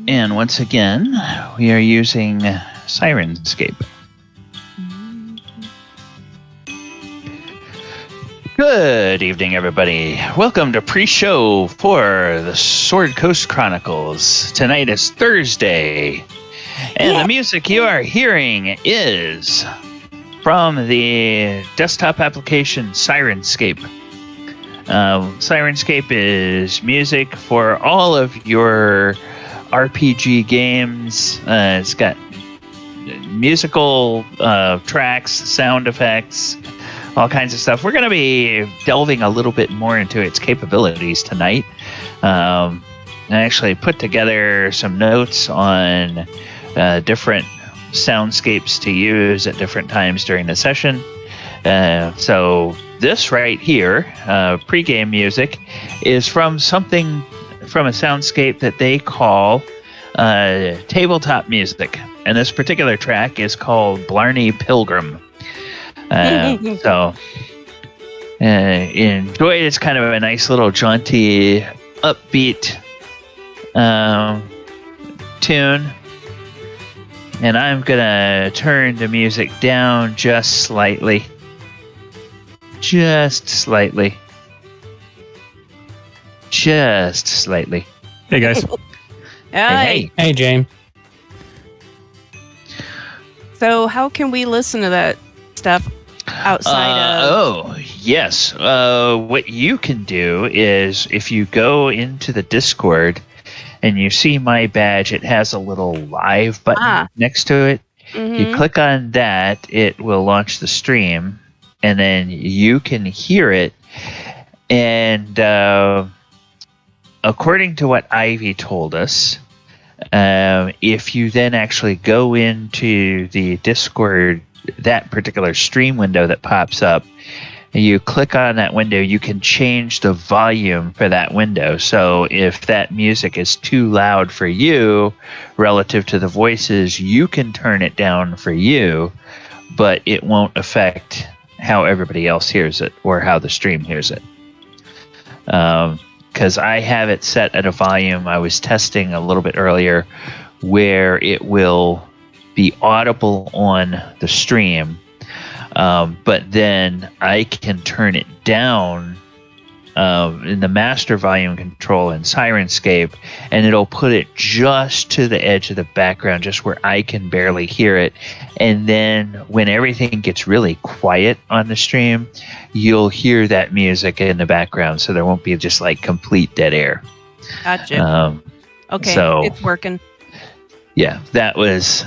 And once again, we are using Sirenscape. Good evening, everybody. Welcome to pre-show for the Sword Coast Chronicles. Tonight is Thursday, and the music you are hearing is from the desktop application Sirenscape. Sirenscape is music for all of your RPG games. It's got musical tracks, sound effects, all kinds of stuff. We're going to be delving a little bit more into its capabilities tonight. I actually put together some notes on different soundscapes to use at different times during the session. So this right here, pregame music, is from a soundscape that they call tabletop music. And this particular track is called Blarney Pilgrim. So enjoy it. It's kind of a nice little jaunty, upbeat tune. And I'm going to turn the music down just slightly. Just slightly. Just slightly. Hey, guys. Hey. Hey, Jane. So how can we listen to that stuff outside of... Oh, yes. What you can do is if you go into the Discord and you see my badge, it has a little live button next to it. Mm-hmm. You click on that, it will launch the stream, and then you can hear it. And according to what Ivy told us, if you then actually go into the Discord, that particular stream window that pops up, and you click on that window, you can change the volume for that window. So if that music is too loud for you relative to the voices, you can turn it down for you, but it won't affect how everybody else hears it or how the stream hears it. Because I have it set at a volume I was testing a little bit earlier where it will be audible on the stream, but then I can turn it down in the master volume control in Sirenscape, and it'll put it just to the edge of the background, just where I can barely hear it. And then when everything gets really quiet on the stream, you'll hear that music in the background, so there won't be just like complete dead air. Gotcha. Okay, so it's working. Yeah, that was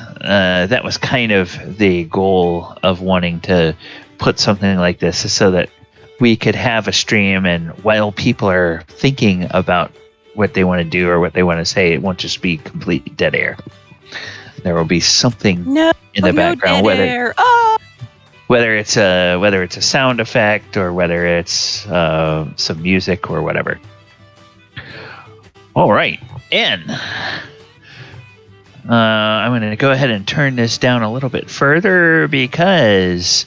kind of the goal of wanting to put something like this, so that we could have a stream, and while people are thinking about what they want to do or what they want to say, it won't just be complete dead air. There will be something in the background, whether it's a sound effect or whether it's some music or whatever. All right, and I'm going to go ahead and turn this down a little bit further because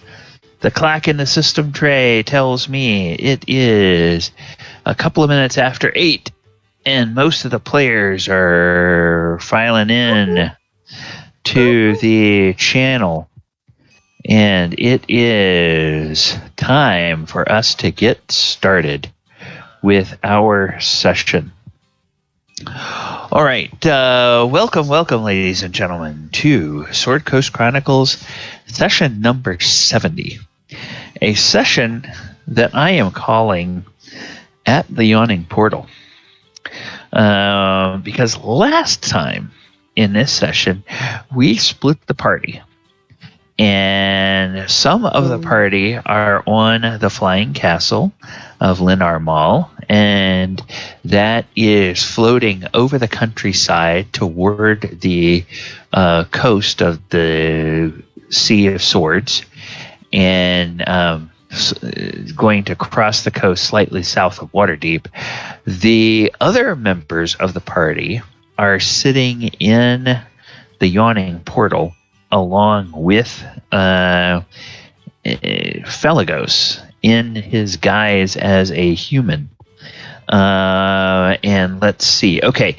the clock in the system tray tells me it is a couple of minutes after 8, and most of the players are filing in to the channel. And it is time for us to get started with our session. All right, welcome, ladies and gentlemen, to Sword Coast Chronicles session number 70. A session that I am calling At the Yawning Portal. Because last time in this session, we split the party. And some of the party are on the flying castle of Armaal, and that is floating over the countryside toward the coast of the Sea of Swords, and going to cross the coast slightly south of Waterdeep. The other members of the party are sitting in the Yawning Portal along with Felgolos in his guise as a human. And let's see. Okay.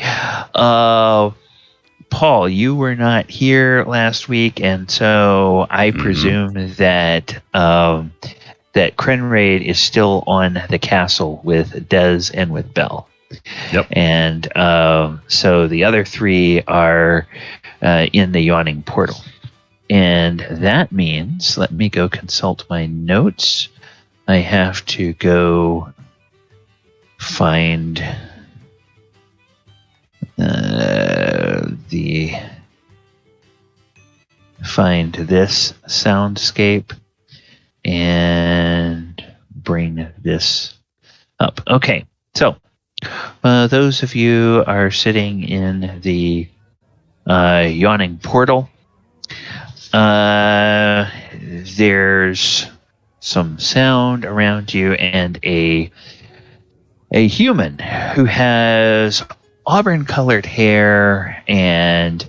Paul, you were not here last week, and so I presume that that Krenraid is still on the castle with Dez and with Bell. Yep. And so the other three are in the Yawning Portal. And that means, let me go consult my notes. I have to go find find this soundscape and bring this up. Okay, so those of you are sitting in the Yawning Portal. There's some sound around you, and a human who has auburn-colored hair and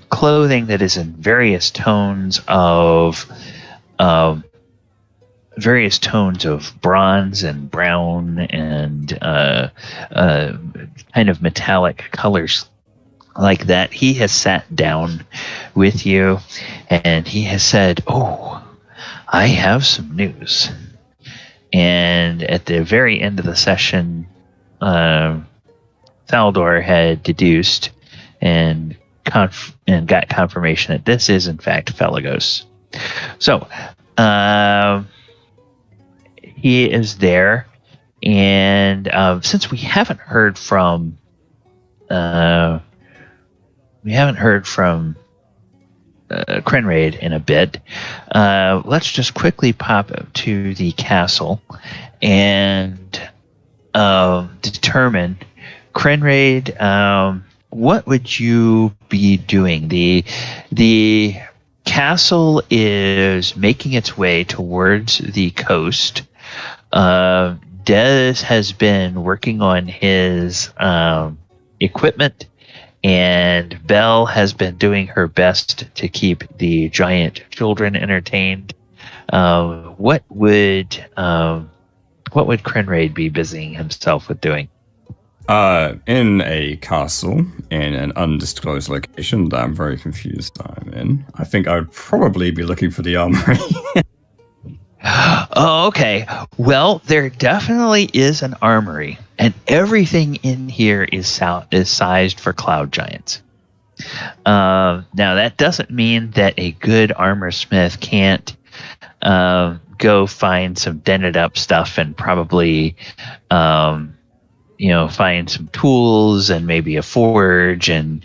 clothing that is in various tones of bronze and brown and kind of metallic colors like that. He has sat down with you, and he has said, "Oh, I have some news." And at the very end of the session, Thaldor had deduced and got confirmation that this is in fact Felgolos. So he is there, and since we haven't heard from Krenraid in a bit, let's just quickly pop to the castle and determine, Krenraid, what would you be doing? The castle is making its way towards the coast. Dez has been working on his equipment, and Belle has been doing her best to keep the giant children entertained. What would Krenraid be busying himself with doing? In a castle in an undisclosed location that I'm very confused I'm in, I think I would probably be looking for the armory. Oh, okay. Well, there definitely is an armory, and everything in here is sized for cloud giants. Now, that doesn't mean that a good armor smith can't go find some dented up stuff and probably find some tools and maybe a forge and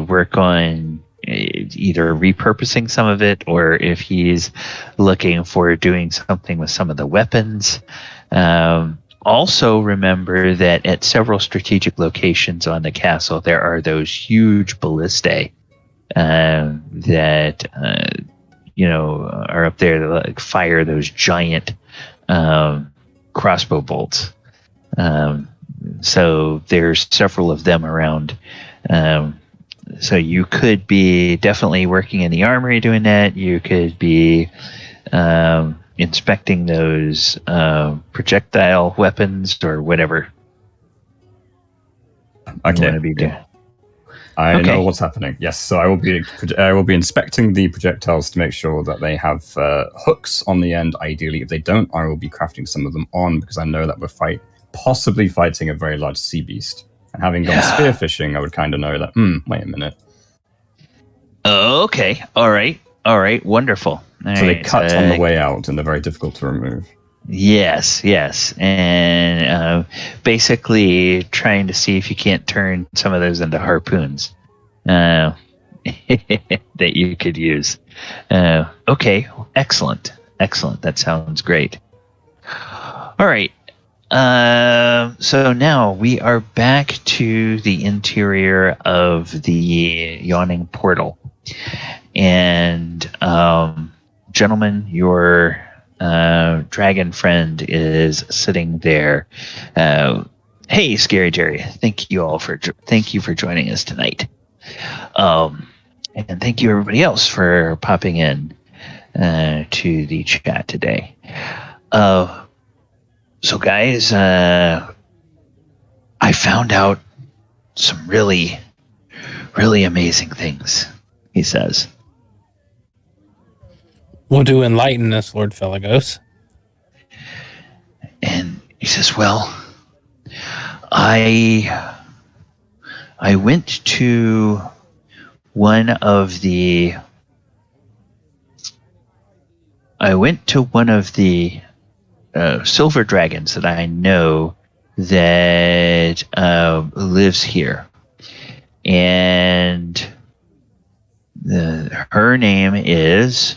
work on either repurposing some of it, or if he's looking for doing something with some of the weapons. Also remember that at several strategic locations on the castle, there are those huge ballistae that are up there to fire those giant crossbow bolts. So there's several of them around. So you could be definitely working in the armory doing that. You could be inspecting those projectile weapons or whatever you want to be doing. I know what's happening. Yes, so I will be inspecting the projectiles to make sure that they have hooks on the end. Ideally, if they don't, I will be crafting some of them on, because I know that we're possibly fighting a very large sea beast. And having gone spearfishing, I would kind of know that, wait a minute. Okay. All right. Wonderful. So they cut on the way out, and they're very difficult to remove. Yes. And basically trying to see if you can't turn some of those into harpoons that you could use. Okay. Excellent. That sounds great. All right. So now we are back to the interior of the Yawning Portal. And, gentlemen, your dragon friend is sitting there. Hey, Scary Jerry, thank you for joining us tonight. And thank you everybody else for popping in to the chat today. So guys, I found out some really, really amazing things, he says. Will do enlighten us, Lord Felgolos. And he says, well, I went to one of the silver dragons that I know that lives here, and her name is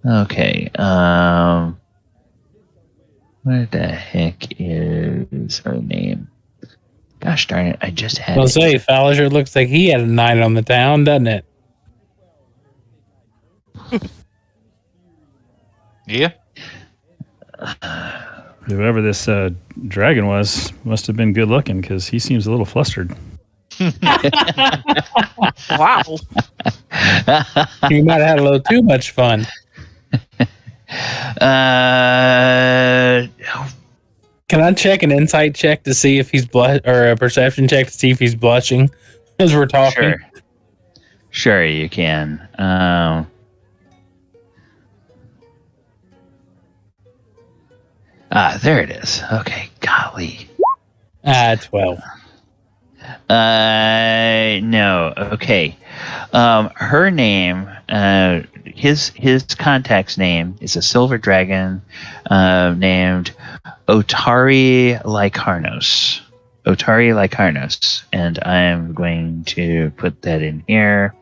okay. What the heck is her name? Gosh darn it! I just had. I'll say, Fallinger looks like he had a night on the town, doesn't it? Yeah. Whoever this dragon was must have been good looking because he seems a little flustered. Wow. You might have had a little too much fun. Can I check an insight check to see if he's or a perception check to see if he's blushing as we're talking? Sure, you can. There it is. Okay, golly. 12. No. Okay. Her name, his contact's name is a silver dragon named Otari Lycarnos. Otari Lycarnos. And I'm going to put that in here.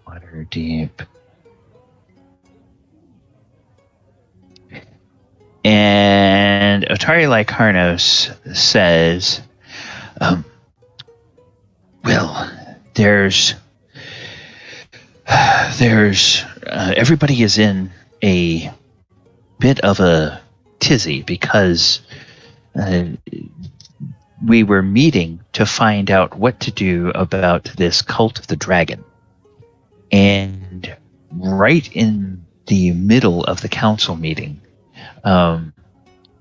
Water deep. And Otari Lycarnos says, well, there's everybody is in a bit of a tizzy because we were meeting to find out what to do about this cult of the dragon. And right in the middle of the council meeting,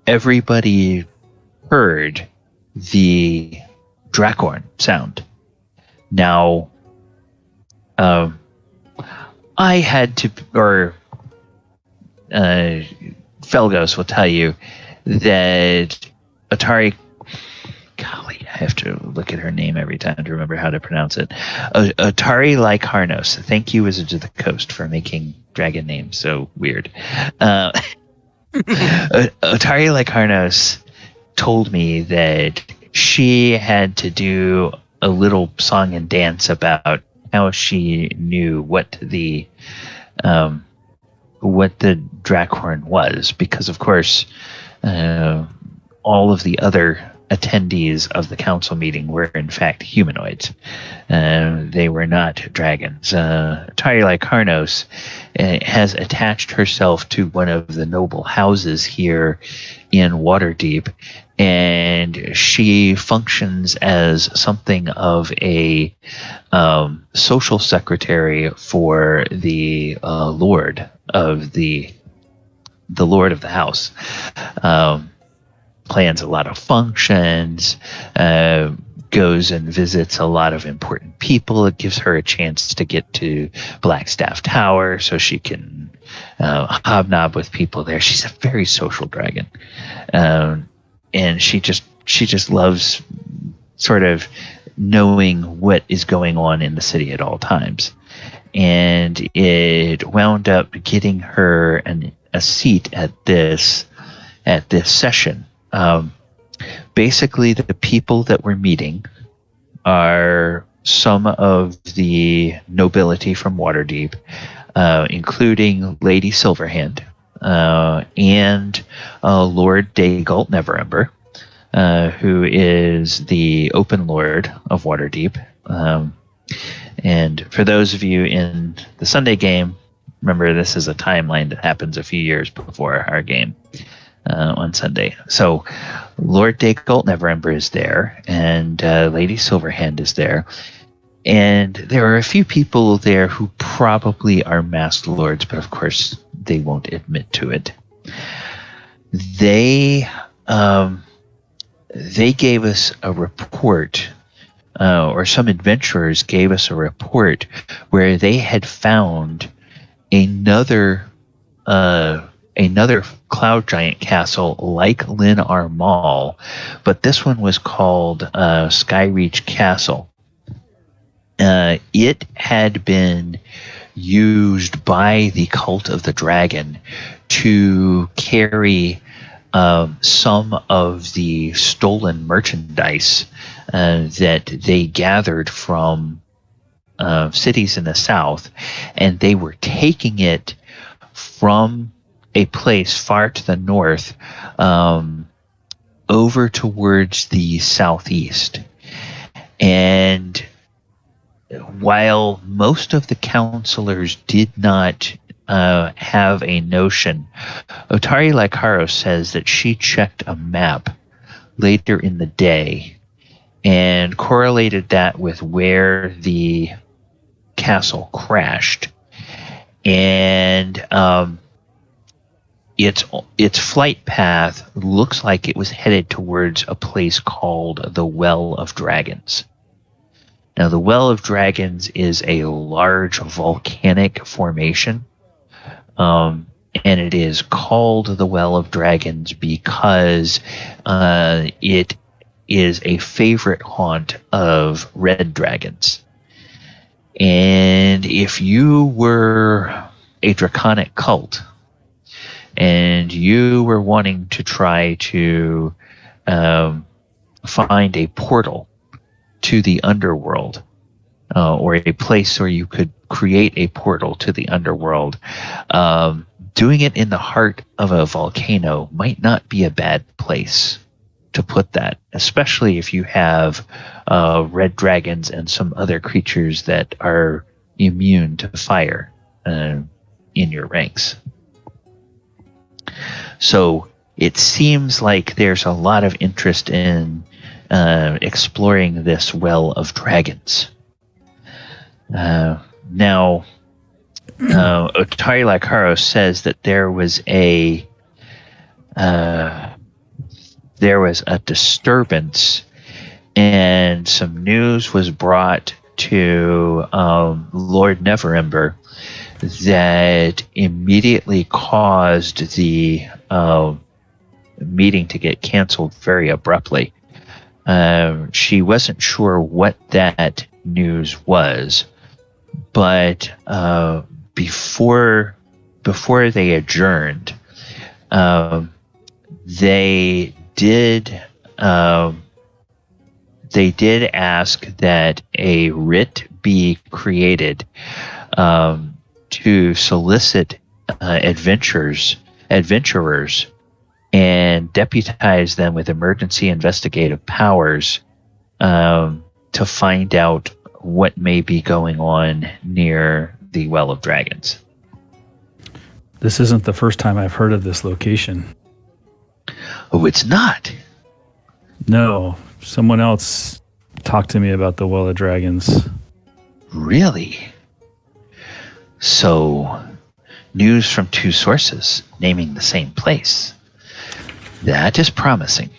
everybody heard the Dracorn sound. Now, I had to, or Felgolos will tell you that Otari, golly, I have to look at her name every time to remember how to pronounce it. Otari Lycarnos. Thank you, Wizards of the Coast, for making dragon names so weird. Otari Lycarnos told me that she had to do a little song and dance about how she knew what the Drakhorn was, because of course all of the other attendees of the council meeting were in fact humanoids. They were not dragons. Otari Lycarnos has attached herself to one of the noble houses here in Waterdeep, and she functions as something of a social secretary for the lord of the lord of the house. Plans a lot of functions, goes and visits a lot of important people. It gives her a chance to get to Blackstaff Tower so she can hobnob with people there. She's a very social dragon. And she just loves sort of knowing what is going on in the city at all times. And it wound up getting her a seat at this session. Basically, the people that we're meeting are some of the nobility from Waterdeep, including Lady Silverhand and Lord Daygalt Neverember, who is the Open Lord of Waterdeep. And for those of you in the Sunday game, remember this is a timeline that happens a few years before our game. On Sunday. So Lord Daygalt Neverember is there, and Lady Silverhand is there. And there are a few people there who probably are masked lords, but of course they won't admit to it. they gave us a report, or some adventurers gave us a report where they had found another cloud giant castle like Lin Armaal, but this one was called Skyreach Castle. It had been used by the Cult of the Dragon to carry some of the stolen merchandise that they gathered from cities in the south, and they were taking it from a place far to the north over towards the southeast. And while most of the counselors did not have a notion, Otari Lycaro says that she checked a map later in the day and correlated that with where the castle crashed. And its flight path looks like it was headed towards a place called the Well of Dragons. Now, the Well of Dragons is a large volcanic formation, and it is called the Well of Dragons because it is a favorite haunt of red dragons. And if you were a draconic cult and you were wanting to try to find a portal to the underworld, or a place where you could create a portal to the underworld, doing it in the heart of a volcano might not be a bad place to put that, especially if you have red dragons and some other creatures that are immune to fire in your ranks. So it seems like there's a lot of interest in exploring this Well of Dragons. Now, Otari Lycaro says that there was a disturbance, and some news was brought to Lord Neverember that immediately caused the meeting to get canceled very abruptly. She wasn't sure what that news was, but before they adjourned, they did ask that a writ be created to solicit adventurers and deputize them with emergency investigative powers to find out what may be going on near the Well of Dragons. This isn't the first time I've heard of this location. Oh, it's not? No, someone else talked to me about the Well of Dragons. Really? So, news from two sources naming the same place. That is promising.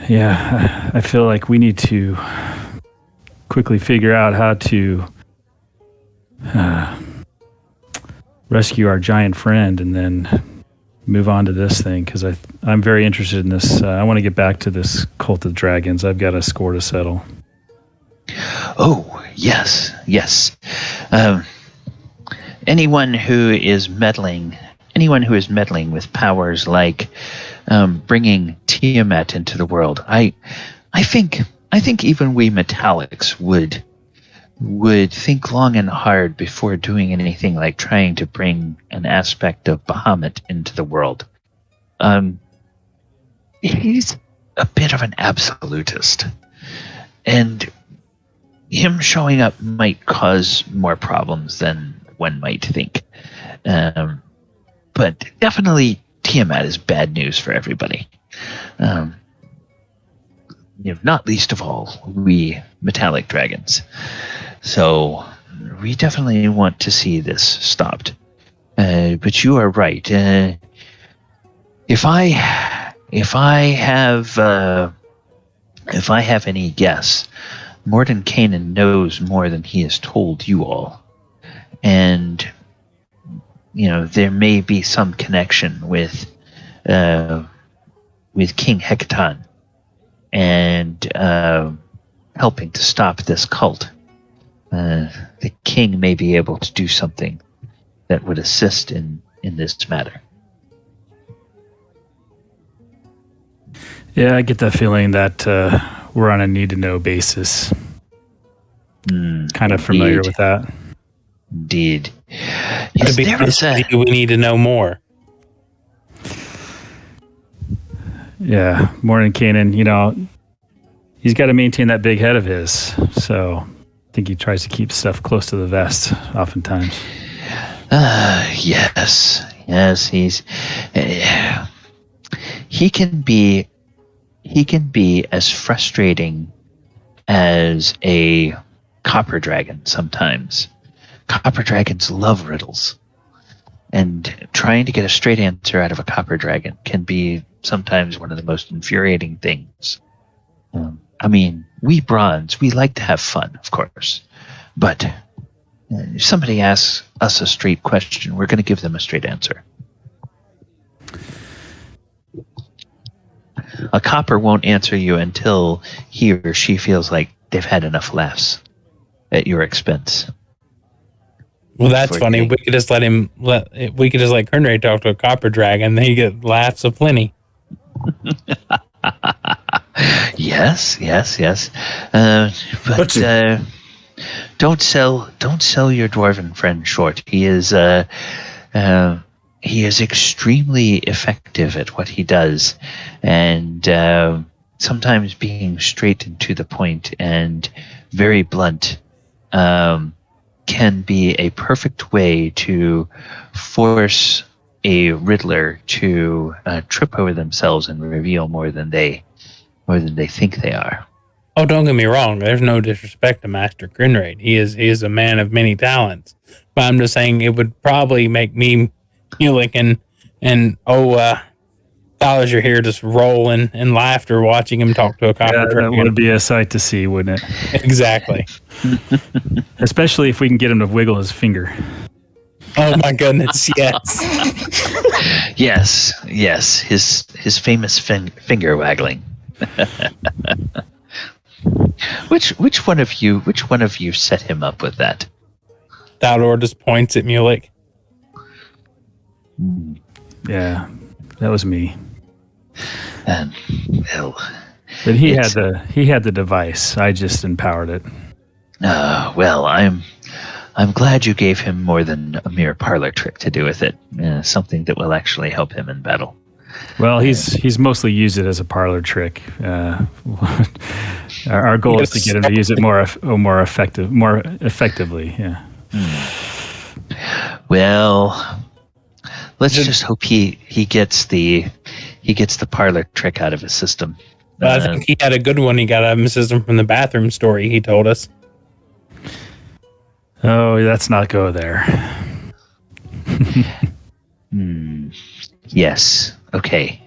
Yeah, I feel like we need to quickly figure out how to rescue our giant friend and then move on to this thing, because I'm very interested in this. I want to get back to this Cult of Dragons. I've got a score to settle. Oh, yes. Anyone who is meddling with powers like bringing Tiamat into the world, I think even we metallics would think long and hard before doing anything like trying to bring an aspect of Bahamut into the world. He's a bit of an absolutist, and him showing up might cause more problems than one might think. But definitely Tiamat is bad news for everybody. Not least of all, we metallic dragons. So we definitely want to see this stopped. But you are right. If I have any guess, Mordenkainen knows more than he has told you all, and there may be some connection with King Hekaton and helping to stop this cult. The king may be able to do something that would assist in this matter. Yeah, I get that feeling that we're on a need-to-know basis. Kind of familiar with that. Indeed. Yes, we need to know more. Yeah, Mordenkainen, he's got to maintain that big head of his. So I think he tries to keep stuff close to the vest oftentimes. Yes, he can be as frustrating as a copper dragon sometimes. Copper dragons love riddles, and trying to get a straight answer out of a copper dragon can be sometimes one of the most infuriating things. We bronze, we like to have fun, of course, but if somebody asks us a straight question, we're going to give them a straight answer. A copper won't answer you until he or she feels like they've had enough laughs at your expense. Well, that's funny. We could just let Krenraid talk to a copper dragon, then he get laughs aplenty. Yes. But don't sell your dwarven friend short. He is extremely effective at what he does, and sometimes being straight and to the point and very blunt can be a perfect way to force a riddler to trip over themselves and reveal more than they think they are. Oh, don't get me wrong. There's no disrespect to Master Krenraid. He is a man of many talents. But I'm just saying it would probably make me Mulek and Dollars are here just rolling in laughter watching him talk to a copper dragon. That would be a sight to see, wouldn't it? Exactly. Especially if we can get him to wiggle his finger. Oh my goodness, yes. Yes. His famous finger waggling. Which one of you set him up with that? Thalor just points at Mulek. Yeah, that was me. But he had the device. I just empowered it. Well, I'm glad you gave him more than a mere parlor trick to do with it. Something that will actually help him in battle. Well, he's mostly used it as a parlor trick. Our goal is to get him to use it more effectively. Yeah. Well, let's just hope he gets the parlor trick out of his system. I think he had a good one. He got out of his system from the bathroom story. He told us. Oh, let's not go there. Yes. Okay.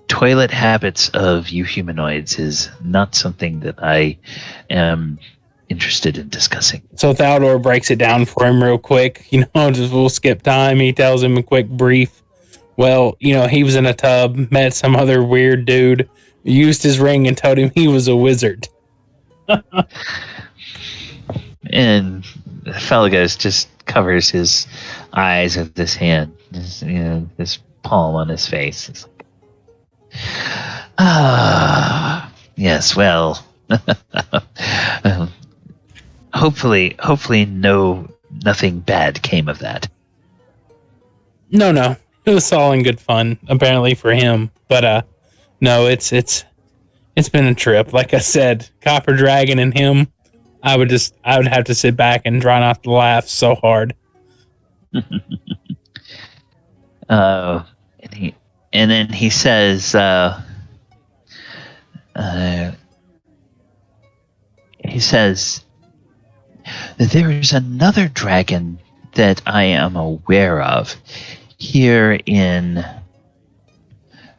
Toilet habits of you humanoids is not something that I am interested in discussing. So Thalor breaks it down for him real quick. We'll skip time. He tells him a quick brief. Well, he was in a tub, met some other weird dude, used his ring and told him he was a wizard. And Felgolos just covers his eyes with this hand, this palm on his face. It's like, yes, well, hopefully nothing bad came of that. No, it was all in good fun, apparently for him. But no, it's been a trip. Like I said, Copper Dragon and him, I would have to sit back and try not to laugh so hard. And then he says, there is another dragon that I am aware of here in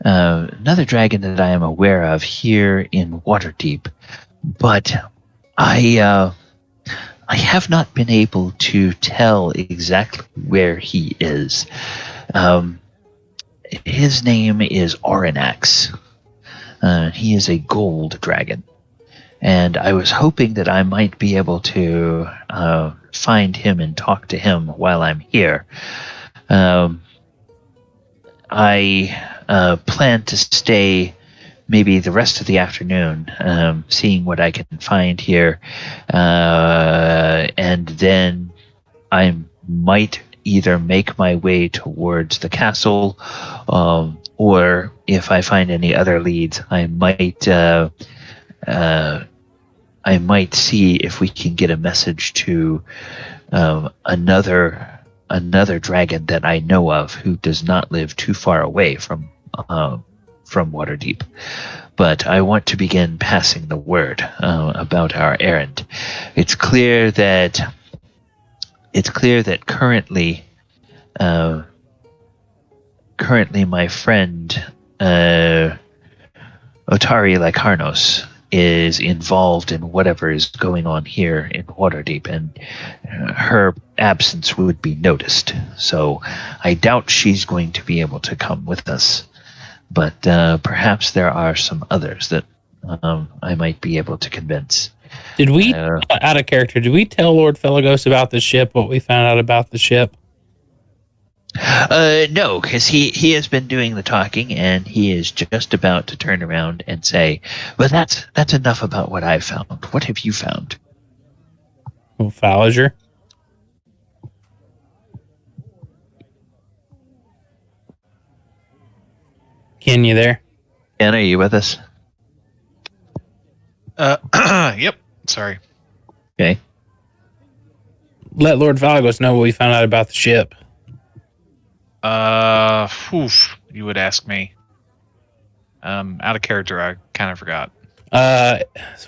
another dragon that I am aware of here in Waterdeep, but I have not been able to tell exactly where he is. His name is Oranax. He is a gold dragon, and I was hoping that I might be able to find him and talk to him while I'm here. I plan to stay maybe the rest of the afternoon, seeing what I can find here, and then I might either make my way towards the castle, or if I find any other leads, I might see if we can get a message to another dragon that I know of who does not live too far away from Waterdeep. But I want to begin passing the word about our errand. It's clear that currently my friend Otari Lycarnos is involved in whatever is going on here in Waterdeep, and her absence would be noticed. So I doubt she's going to be able to come with us. But perhaps there are some others that I might be able to convince. Did we, out of character, did we tell Lord Felgolos about the ship, what we found out about the ship? No, because he has been doing the talking, and he is just about to turn around and say, "Well, that's enough about what I found. What have you found?" Well, Falager? Ken, you there? Ken, are you with us? Yep. Sorry. Okay. Let Lord Felgolos know what we found out about the ship. You would ask me. Out of character, I kind of forgot.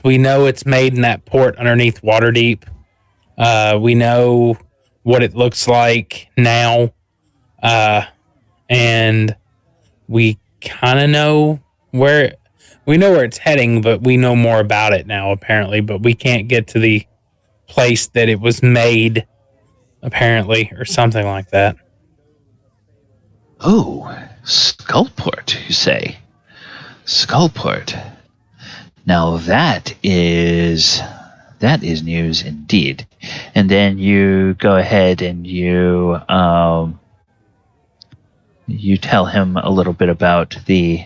We know it's made in that port underneath Waterdeep. We know what it looks like now. And we kind of know where it's heading, but we know more about it now, apparently. But we can't get to the place that it was made, apparently, or something like that. Oh, Skullport, you say? Skullport. Now that is news indeed. And then you go ahead and you tell him a little bit about the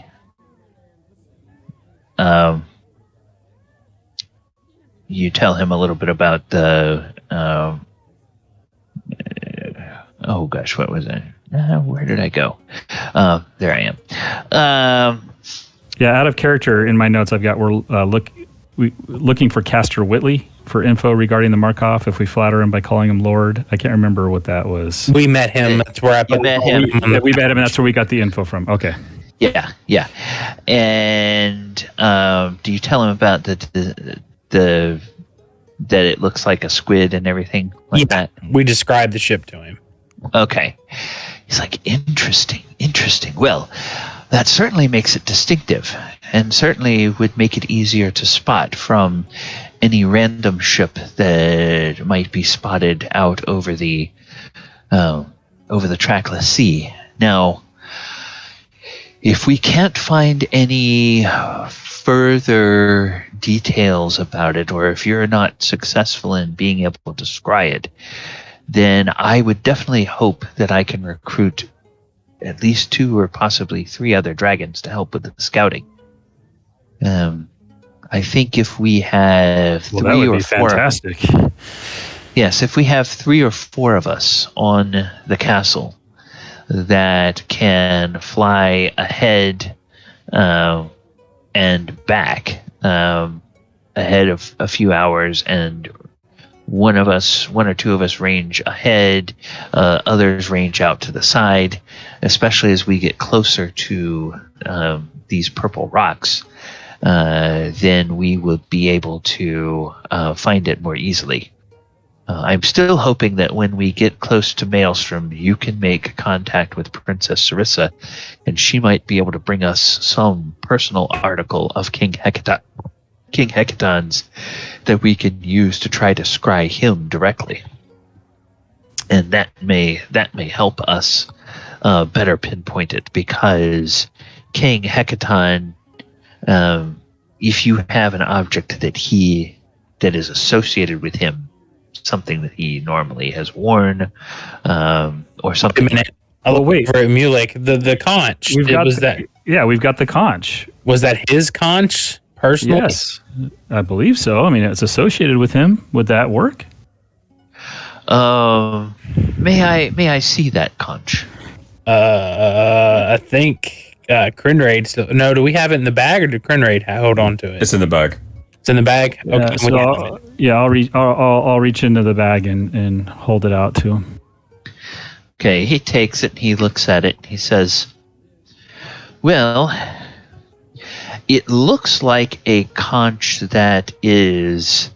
oh gosh, what was it? Where did I go? There I am. Yeah, out of character in my notes, I've got we're looking for Castor Whitley for info regarding the Markov. If we flatter him by calling him Lord, I can't remember what that was. We met him. That's where I met him. We met him, and that's where we got the info from. Okay. Yeah. And do you tell him about the that it looks like a squid and everything like that? We described the ship to him. Okay. He's like, interesting. Well, that certainly makes it distinctive, and certainly would make it easier to spot from any random ship that might be spotted out over the trackless sea. Now, if we can't find any further details about it, or if you're not successful in being able to scry it, then I would definitely hope that I can recruit at least 2 or possibly 3 other dragons to help with the scouting. I think if we have 3 that would or be 4, fantastic. Yes, if we have 3 or 4 of us on the castle that can fly ahead and back ahead of a few hours, and one or two of us range ahead, others range out to the side, especially as we get closer to these purple rocks, then we will be able to find it more easily. I'm still hoping that when we get close to Maelstrom, you can make contact with Princess Sarissa, and she might be able to bring us some personal article of King Hecaton's that we can use to try to scry him directly. And that may help us better pinpoint it, because King Hecaton, if you have an object that is associated with him, something that he normally has worn, or something. Wait a minute. Oh wait, for Mulek, the conch. We've got the conch. Was that his conch personally? Yes, I believe so. I mean, it's associated with him. Would that work? May I see that conch? I think Krenraid still. No, do we have it in the bag, or did Krenraid hold on to it? It's in the bag. It's in the bag. Okay. I'll reach into the bag and hold it out to him. Okay, he takes it. He looks at it. He says, "Well, it looks like a conch that is."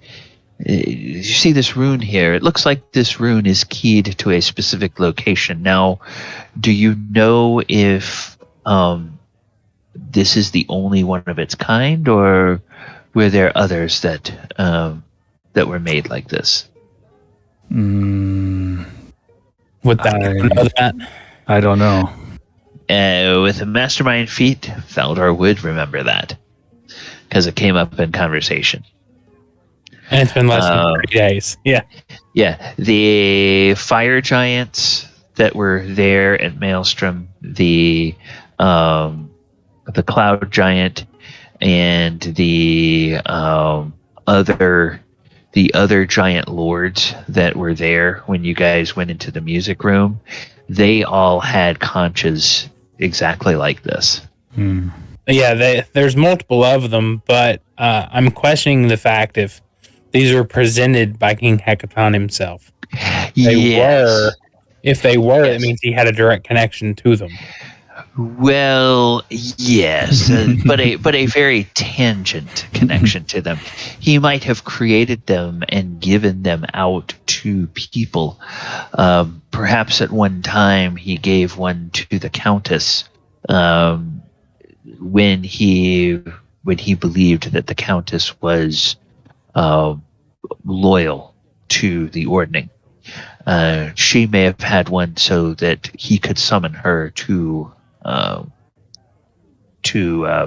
You see this rune here? It looks like this rune is keyed to a specific location. Now, do you know if this is the only one of its kind, or were there others that were made like this? Would that know that? I don't know. With a mastermind feat, Feldor would remember that, because it came up in conversation. And it's been less than 30 days. Yeah. Yeah. The fire giants that were there at Maelstrom, the cloud giant, and the other giant lords that were there when you guys went into the music room, they all had conches exactly like this. Yeah, there's multiple of them, but I'm questioning the fact if these were presented by King Hecaton himself. If they were, it means he had a direct connection to them. Well, yes, but a very tangent connection to them. He might have created them and given them out to people. Perhaps at one time he gave one to the Countess when he believed that the Countess was loyal to the ordning. She may have had one so that he could summon her to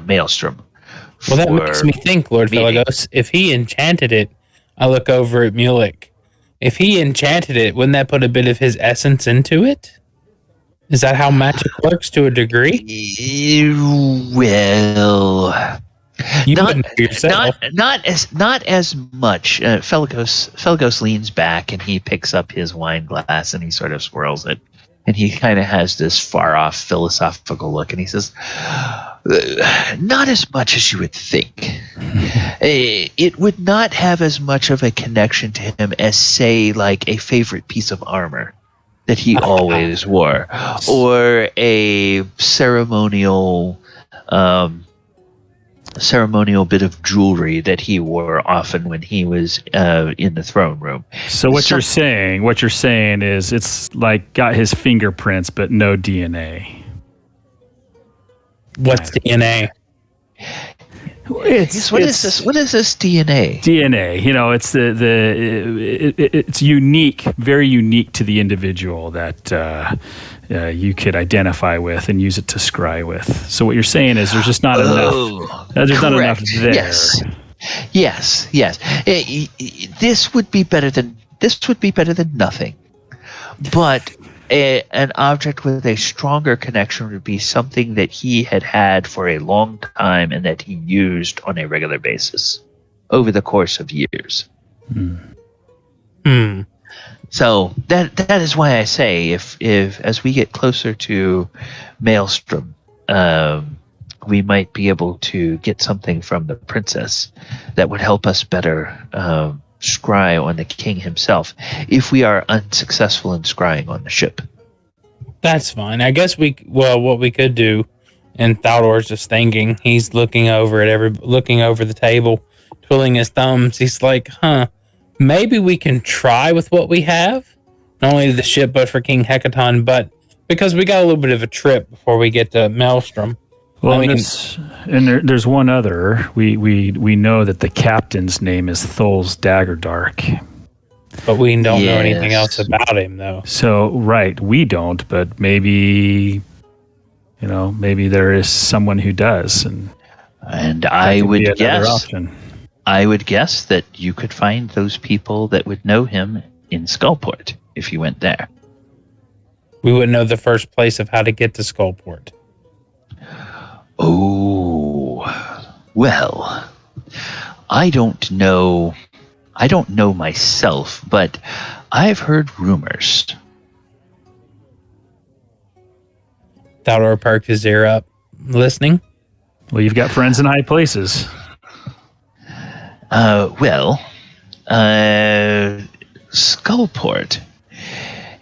Maelstrom. Well, that makes me think, Lord Felgolos, if he enchanted it, I look over at Mulek. If he enchanted it, wouldn't that put a bit of his essence into it? Is that how magic works to a degree? Well, not as much. Felgolos leans back and he picks up his wine glass and he sort of swirls it. And he kind of has this far-off philosophical look, and he says, not as much as you would think. It would not have as much of a connection to him as, say, like a favorite piece of armor that he always wore, or a ceremonial bit of jewelry that he wore often when he was in the throne room. So what you're saying is it's like got his fingerprints but no DNA. What's DNA? What is this? What is this DNA? DNA, it's unique, very unique to the individual that you could identify with and use it to scry with. So what you're saying is there's just not enough. There's not enough there. Yes. This would be better than nothing. But an object with a stronger connection would be something that he had for a long time and that he used on a regular basis over the course of years. So that is why I say if as we get closer to Maelstrom, we might be able to get something from the princess that would help us better scry on the king himself if we are unsuccessful in scrying on the ship. That's fine. I guess what we could do, and Thaldor's just thinking, he's looking over the table, twiddling his thumbs. He's like, maybe we can try with what we have. Not only the ship, but for King Hecaton, but because we got a little bit of a trip before we get to Maelstrom. Well, there's one other. We know that the captain's name is Thul's Daggerdark. But we don't know anything else about him, though. So, right, we don't, but maybe there is someone who does. And I would guess that you could find those people that would know him in Skullport if you went there. We wouldn't know the first place of how to get to Skullport. Oh, well, I don't know myself, but I've heard rumors. Thalor perked his ear up, listening. Well, you've got friends in high places. Skullport.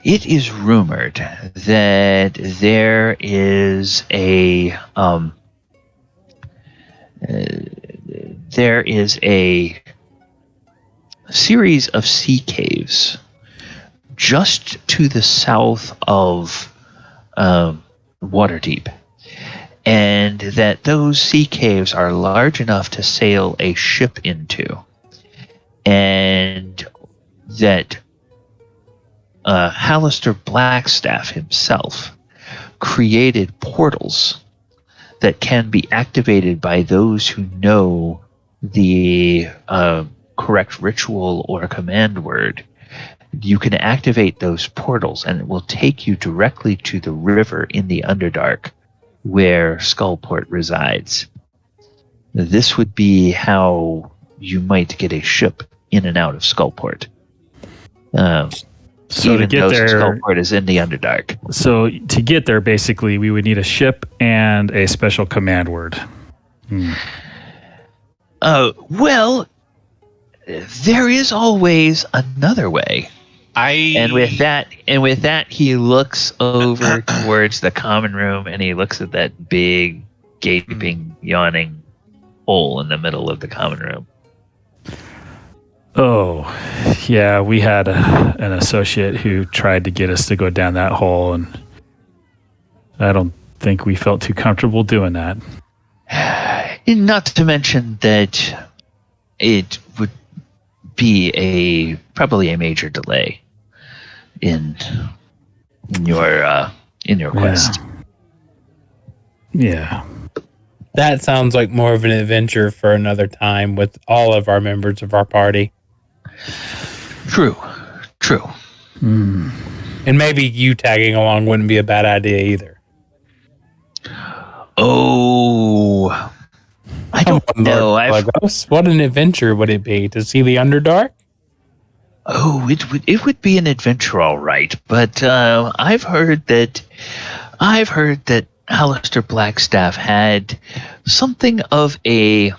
It is rumored that there is a series of sea caves just to the south of Waterdeep, and that those sea caves are large enough to sail a ship into, and that Hallister Blackstaff himself created portals that can be activated by those who know the correct ritual or command word. You can activate those portals and it will take you directly to the river in the Underdark where Skullport resides. This would be how you might get a ship in and out of Skullport. So to get there, Skullport is in the Underdark. So to get there, basically, we would need a ship and a special command word. Well, there is always another way. And with that, he looks over towards the common room and he looks at that big, gaping, yawning hole in the middle of the common room. Oh, yeah, we had an associate who tried to get us to go down that hole, and I don't think we felt too comfortable doing that. Not to mention that it would be probably a major delay in your quest. Yeah. That sounds like more of an adventure for another time with all of our members of our party. True. And maybe you tagging along wouldn't be a bad idea either. Oh, I don't know. What an adventure would it be to see the Underdark? Oh, it would be an adventure, all right. But I've heard that Hallister Blackstaff had something of a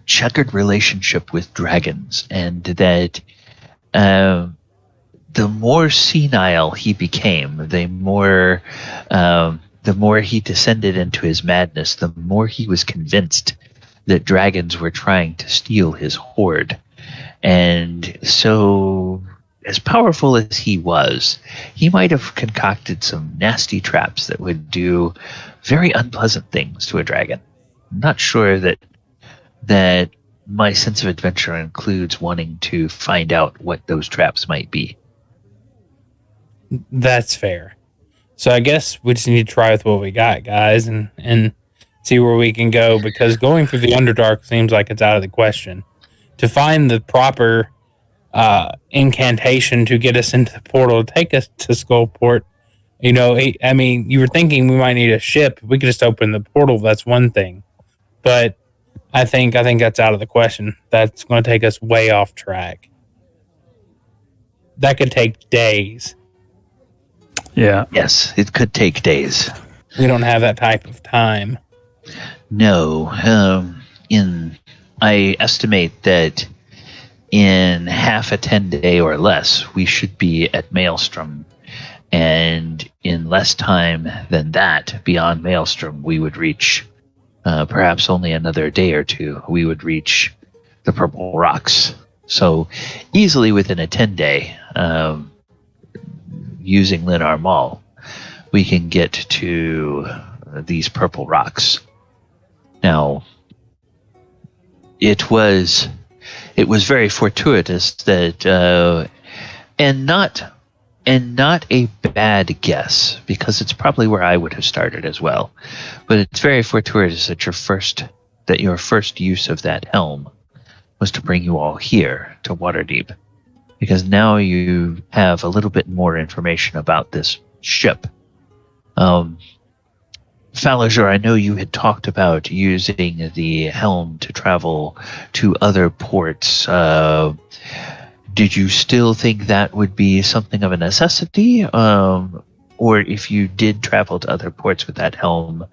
checkered relationship with dragons, and that the more senile he became, the more he descended into his madness, the more he was convinced that dragons were trying to steal his hoard. And so, as powerful as he was, he might have concocted some nasty traps that would do very unpleasant things to a dragon. I'm not sure that my sense of adventure includes wanting to find out what those traps might be. That's fair. So I guess we just need to try with what we got, guys, and see where we can go, because going through the Underdark seems like it's out of the question. To find the proper incantation to get us into the portal to take us to Skullport, you were thinking we might need a ship. We could just open the portal. That's one thing, but I think that's out of the question. That's going to take us way off track. That could take days. Yeah. Yes, it could take days. We don't have that type of time. No. I estimate that in half a 10-day or less, we should be at Maelstrom. And in less time than that, beyond Maelstrom, we would reach, perhaps only another day or two, we would reach the Purple Rocks. So easily within a 10-day, using Lin Armaal, we can get to these purple rocks. Now, it was very fortuitous that, and not a bad guess, because it's probably where I would have started as well. But it's very fortuitous that your first use of that helm was to bring you all here to Waterdeep, because now you have a little bit more information about this ship. Falazar, I know you had talked about using the helm to travel to other ports. Did you still think that would be something of a necessity? Or if you did travel to other ports with that helm,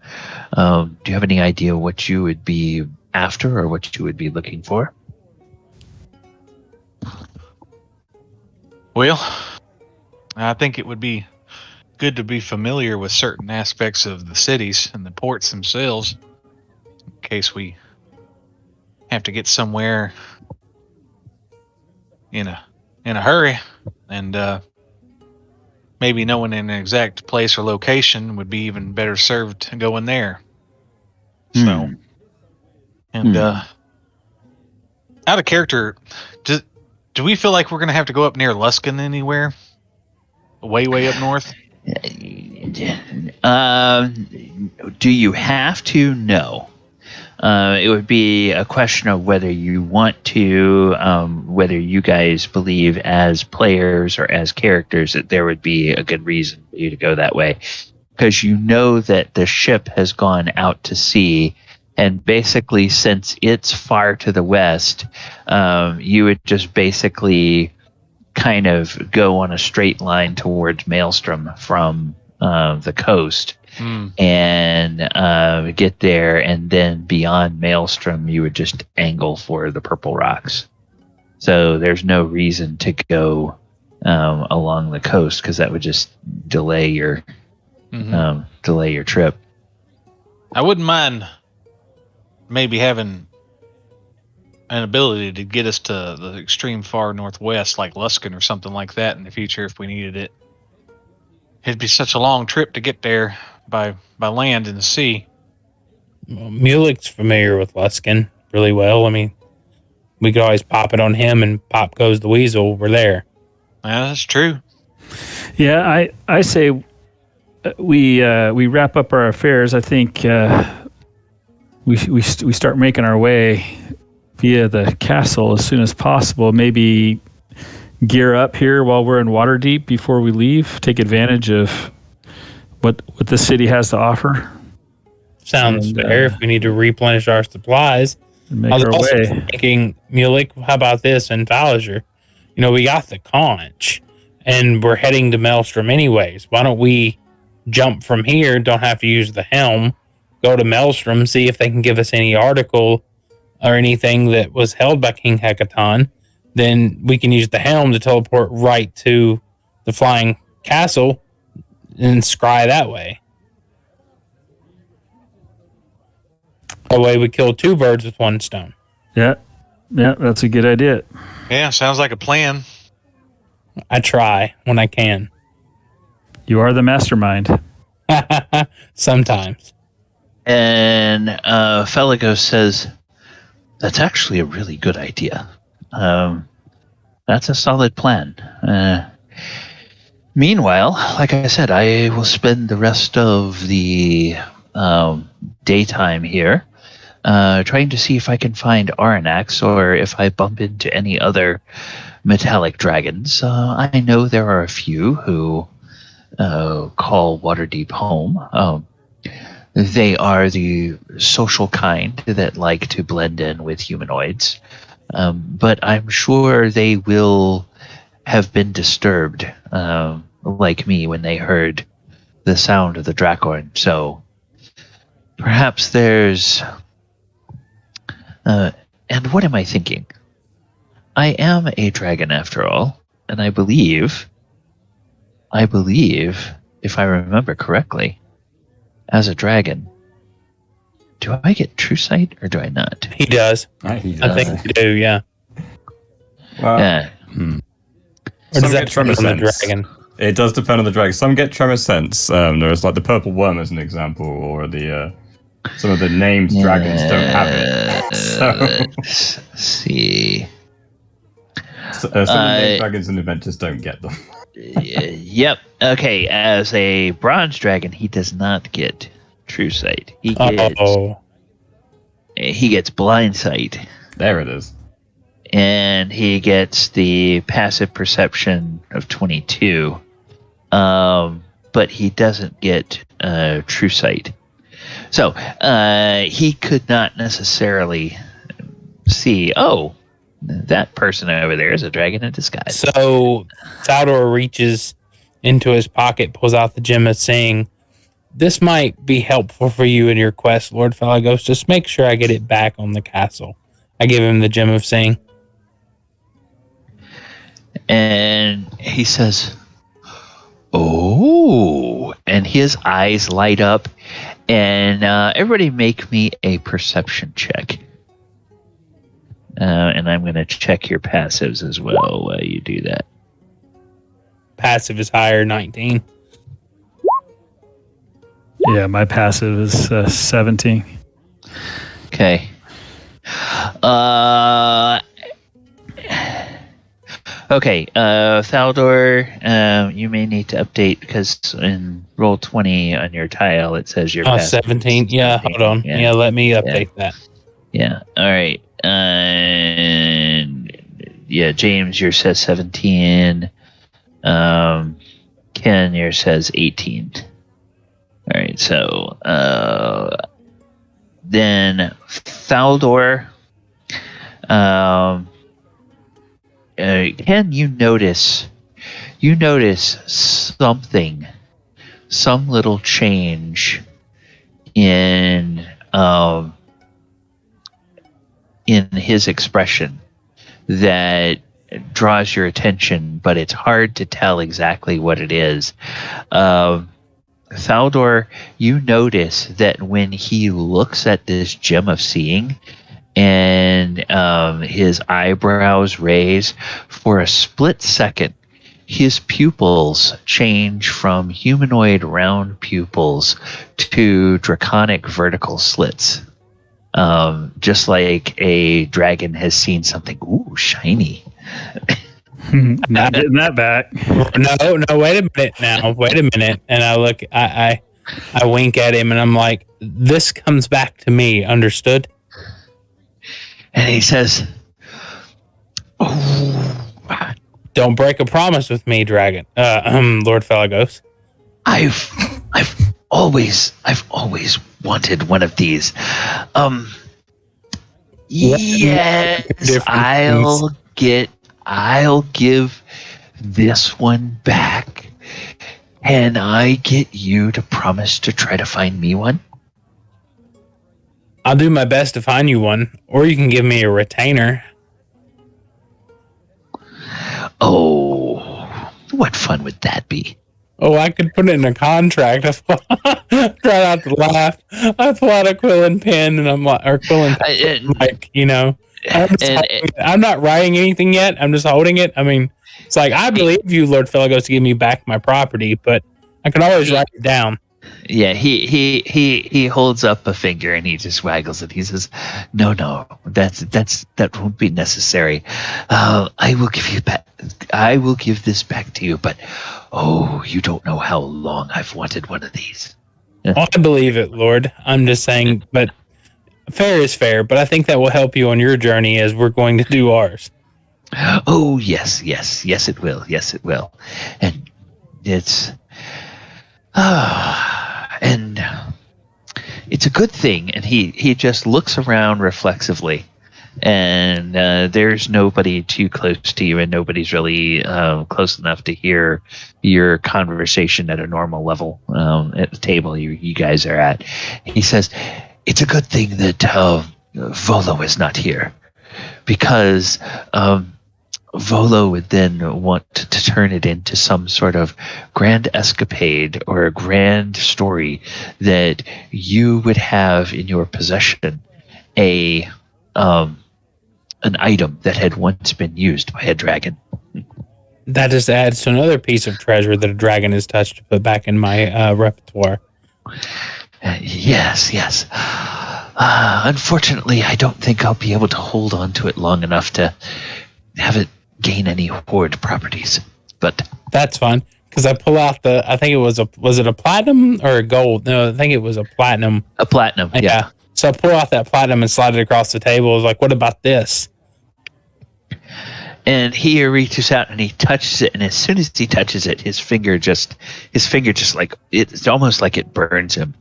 do you have any idea what you would be after or what you would be looking for? Well, I think it would be good to be familiar with certain aspects of the cities and the ports themselves, in case we have to get somewhere in a hurry, and maybe knowing an exact place or location would be even better served going there. So, and out of character, do we feel like we're going to have to go up near Luskan anywhere? Way up north? Do you have to? No. It would be a question of whether you want to, whether you guys believe as players or as characters that there would be a good reason for you to go that way. Because you know that the ship has gone out to sea, and basically since it's far to the west, you would just basically kind of go on a straight line towards Maelstrom from the coast. And get there, and then beyond Maelstrom, you would just angle for the purple rocks. So there's no reason to go along the coast, because that would just delay your trip. I wouldn't mind maybe having an ability to get us to the extreme far northwest, like Luskan or something like that in the future if we needed it. It'd be such a long trip to get there by land and the sea. Well, Mulek's familiar with Luskan really well. I mean, we could always pop it on him, and pop goes the weasel. We're there. Yeah, that's true. Yeah, I say we wrap up our affairs. I think we start making our way via the castle as soon as possible. Maybe gear up here while we're in Waterdeep before we leave. Take advantage of what the city has to offer. Sounds fair. If we need to replenish our supplies. Make I was our also way. thinking, Mulek, how about this in Falazar? You know, we got the Conch, and we're heading to Maelstrom anyways. Why don't we jump from here, don't have to use the helm, go to Maelstrom, see if they can give us any article or anything that was held by King Hekaton. Then we can use the helm to teleport right to the flying castle and scry that way. That way we kill two birds with one stone. Yeah, that's a good idea. Yeah, sounds like a plan. I try when I can. You are the mastermind. Sometimes. And Felgolos says, that's actually a really good idea. That's a solid plan. Meanwhile, like I said, I will spend the rest of the daytime here trying to see if I can find Aranax, or if I bump into any other metallic dragons. I know there are a few who call Waterdeep home. They are the social kind that like to blend in with humanoids. But I'm sure they will have been disturbed, like me, when they heard the sound of the Dracorn. So perhaps there's... and what am I thinking? I am a dragon after all, and I believe, if I remember correctly, as a dragon, do I get true sight or do I not? He does. He does. I think you do, yeah. Well, Or does some that get tremor depend on the sense. dragon? It does depend on the dragon. Some get tremor sense. There's like the purple worm as an example, or the some of the named dragons don't have it. So Let's see. some of the named dragons and adventures don't get them. Yep. Okay. As a bronze dragon, he does not get true sight. He gets blind sight, There it is. and he gets the passive perception of 22. But he doesn't get true sight. So he could not necessarily see, oh, that person over there is a dragon in disguise. So Thaldor reaches into his pocket, pulls out the gem of seeing. This might be helpful for you in your quest, Lord Felgolos. Just make sure I get it back on the castle. I give him the gem of seeing. And he says, oh, and his eyes light up. And everybody make me a perception check. And I'm going to check your passives as well while you do that. Passive is higher, 19. Yeah, my passive is 17. Okay. Okay, Thaldor, you may need to update because in roll 20 on your tile it says your passive 17. Yeah, hold on. Yeah, let me update that. Yeah, all right. And yeah, James, yours says 17. Ken, yours says 18. All right, so then Thaldor, Ken, you notice something, some little change in his expression that draws your attention, but it's hard to tell exactly what it is. Thaldor, you notice that when he looks at this gem of seeing and his eyebrows raise, for a split second, his pupils change from humanoid round pupils to draconic vertical slits. Just like a dragon has seen something, ooh, shiny. Not getting that back. No, wait a minute now. Wait a minute. And I look, I wink at him and I'm like, this comes back to me, understood? And he says, oh, don't break a promise with me, dragon. Lord Felgolos. I've always wanted one of these. Yes, I'll give this one back. Can I get you to promise to try to find me one? I'll do my best to find you one, or you can give me a retainer. Oh, what fun would that be? Oh, I could put it in a contract. I try not to laugh. I pull out a quill and pen, and I'm like, or quill and pen, like, you know, I'm not writing anything yet. I'm just holding it. I mean, it's like, I believe you, Lord Felgolos, to give me back my property, but I can always write it down. Yeah, he holds up a finger and he just waggles it. He says, "No, that won't be necessary. I will give you back. I will give this back to you. But oh, you don't know how long I've wanted one of these." Oh, I believe it, Lord. I'm just saying, but fair is fair. But I think that will help you on your journey as we're going to do ours. Oh yes, it will. Yes, it will. And it's. And it's a good thing. And he just looks around reflexively, and there's nobody too close to you, and nobody's really close enough to hear your conversation at a normal level at the table you guys are at. He says, it's a good thing that Volo is not here, because Volo would then want to turn it into some sort of grand escapade or a grand story that you would have in your possession a an item that had once been used by a dragon. That just adds to another piece of treasure that a dragon has touched to put back in my repertoire. Yes. Unfortunately, I don't think I'll be able to hold on to it long enough to have it gain any hoard properties. But that's fine, because I pull out I think it was it a platinum or a gold? No, I think it was a platinum. A platinum, yeah. So I pull out that platinum and slide it across the table. I was like, what about this? And he reaches out and he touches it, and as soon as he touches it, his finger just like, it's almost like it burns him.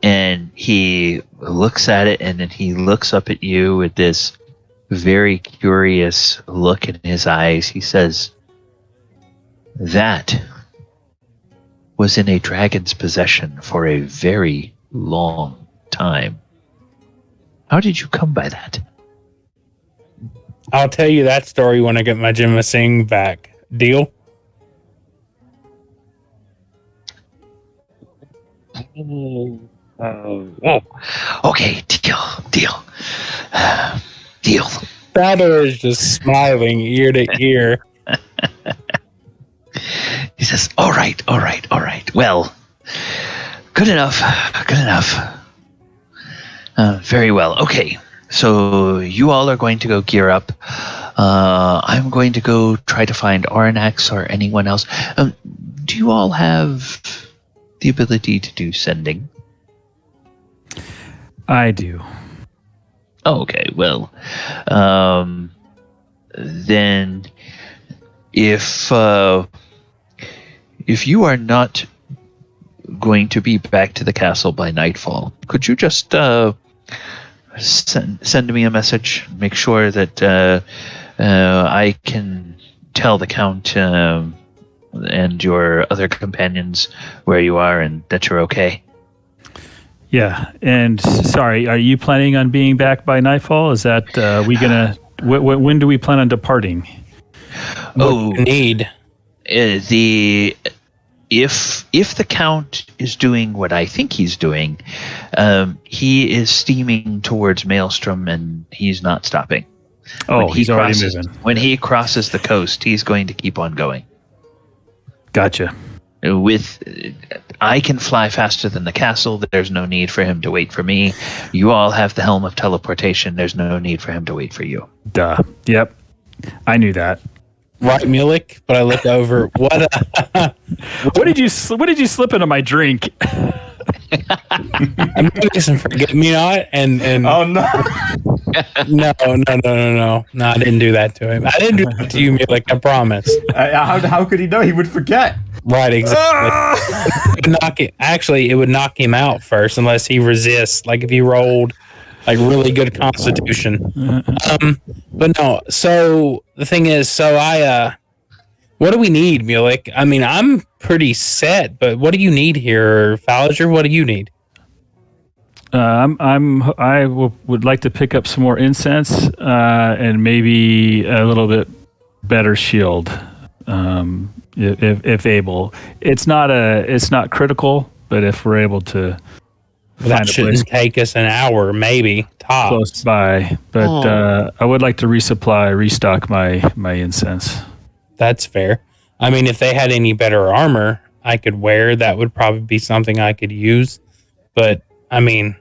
And he looks at it, and then he looks up at you with this very curious look in his eyes. He says, "That was in a dragon's possession for a very long time. How did you come by that?" I'll tell you that story when I get my Gemma Singh back. Deal? Okay, deal. Shadow is just smiling ear to ear. He says, all right. Well, good enough. Very well. Okay, so you all are going to go gear up. I'm going to go try to find Arnax or anyone else. Do you all have the ability to do sending? I do. Oh, okay, well, then if you are not going to be back to the castle by nightfall, could you just send me a message? Make sure that I can tell the Count and your other companions where you are and that you're okay. Yeah, and sorry, are you planning on being back by nightfall? Is that when do we plan on departing? Need if the Count is doing what I think he's doing, he is steaming towards Maelstrom and he's not stopping. Oh, he's already moving. When he crosses the coast, he's going to keep on going. Gotcha. I can fly faster than the castle. There's no need for him to wait for me. You all have the helm of teleportation. There's no need for him to wait for you. Duh. Yep. I knew that. Right, Mulek, but I look over. What did you slip into my drink? I'm making some forget me not and oh no. No, I didn't do that to him. I didn't do that to you, Mulek, I promise. How could he know? He would forget. Right, exactly. It would knock him out first unless he resists. Like if he rolled like really good constitution. But no, so the thing is, what do we need, Mulek? I mean, I'm pretty set, but what do you need here, Falliger? What do you need? I would like to pick up some more incense and maybe a little bit better shield, if able. It's not critical, but if we're able to. That shouldn't take us an hour, maybe tops. Close by, but I would like to restock my incense. That's fair. I mean, if they had any better armor I could wear, that would probably be something I could use. But I mean,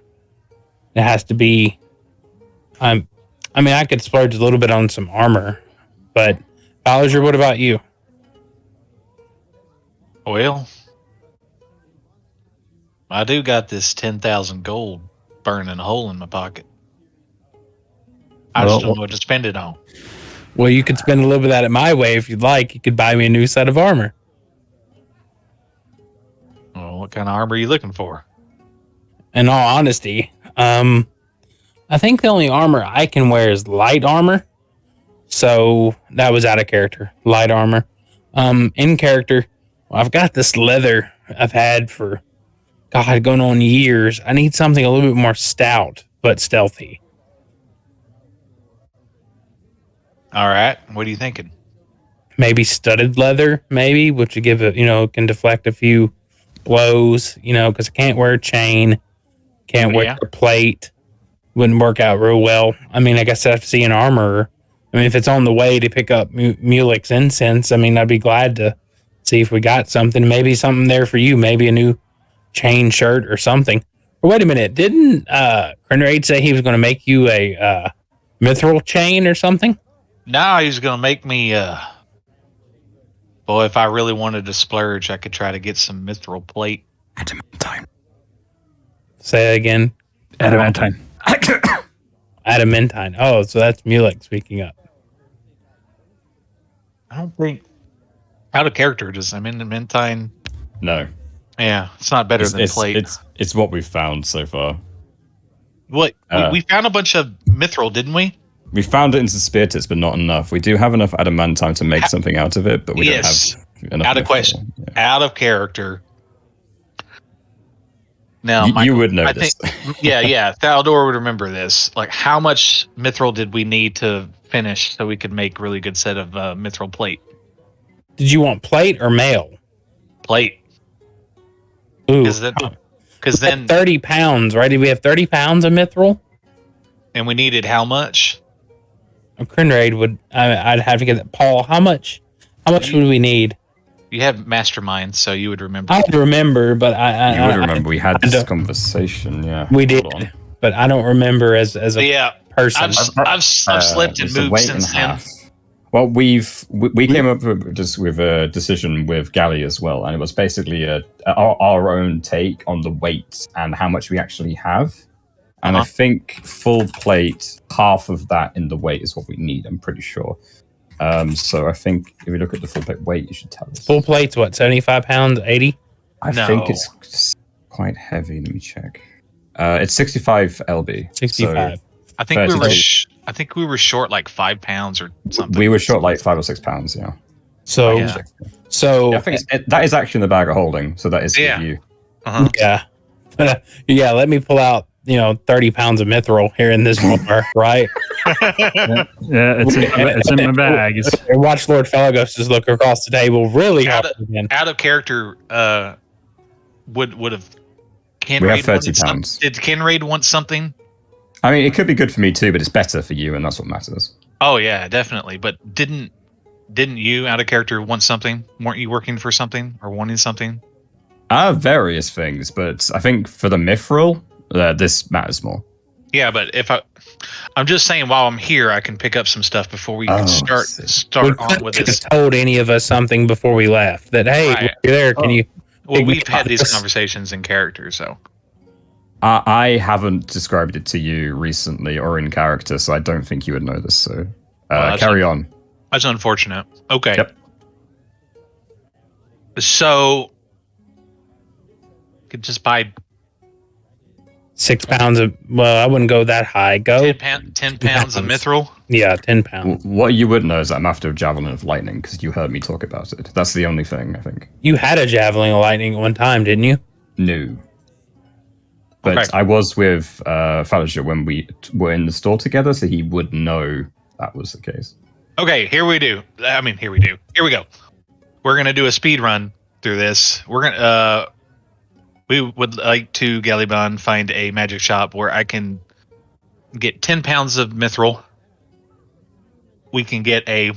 it has to be. I could splurge a little bit on some armor, but Ballinger, what about you? Well, I do got this 10,000 gold burning a hole in my pocket. I just don't know what to spend it on. Well, you could spend a little bit of that my way if you'd like. You could buy me a new set of armor. Well, what kind of armor are you looking for? In all honesty, I think the only armor I can wear is light armor. So that was out of character. Light armor. In character, I've got this leather I've had for, God, going on years. I need something a little bit more stout, but stealthy. All right. What are you thinking? Maybe studded leather, maybe, which would give it, can deflect a few blows, because I can't wear a chain, can't wear a plate. wouldn't work out real well. I mean, I guess I'd have to see an armorer. I mean, if it's on the way to pick up Mulek's incense, I mean, I'd be glad to see if we got something. Maybe something there for you. Maybe a new chain shirt or something. But wait a minute. Didn't Krenraid say he was going to make you a mithril chain or something? No, he's going to make me... Boy, if I really wanted to splurge, I could try to get some mithril plate. Adamantine. Say that again. Adamantine. Adamantine. Oh, so that's Mulek speaking up. I don't think... Out of character, does adamantine... No. Yeah, it's not better than plate. It's what we've found so far. What? We found a bunch of mithril, didn't we? We found it in some spear tips, but not enough. We do have enough adamantine to make something out of it, but we don't have enough. Out of question. Yeah. Out of character. Now, you would know this. Yeah. Thaldor would remember this. Like, how much mithril did we need to finish so we could make a really good set of mithril plate? Did you want plate or mail? Plate. Ooh. Because then 30 pounds, right? Did we have 30 pounds of mithril? And we needed how much? A Krenraid would. I'd have to get that. Paul, how much would we need? You have mastermind, so you would remember. I would remember, but you would remember. We had this conversation. Yeah, we did, but I don't remember as a person. I've slept and moved since then. Well, we came up with a decision with Galley as well, and it was basically our own take on the weight and how much we actually have. And I think full plate, half of that in the weight is what we need, I'm pretty sure. So I think if we look at the full plate weight, you should tell us. Full plate's what, 75 pounds, 80? I think it's quite heavy. Let me check. It's 65 lb. 65. So I think we were short like 5 pounds or something. We were short like 5 or 6 pounds, yeah. So I think that is actually in the bag of holding, so that is for you. Uh-huh. Yeah, let me pull out 30 pounds of mithril here in this bar, right? Yeah, it's in my bag. Watch Lord Felgolos just look across the table really hard. Out of character, would have Krenraid we have 30 pounds. Did Krenraid want something? I mean, it could be good for me too, but it's better for you, and that's what matters. Oh yeah, definitely. But didn't you, out of character, want something? Weren't you working for something or wanting something? Various things, but I think for the mithril, this matters more. Yeah, but I'm just saying, while I'm here, I can pick up some stuff before we can start on with this. Told any of us something before we left that you're there. Can you? Well, we've had these conversations in character, so. I haven't described it to you recently or in character, so I don't think you would know this. So carry on. That's unfortunate. Okay. Yep. So, could just buy 6 pounds of. Well, I wouldn't go that high. Go 10 pounds of mithril. Yeah, 10 pounds. What you would know is I'm after a javelin of lightning because you heard me talk about it. That's the only thing I think. You had a javelin of lightning at one time, didn't you? No. But I was with Fallujah when we were in the store together, so he would know that was the case. Okay, here we go. We're going to do a speed run through this. We would like to, Galiban, find a magic shop where I can get 10 pounds of mithril. We can get a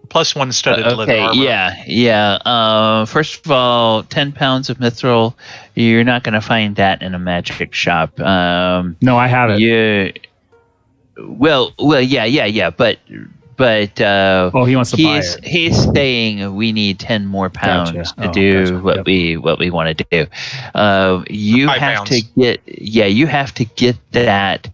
+1 studded leather armor. Yeah. First of all, 10 pounds of mithril, you're not going to find that in a magic shop. No, I have it. Well, yeah. But he wants to buy it. He's saying we need 10 more pounds to do what we want to do. You have to get that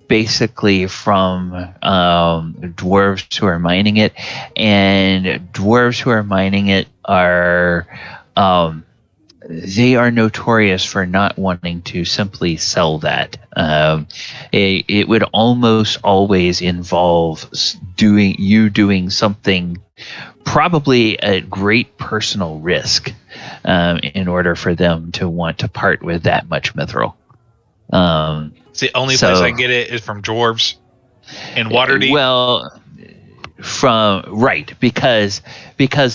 basically from dwarves who are mining it, and dwarves who are mining it are they are notorious for not wanting to simply sell that. It would almost always involve doing something probably at great personal risk in order for them to want to part with that much mithril. It's the only place I can get it is from dwarves in Waterdeep. because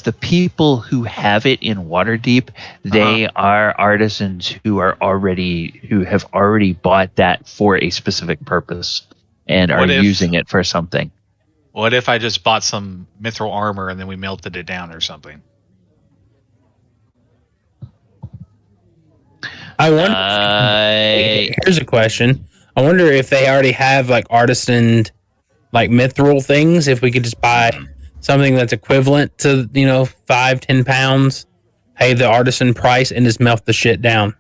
the people who have it in Waterdeep, they are artisans who have already bought that for a specific purpose and are using it for something. What if I just bought some mithril armor and then we melted it down or something? I wonder. Here's a question. I wonder if they already have like artisan, like mithril things. If we could just buy something that's equivalent to, 5-10 pounds, pay the artisan price, and just melt the shit down.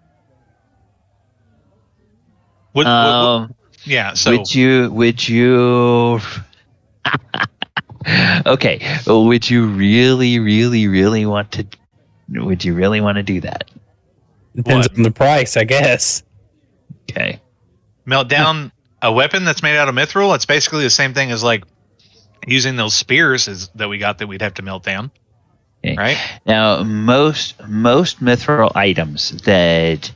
Yeah. So would you? Okay. Well, would you really want to? Would you really want to do that? Depends on the price, I guess. Okay. Melt down a weapon that's made out of mithril. It's basically the same thing as like using those spears that we got that we'd have to melt down. Okay. Right? Now, most mithril items that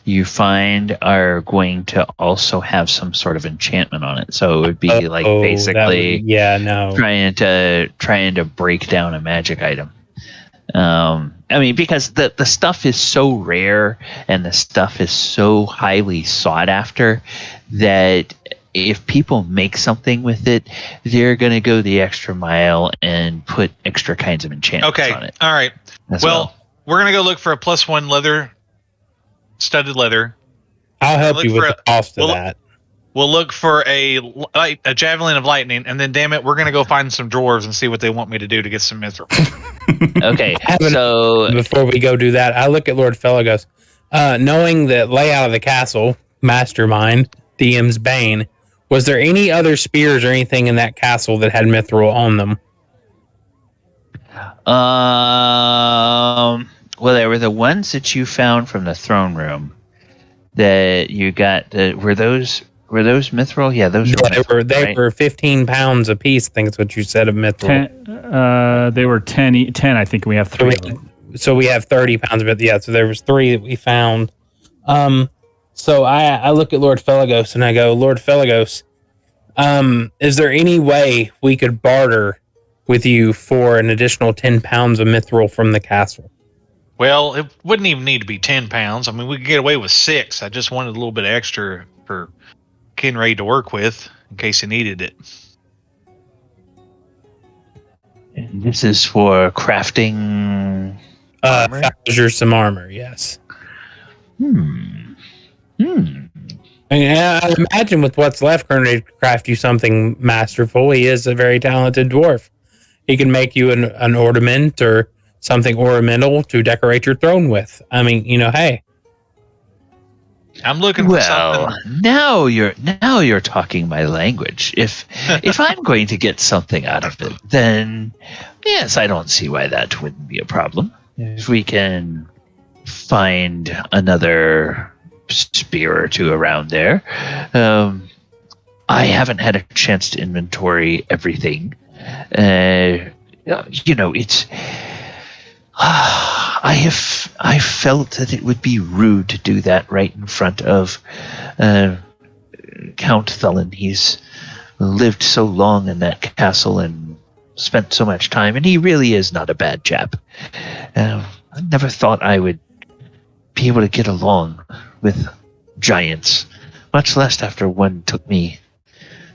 you find are going to also have some sort of enchantment on it. So it would be basically trying to break down a magic item. Because the stuff is so rare and the stuff is so highly sought after that if people make something with it, they're going to go the extra mile and put extra kinds of enchantments on it. All right. Well, we're going to go look for a +1 leather, studded leather. I'll help you with the cost of that. We'll look for a javelin of lightning, and then, damn it, we're going to go find some dwarves and see what they want me to do to get some mithril. Okay, so before we go do that, I look at Lord Felgolos. Knowing the layout of the castle, mastermind, DM's Bane, was there any other spears or anything in that castle that had mithril on them? Well, there were the ones that you found from the throne room that you got. Were those mithril? Yeah, those were. They were 15 pounds a piece. I think that's what you said of mithril. They were 10. I think we have 3 of them. So we have 30 pounds of it. Yeah. So there was 3 that we found. So I look at Lord Felgolos and I go, Lord Felgolos, is there any way we could barter with you for an additional 10 pounds of mithril from the castle? Well, it wouldn't even need to be 10 pounds. I mean, we could get away with 6. I just wanted a little bit extra for Krenraid to work with in case he needed it. And this is for crafting armor? Some armor, yes. I imagine with what's left, Krenraid could craft you something masterful. He is a very talented dwarf. He can make you an ornament or something ornamental to decorate your throne with. I mean, hey. I'm looking for something. Now you're talking my language. If I'm going to get something out of it, then yes, I don't see why that wouldn't be a problem. If we can find another spear or 2 around there. I haven't had a chance to inventory everything. It's I felt that it would be rude to do that right in front of Count Thulin. He's lived so long in that castle and spent so much time, and he really is not a bad chap. I never thought I would be able to get along with giants, much less after one took me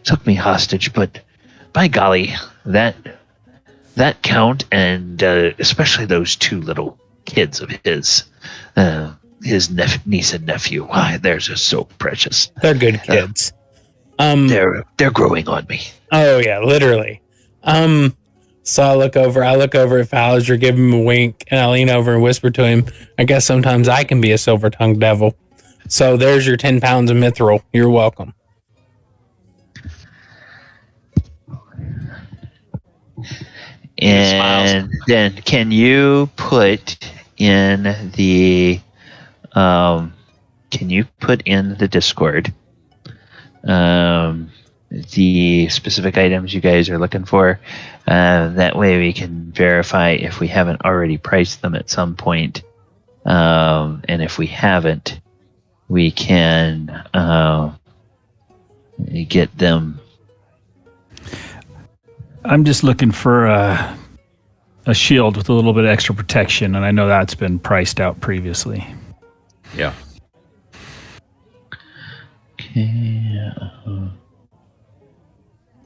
hostage. But by golly, that count, and especially those 2 little kids of his niece and nephew, why, they're just so precious. They're good kids. They're growing on me. Oh yeah, literally. So I look over at Fallinger, give him a wink, and I lean over and whisper to him, I guess sometimes I can be a silver-tongued devil. So there's your 10 pounds of mithril. You're welcome. And then can you put in the Discord the specific items you guys are looking for? That way we can verify if we haven't already priced them at some point. And if we haven't, we can get them. I'm just looking for a shield with a little bit of extra protection, and I know that's been priced out previously. Yeah. Okay. All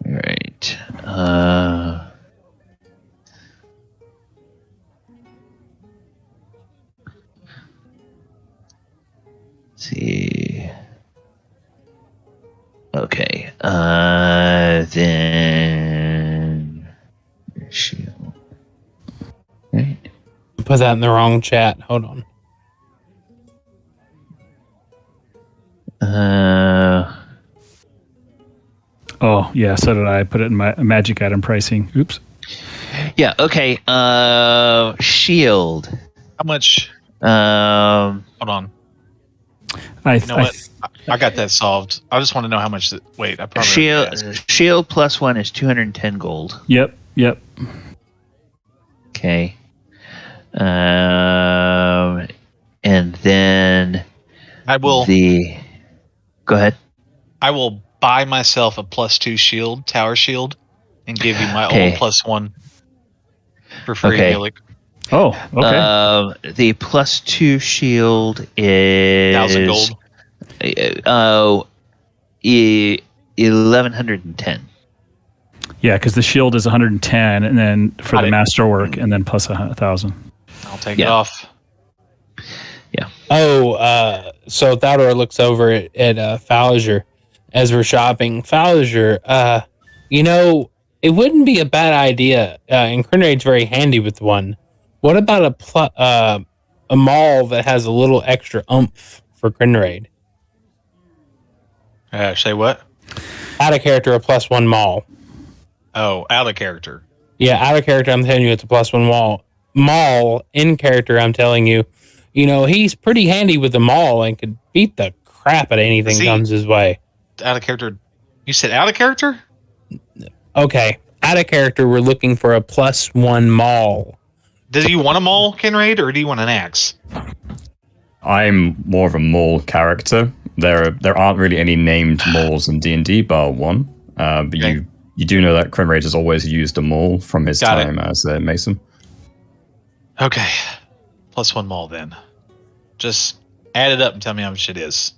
right. Let's see. Okay. Then shield. Right. Put that in the wrong chat. Hold on. Oh, yeah, so did I. Put it in my magic item pricing. Oops. Yeah, okay. Shield. How much? Um, Hold on. I got that solved. I just want to know how much. Wait, I probably shield plus 1 is 210 gold. Yep. Okay. And then I will. Go ahead. I will buy myself a +2 shield, tower shield, and give you my old +1 for free, Gillick. Oh, okay. The +2 shield is 1,000 gold. 1,110. Yeah, because the shield is 110, and then for the masterwork, and then plus 1,000. I'll take it off. Yeah. Oh, so Thalor looks over at Falliger as we're shopping. Falliger, it wouldn't be a bad idea, and Krenraid's very handy with one. What about a maul that has a little extra oomph for Krenraid? Say what? Out of character, a +1 maul. Oh, out of character. Yeah, out of character, I'm telling you, it's a +1 maul. Maul, in character, I'm telling you, he's pretty handy with the maul and could beat the crap out of anything comes his way. Out of character? You said out of character? Okay, out of character, we're looking for a +1 maul. Do you want a maul, Krenraid, or do you want an axe? I'm more of a maul character. There aren't really any named mauls in D&D, bar one. But you do know that Krenraid has always used a maul from his time as a mason. Okay, +1 maul then. Just add it up and tell me how much it is.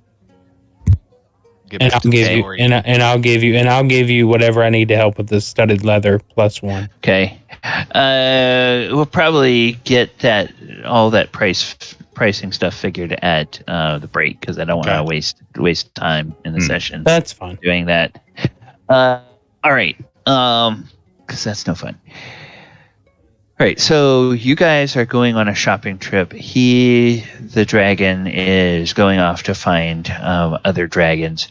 And I'll give you whatever I need to help with the studded leather +1. Okay. We'll probably get all that pricing stuff figured at the break, because I don't want to waste time in the session. That's fine. Doing that. All right. Because that's no fun. All right. So you guys are going on a shopping trip. The dragon, is going off to find other dragons.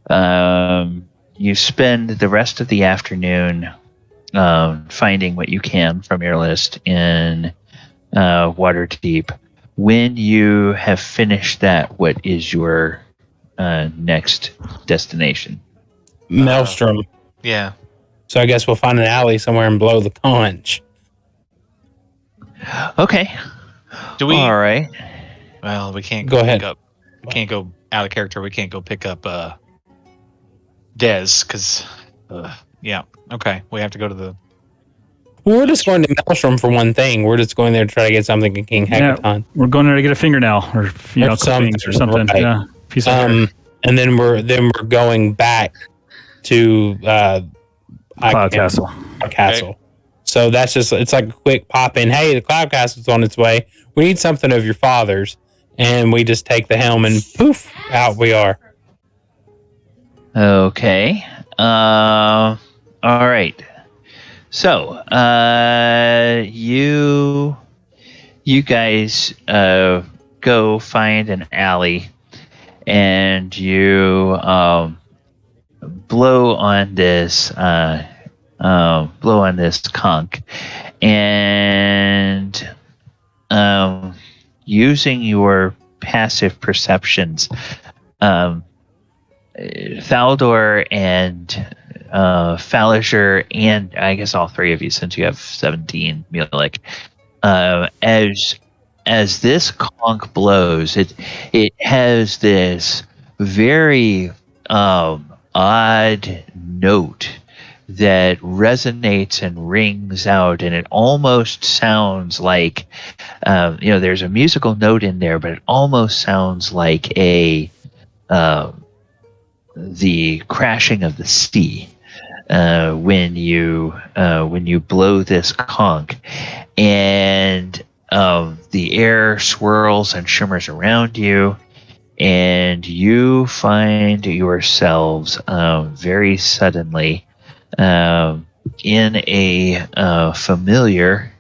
You spend the rest of the afternoon finding what you can from your list in Waterdeep. When you have finished that, what is your next destination? Maelstrom. Yeah. So I guess we'll find an alley somewhere and blow the conch. Okay. Do we? All right. Well, we can't go ahead. We can't go out of character. We can't go pick up Dez, because yeah. Okay, we have to go to the. We're just going to Maelstrom for one thing. We're just going there to try to get something in King Hekaton. Yeah, we're going there to get a fingernail or something. Right. Yeah, piece of hair. And then we're going back to Cloud Castle. Okay. So that's it's like a quick pop in. Hey, the Cloud Castle's on its way. We need something of your father's, and we just take the helm and poof, out we are. Okay. All right. So, you guys go find an alley, and you blow on this conch, and using your passive perceptions, Thaldor and Falliger, and I guess all three of you, since you have 17, Mulek, as this conch blows, it has this very odd note that resonates and rings out, and it almost sounds like, there's a musical note in there, but it almost sounds like the crashing of the sea when you blow this conch, and the air swirls and shimmers around you, and you find yourselves very suddenly in a familiar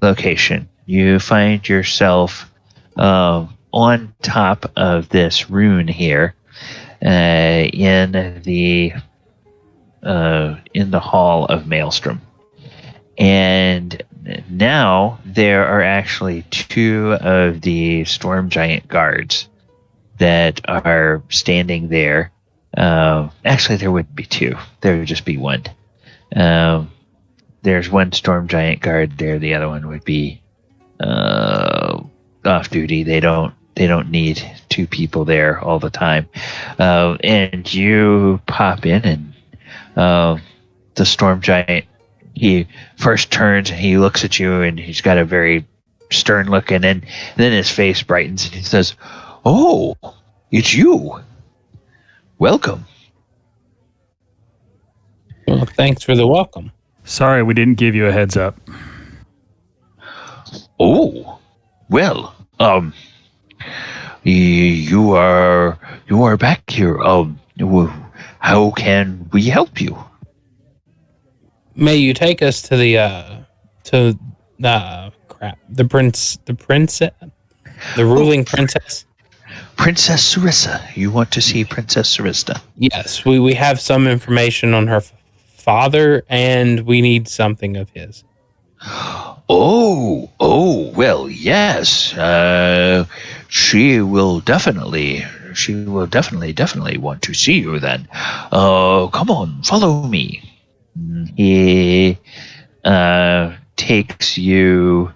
location. You find yourself on top of this rune here in the hall of Maelstrom, and now there are actually 2 of the Storm Giant guards that are standing there. Actually, there wouldn't be 2. There would just be 1. There's 1 Storm Giant guard there. The other one would be off duty. They don't need 2 people there all the time. And you pop in, and the Storm Giant, he first turns and he looks at you, and he's got a very stern look, and then his face brightens and he says, "Oh, it's you. Welcome." Well, thanks for the welcome. Sorry, we didn't give you a heads up. Oh, well, you are back here. How can we help you? May you take us to the ruling princess? Princess Sarissa. You want to see Princess Sarissa? Yes, we have some information on her father, and we need something of his. Oh, well, yes. She will definitely want to see you then. Come on, follow me. He takes you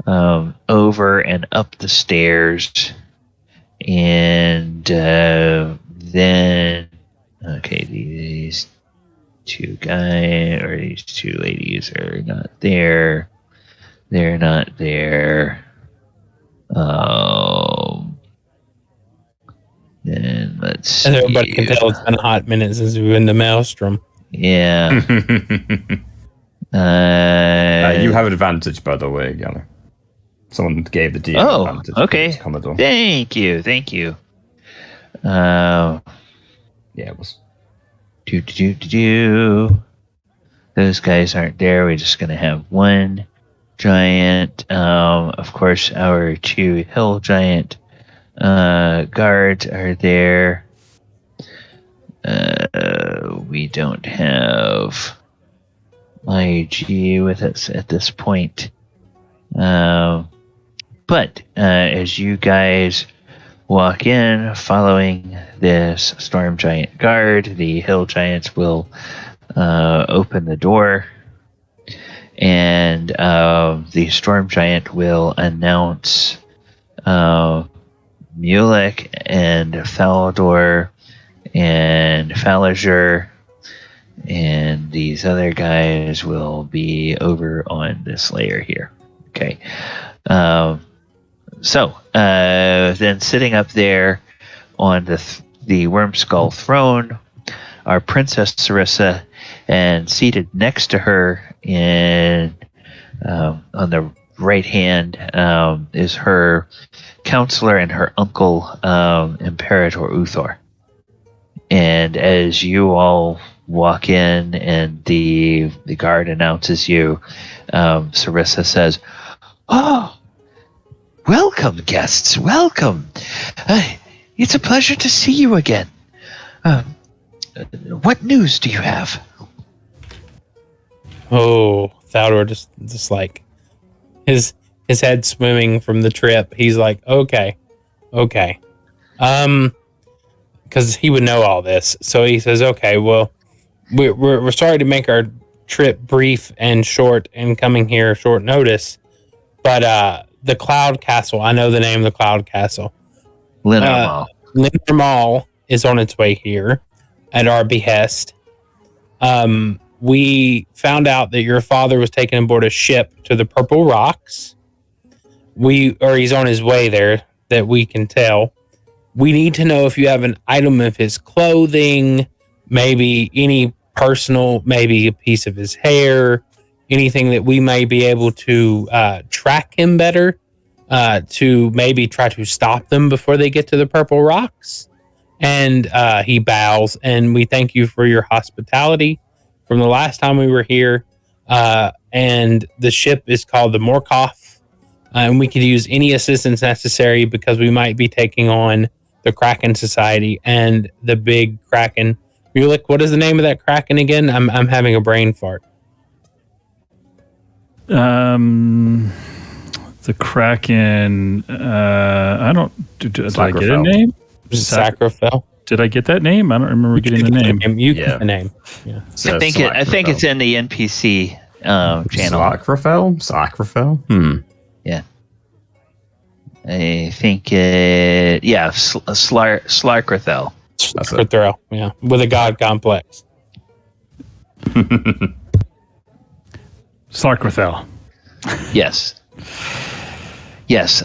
over and up the stairs, and then these 2 guys or these 2 ladies are not there. They're not there. Then let's see. And everybody can tell it's been a hot minute since we've been to Maelstrom. Yeah. You have advantage, by the way, Gala. Someone gave the DM advantage. Oh, okay. Commodore. Thank you. Yeah, it was. Those guys aren't there. We're just gonna have 1 giant. Of course, our 2 hill giant guards are there. We don't have IG with us at this point. But as you guys walk in following this Storm Giant guard, the hill giants will open the door, and the Storm Giant will announce Mulek and Falador and Falager, and these other guys will be over on this layer here. Okay. So then sitting up there on the Worm Skull throne are Princess Sarissa, and seated next to her on the right hand is her counselor and her uncle, Imperator Uthor. And as you all walk in and the guard announces you, Sarissa says, "Oh, welcome, guests. Welcome. It's a pleasure to see you again. What news do you have?" Oh, Thalor just like his head swimming from the trip. He's like, okay. Because he would know all this. So he says, okay, well, we're sorry to make our trip brief and short and coming here short notice, but the Cloud Castle, I know the name of the Cloud Castle. Armaal. Armaal is on its way here at our behest. We found out that your father was taken aboard a ship to the Purple Rocks. He's on his way there, that we can tell. We need to know if you have an item of his clothing, maybe any personal, maybe a piece of his hair, anything that we may be able to track him better, to maybe try to stop them before they get to the Purple Rocks. And he bows, and we thank you for your hospitality from the last time we were here. And the ship is called the Morkoth, and we could use any assistance necessary because we might be taking on the Kraken Society and the big Kraken. Mulek, what is the name of that Kraken again? I'm having a brain fart. The Kraken. I don't. Did I get a name? Sacrofel. Did I get that name? I don't remember getting the name. You get the name. Yeah. I think it's in the NPC channel. Sacrofel? Yeah. I think Slarkrithel. Slarkrithel, yeah. With a god complex. Slarkrithel. Yes. Yes.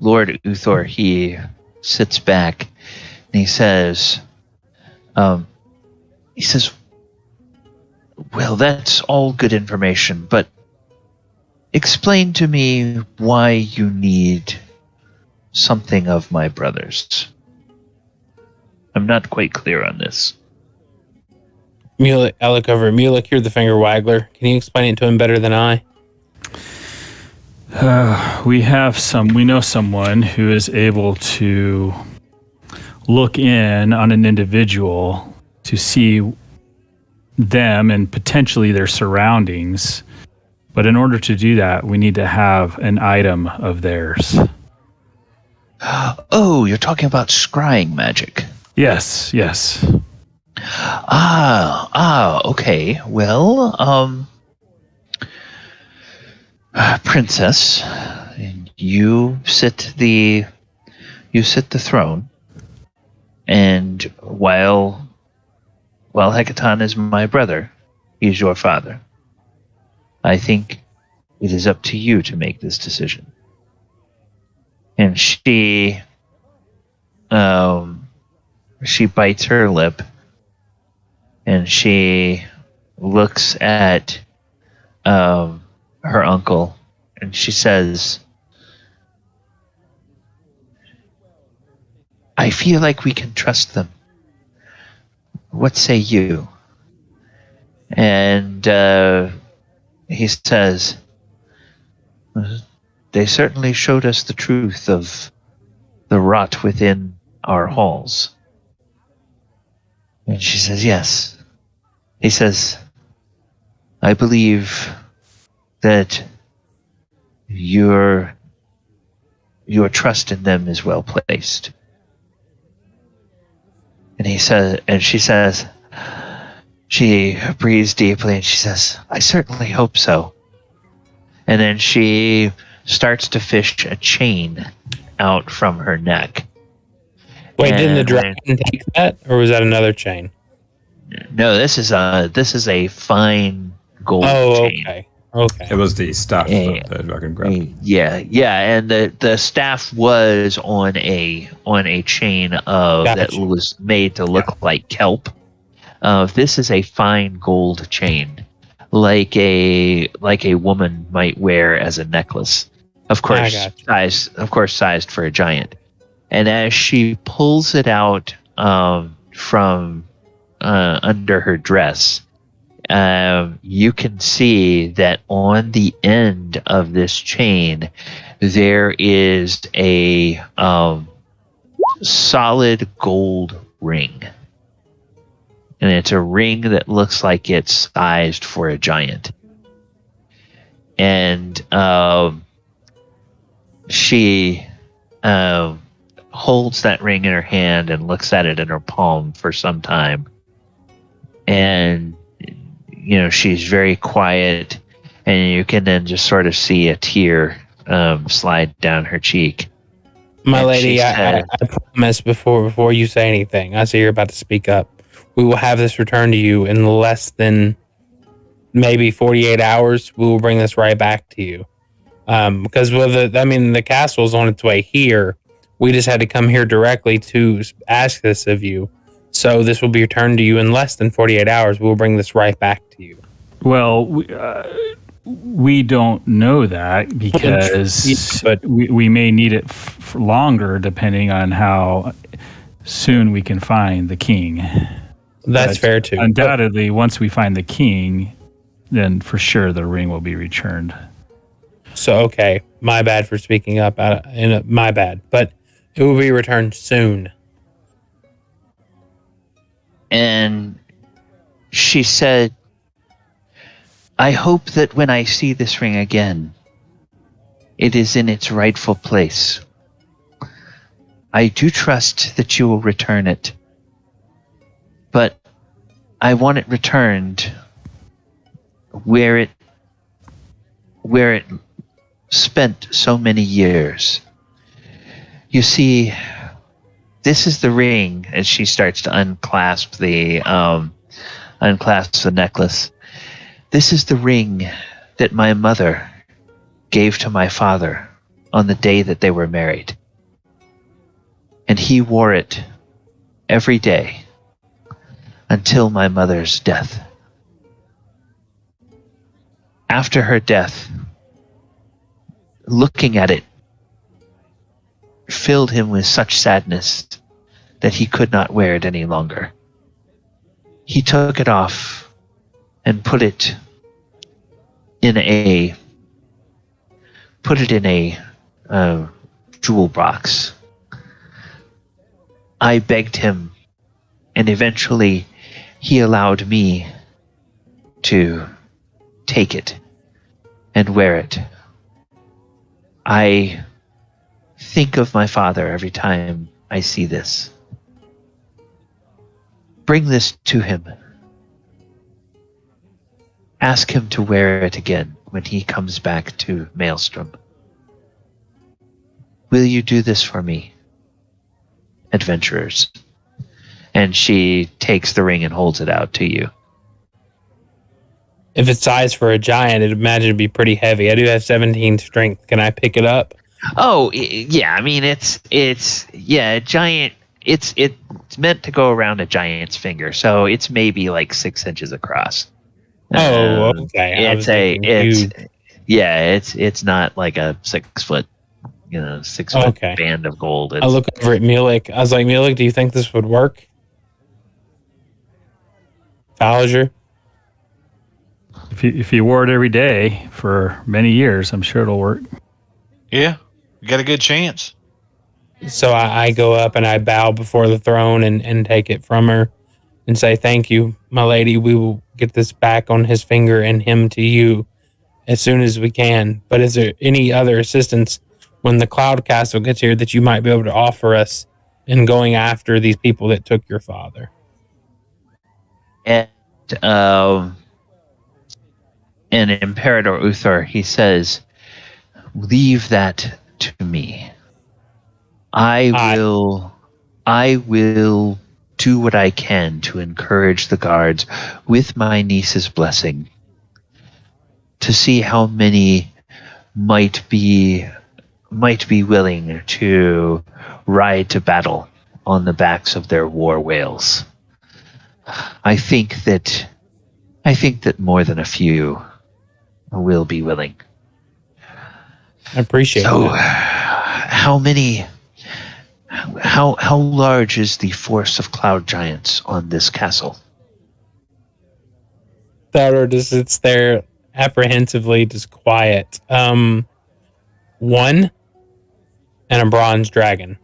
Lord Uthor, he sits back and he says, well, that's all good information, but explain to me why you need something of my brother's. I'm not quite clear on this. Mulek, I look over. Mulek, you're the finger waggler. Can you explain it to him better than I? We know someone who is able to look in on an individual to see them and potentially their surroundings. But in order to do that, we need to have an item of theirs. Oh, you're talking about scrying magic. Yes. Okay. Well, Princess, you sit the throne, and while Hekaton is my brother, he's your father. I think it is up to you to make this decision. And she bites her lip, and she looks at her uncle, and she says, I feel like we can trust them. What say you? And he says, they certainly showed us the truth of the rot within our halls. And she says, yes. He says, I believe that your trust in them is well placed. And she breathes deeply and she says, I certainly hope so. And then she starts to fish a chain out from her neck. Wait, didn't the dragon take that, or was that another chain? No, this is a fine gold chain. Okay. It was the staff that the dragon grabbed. Yeah, and the staff was on a chain that was made to look like kelp. This is a fine gold chain, like a woman might wear as a necklace. Of course, sized for a giant. And as she pulls it out from under her dress, you can see that on the end of this chain there is a solid gold ring. And it's a ring that looks like it's sized for a giant. And she holds that ring in her hand and looks at it in her palm for some time. And, she's very quiet, and you can then just sort of see a tear slide down her cheek. My And lady, she I said- promise before you say anything, I see you're about to speak up. We will have this returned to you in less than maybe 48 hours. We will bring this right back to you. Because the castle is on its way here. We just had to come here directly to ask this of you. So this will be returned to you in less than 48 hours. We'll bring this right back to you. Well, we don't know that because we may need it for longer depending on how soon we can find the king. That's fair too. Undoubtedly, once we find the king, then for sure the ring will be returned. So, okay, my bad for speaking up. My bad, but it will be returned soon. And she said, I hope that when I see this ring again, it is in its rightful place. I do trust that you will return it, but I want it returned where it spent so many years. You see, this is the ring, as she starts to unclasp the necklace. This is the ring that my mother gave to my father on the day that they were married. And he wore it every day until my mother's death. After her death, looking at it filled him with such sadness that he could not wear it any longer. He took it off and put it in a jewel box. I begged him, and eventually he allowed me to take it and wear it. I think of my father every time I see this. Bring this to him. Ask him to wear it again when he comes back to Maelstrom. Will you do this for me, adventurers? And she takes the ring and holds it out to you. If it's size for a giant, I'd imagine it'd be pretty heavy. I do have 17 strength. Can I pick it up? Oh, yeah. I mean, it's a giant. It's meant to go around a giant's finger, so it's maybe like 6 inches across. Oh, okay. It's not like a 6 foot, 6 foot band of gold. I look over at Mulek. I was like, Mulek, do you think this would work? Falliger? If you wore it every day for many years, I'm sure it'll work. Yeah, you got a good chance. So I go up and I bow before the throne and take it from her and say, thank you, my lady. We will get this back on his finger and him to you as soon as we can. But is there any other assistance when the Cloud Castle gets here that you might be able to offer us in going after these people that took your father? And Imperator Uthor, he says, leave that to me. I will do what I can to encourage the guards with my niece's blessing to see how many might be willing to ride to battle on the backs of their war whales. I think that more than a few will be willing. I appreciate that. How large is the force of cloud giants on this castle? Theodore just sits there apprehensively, just quiet. 1 and a bronze dragon.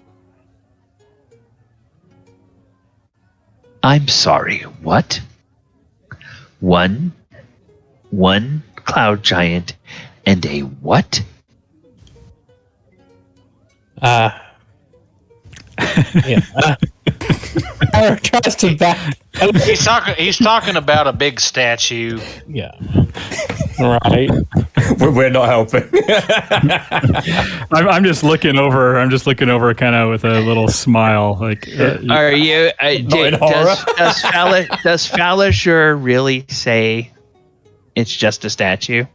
I'm sorry, what? One cloud giant and a what? Yeah. Or tries to back He's talking about a big statue. Yeah. Right. We're not helping. I'm just looking over. I'm just looking over, kind of with a little smile. Like, Are you? in horror. Does Falasher really say it's just a statue?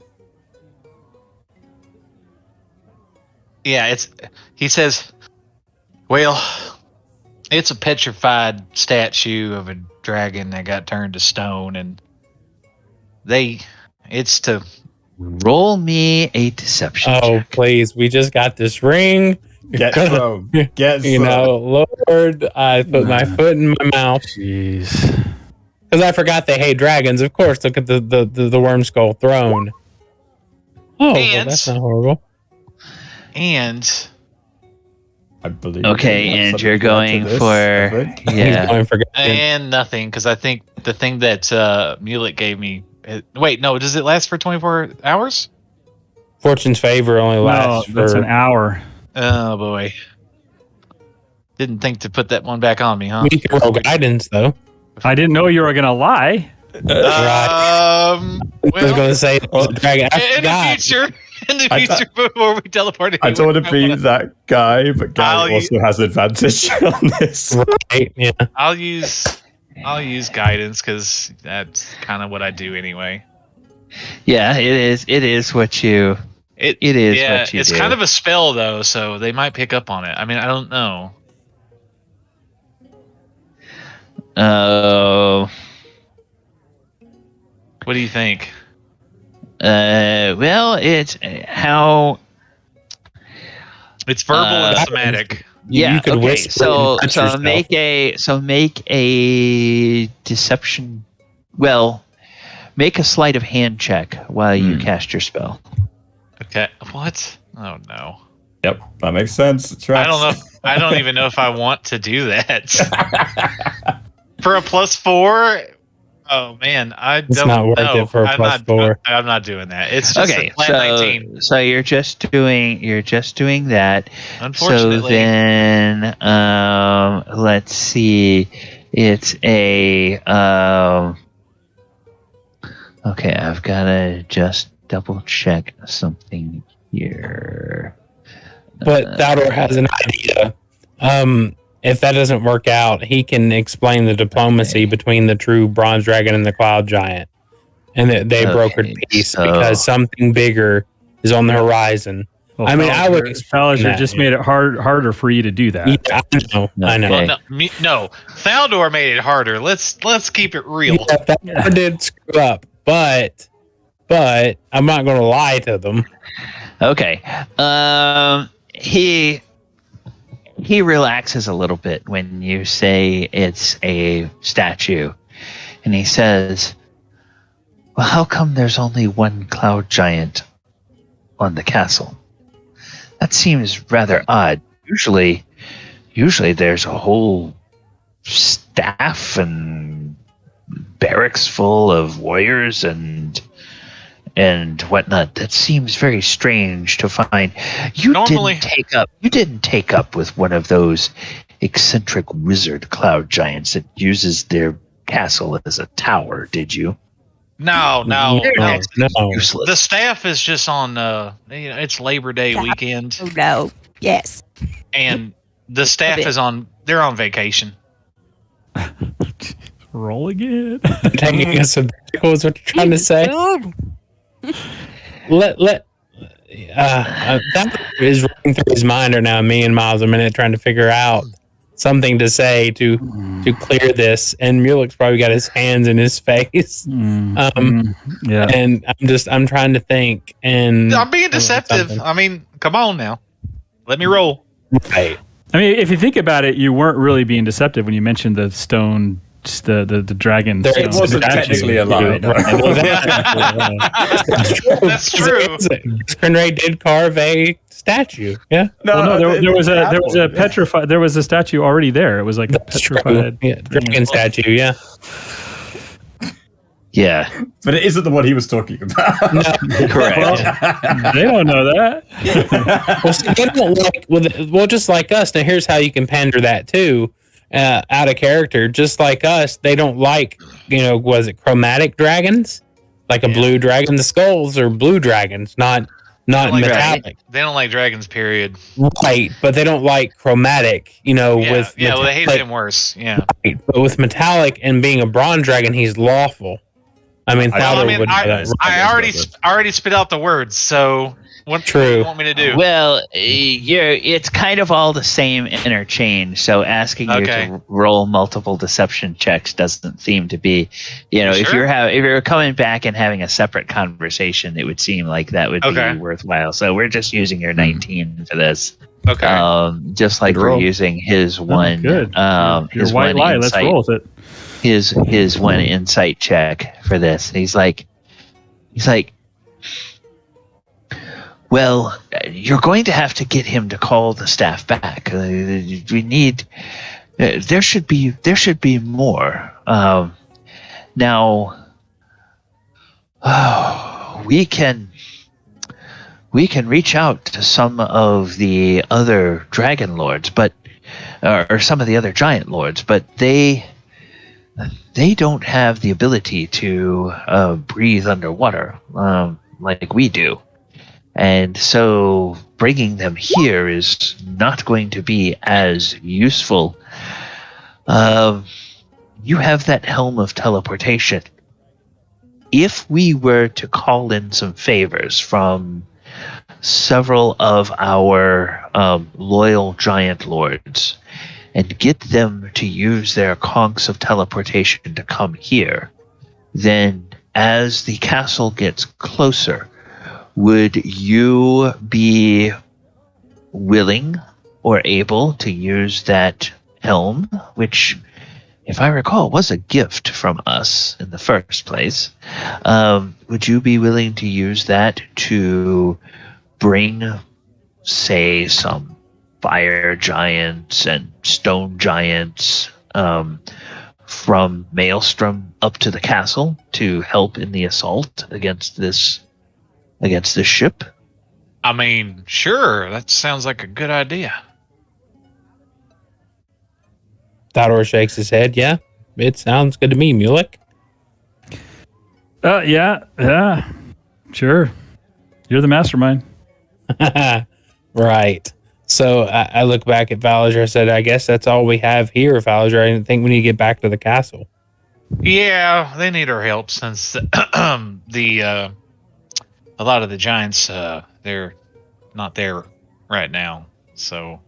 Yeah, he says, well, it's a petrified statue of a dragon that got turned to stone, and it's to roll me a deception. Oh, check. please. We just got this ring. Get some. Get some. You know, Lord, I put my foot in my mouth. jeez. Because I forgot they hate dragons. Of course, look at the worm skull throne. Oh, well, that's not horrible. And I believe. Okay, and you're going for He's going for and nothing, because I think the thing that Mulek gave me. Wait, no, does it last for 24 hours? Fortune's favor only lasts that's for an hour. Oh boy, didn't think to put that one back on me, huh? We can roll guidance though. I didn't know you were gonna lie. I was going Well, to say dragon. I forgot. in the future, before we teleport. I don't want to be that guy, but Gary also has advantage on this. Right? Yeah. I'll use guidance because that's kind of what I do anyway. Yeah, it is what you. It is Yeah, what you it's do. kind of a spell though, so they might pick up on it. I mean, I don't know. Oh. What do you think? Well, it's how. It's verbal and somatic. Yeah. You could Okay. whisper So and touch yourself. make a deception. Well, make a sleight of hand check while you cast your spell. Okay. What? Oh no. Yep, that makes sense. It tracks. I don't know. I don't even know if I want to do that. For a +4. Oh man, It's not worth it for a +4. I'm not doing that. It's just Okay, a flat 19. so you're just doing that. Unfortunately. So then, let's see. It's a okay. I've gotta just double check something here. But Thalor has an idea. If that doesn't work out, he can explain the diplomacy between the true bronze dragon and the cloud giant, and that they brokered peace because something bigger is on the horizon. Well, I mean, I would explain Falasher that, just yeah. made it harder for you to do that. Yeah, I know. Okay. Well, no, Faldor made it harder. Let's keep it real. Yeah, that did screw up, but I'm not going to lie to them. Okay. He relaxes a little bit when you say it's a statue, and he says, "Well, how come there's only one cloud giant on the castle? That seems rather odd. Usually there's a whole staff and barracks full of warriors and whatnot. That seems very strange to find. You didn't take up with one of those eccentric wizard cloud giants that uses their castle as a tower, did you?" No. Useless. The staff is just on. It's Labor Day weekend, Oh no. Yes. and the staff is on. They're on vacation. Roll again. Taking a sabbatical is what you're trying to say. That is running through his mind right now, a million miles a minute, trying to figure out something to say to clear this. And Mulek's probably got his hands in his face. Yeah. And I'm trying to think. And I'm being deceptive. I mean, come on now. Let me roll. Right. I mean, if you think about it, you weren't really being deceptive when you mentioned the stone, the dragon. There- It wasn't technically a lie. No. That's true. Krenraid did carve a statue. Yeah. No, there was a petrified. There was a statue already there. It was like a That's true. petrified. Yeah, dragon statue. Yeah. Yeah, But it isn't the one he was talking about. No. correct. They don't know that. Well, see, they don't like, well, just like us. Now, here's how you can pander that too. out of character, just like us. They don't like, was it chromatic dragons? Like a blue dragon. The skulls are blue dragons, not metallic. They don't like dragons, period. Right, but they don't like chromatic, with well, they hate them worse. Yeah. Right, but with metallic and being a bronze dragon, he's lawful. I mean, I already spit out the words, so what do you want me to do? Well, it's kind of all the same interchange, so asking you to roll multiple deception checks doesn't seem to be, if you're coming back and having a separate conversation, it would seem like that would be worthwhile. So we're just using your 19 for this. Okay. Just like we're using his one. Good. His white lie. Let's roll with it. His one insight check for this. He's like, well, you're going to have to get him to call the staff back. We need. There should be more. Now, we can reach out to some of the other dragon lords, or some of the other giant lords, but they don't have the ability to breathe underwater like we do. And so bringing them here is not going to be as useful. You have that helm of teleportation. If we were to call in some favors from several of our loyal giant lords and get them to use their conchs of teleportation to come here, then as the castle gets closer, would you be willing or able to use that helm, which, if I recall, was a gift from us in the first place? Would you be willing to use that to bring, say, some fire giants and stone giants from Maelstrom up to the castle to help in the assault against this ship? I mean, sure. That sounds like a good idea. Thalor shakes his head. Yeah, it sounds good to me, Mulek. Yeah, sure. You're the mastermind. Right. So I look back at Valadar. I said, I guess that's all we have here, Valadar. I didn't think we need to get back to the castle. Yeah, they need our help since a lot of the giants, they're not there right now. So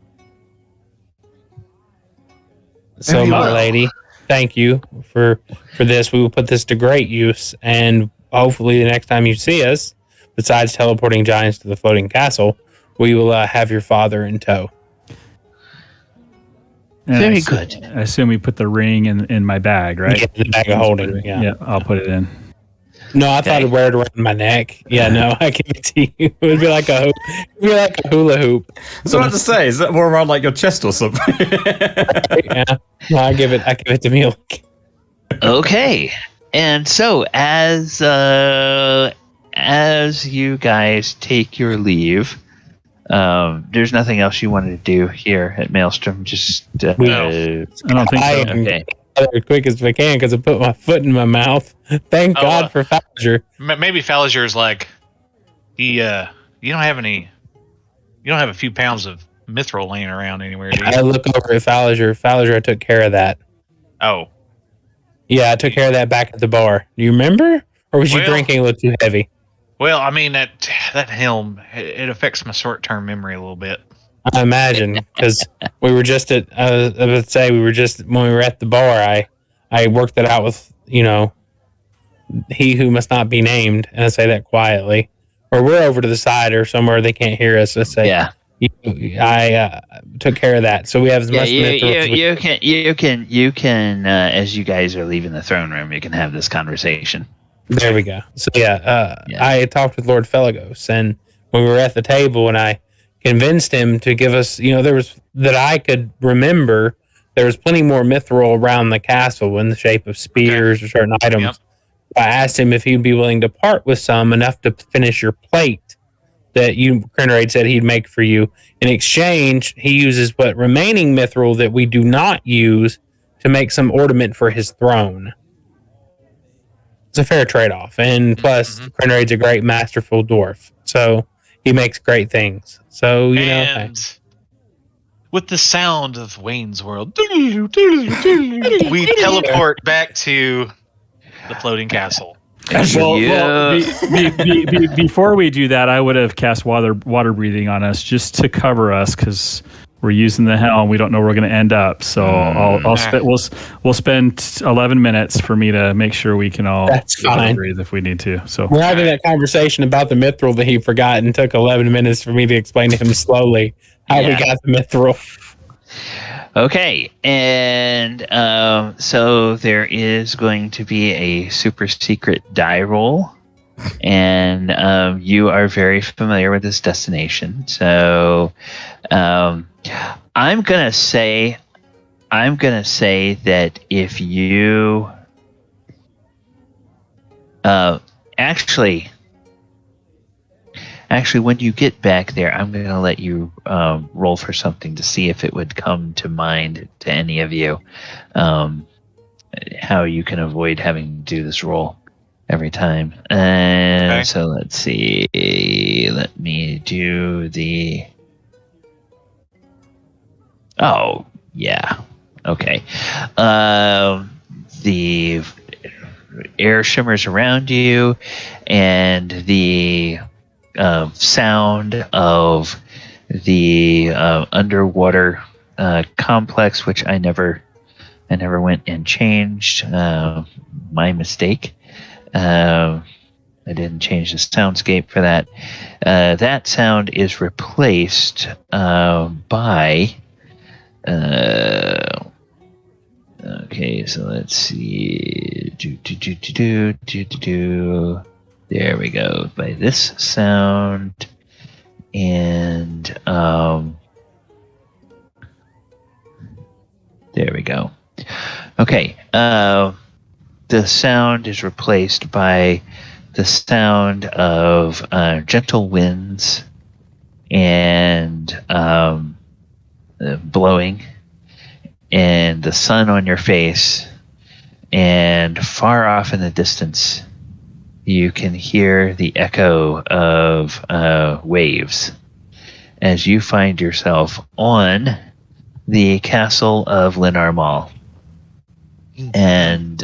my lady, thank you for this. We will put this to great use, and hopefully the next time you see us, besides teleporting giants to the floating castle, we will have your father in tow. Very good. I assume we put the ring in my bag, right? Yeah, the bag of holding. Yeah, I'll put it in. No, I thought I'd wear it around my neck. Yeah, no, I give it to you. It would be like a hula hoop. So what I have to say, is that more around like your chest or something? Yeah, no, I give it to Mulek. Okay, and so as you guys take your leave, there's nothing else you wanted to do here at Maelstrom. Just I don't think so. Okay. As quick as I can because I put my foot in my mouth. Thank God for Falger. Maybe Falger's like, you don't have a few pounds of mithril laying around anywhere, do you? I look over at Falger. Falger, I took care of that. Oh. Yeah, I took care of that back at the bar. Do you remember? Or was you drinking a little too heavy? Well, I mean, that helm, it affects my short-term memory a little bit. I imagine, because we were just when we were at the bar, I worked it out with, he who must not be named, and I say that quietly. Or we're over to the side or somewhere they can't hear us. Let's say, yeah. I took care of that, so we have as much. You can, as you guys are leaving the throne room, you can have this conversation. There we go. So I talked with Lord Felgolos, and when we were at the table, and I convinced him to give us, there was, that I could remember, there was plenty more mithril around the castle in the shape of spears or certain items. Yep. I asked him if he'd be willing to part with some enough to finish your plate that Krenraid said he'd make for you. In exchange, he uses what remaining mithril that we do not use to make some ornament for his throne. It's a fair trade-off. And plus, Krenraid's a great masterful dwarf. So he makes great things. So, you know. Hey. With the sound of Wayne's World, we teleport back to the floating castle. Before we do that, I would have cast water breathing on us just to cover us because we're using the helm. We don't know where we're going to end up. So we'll spend 11 minutes for me to make sure we can all breathe if we need to. So we're having that conversation about the mithril that he forgot and took 11 minutes for me to explain to him slowly how we got the mithril. Okay, and so there is going to be a super secret die roll, and you are very familiar with this destination. So I'm gonna say that if you Actually, when you get back there, I'm going to let you roll for something to see if it would come to mind to any of you, how you can avoid having to do this roll every time. And so let's see. Let me do the... Oh, yeah. Okay. The air shimmers around you, and the... sound of the underwater complex, which I never went and changed. My mistake. I didn't change the soundscape for that. That sound is replaced by. Okay, so let's see. There we go. By this sound, and there we go. Okay, the sound is replaced by the sound of gentle winds and blowing, and the sun on your face, and far off in the distance, you can hear the echo of waves as you find yourself on the castle of Armaal. And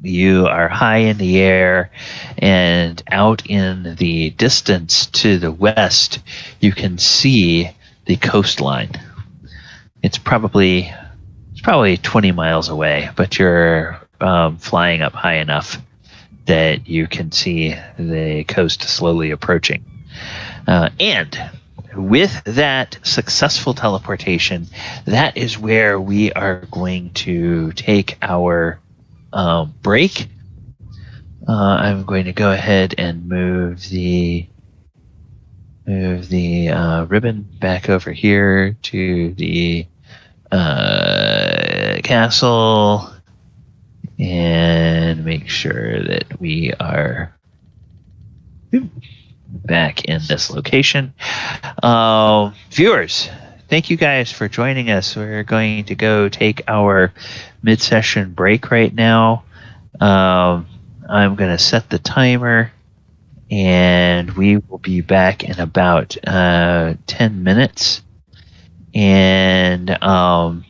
you are high in the air, and out in the distance to the west, you can see the coastline. It's probably 20 miles away, but you're flying up high enough that you can see the coast slowly approaching. And with that successful teleportation, that is where we are going to take our break. I'm going to go ahead and move the ribbon back over here to the castle, and make sure that we are back in this location. Viewers, thank you guys for joining us. We're going to go take our mid-session break right now. I'm going to set the timer, and we will be back in about 10 minutes. And I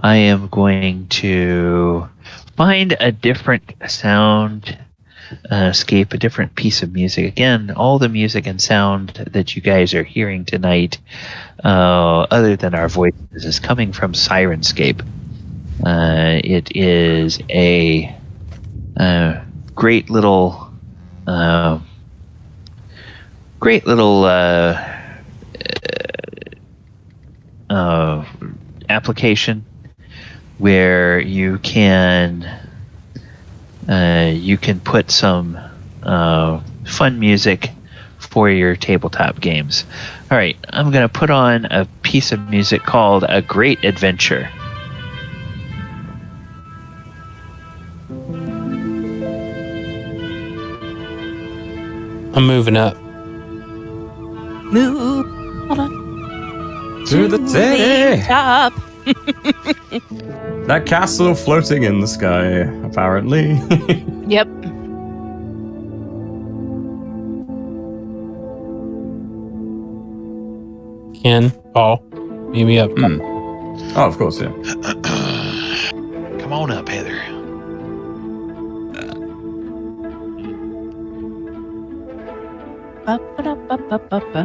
am going to find a different sound scape, a different piece of music. Again, all the music and sound that you guys are hearing tonight, other than our voices, is coming from Sirenscape. It is a great little application where you can put some fun music for your tabletop games. All right, I'm going to put on a piece of music called A Great Adventure. I'm moving up. Move on To the city. top. That castle floating in the sky, apparently. Yep. Ken, Paul, meet me up. Oh, of course, yeah. Come on up, Heather. Ba-ba-da-ba-ba-ba-ba.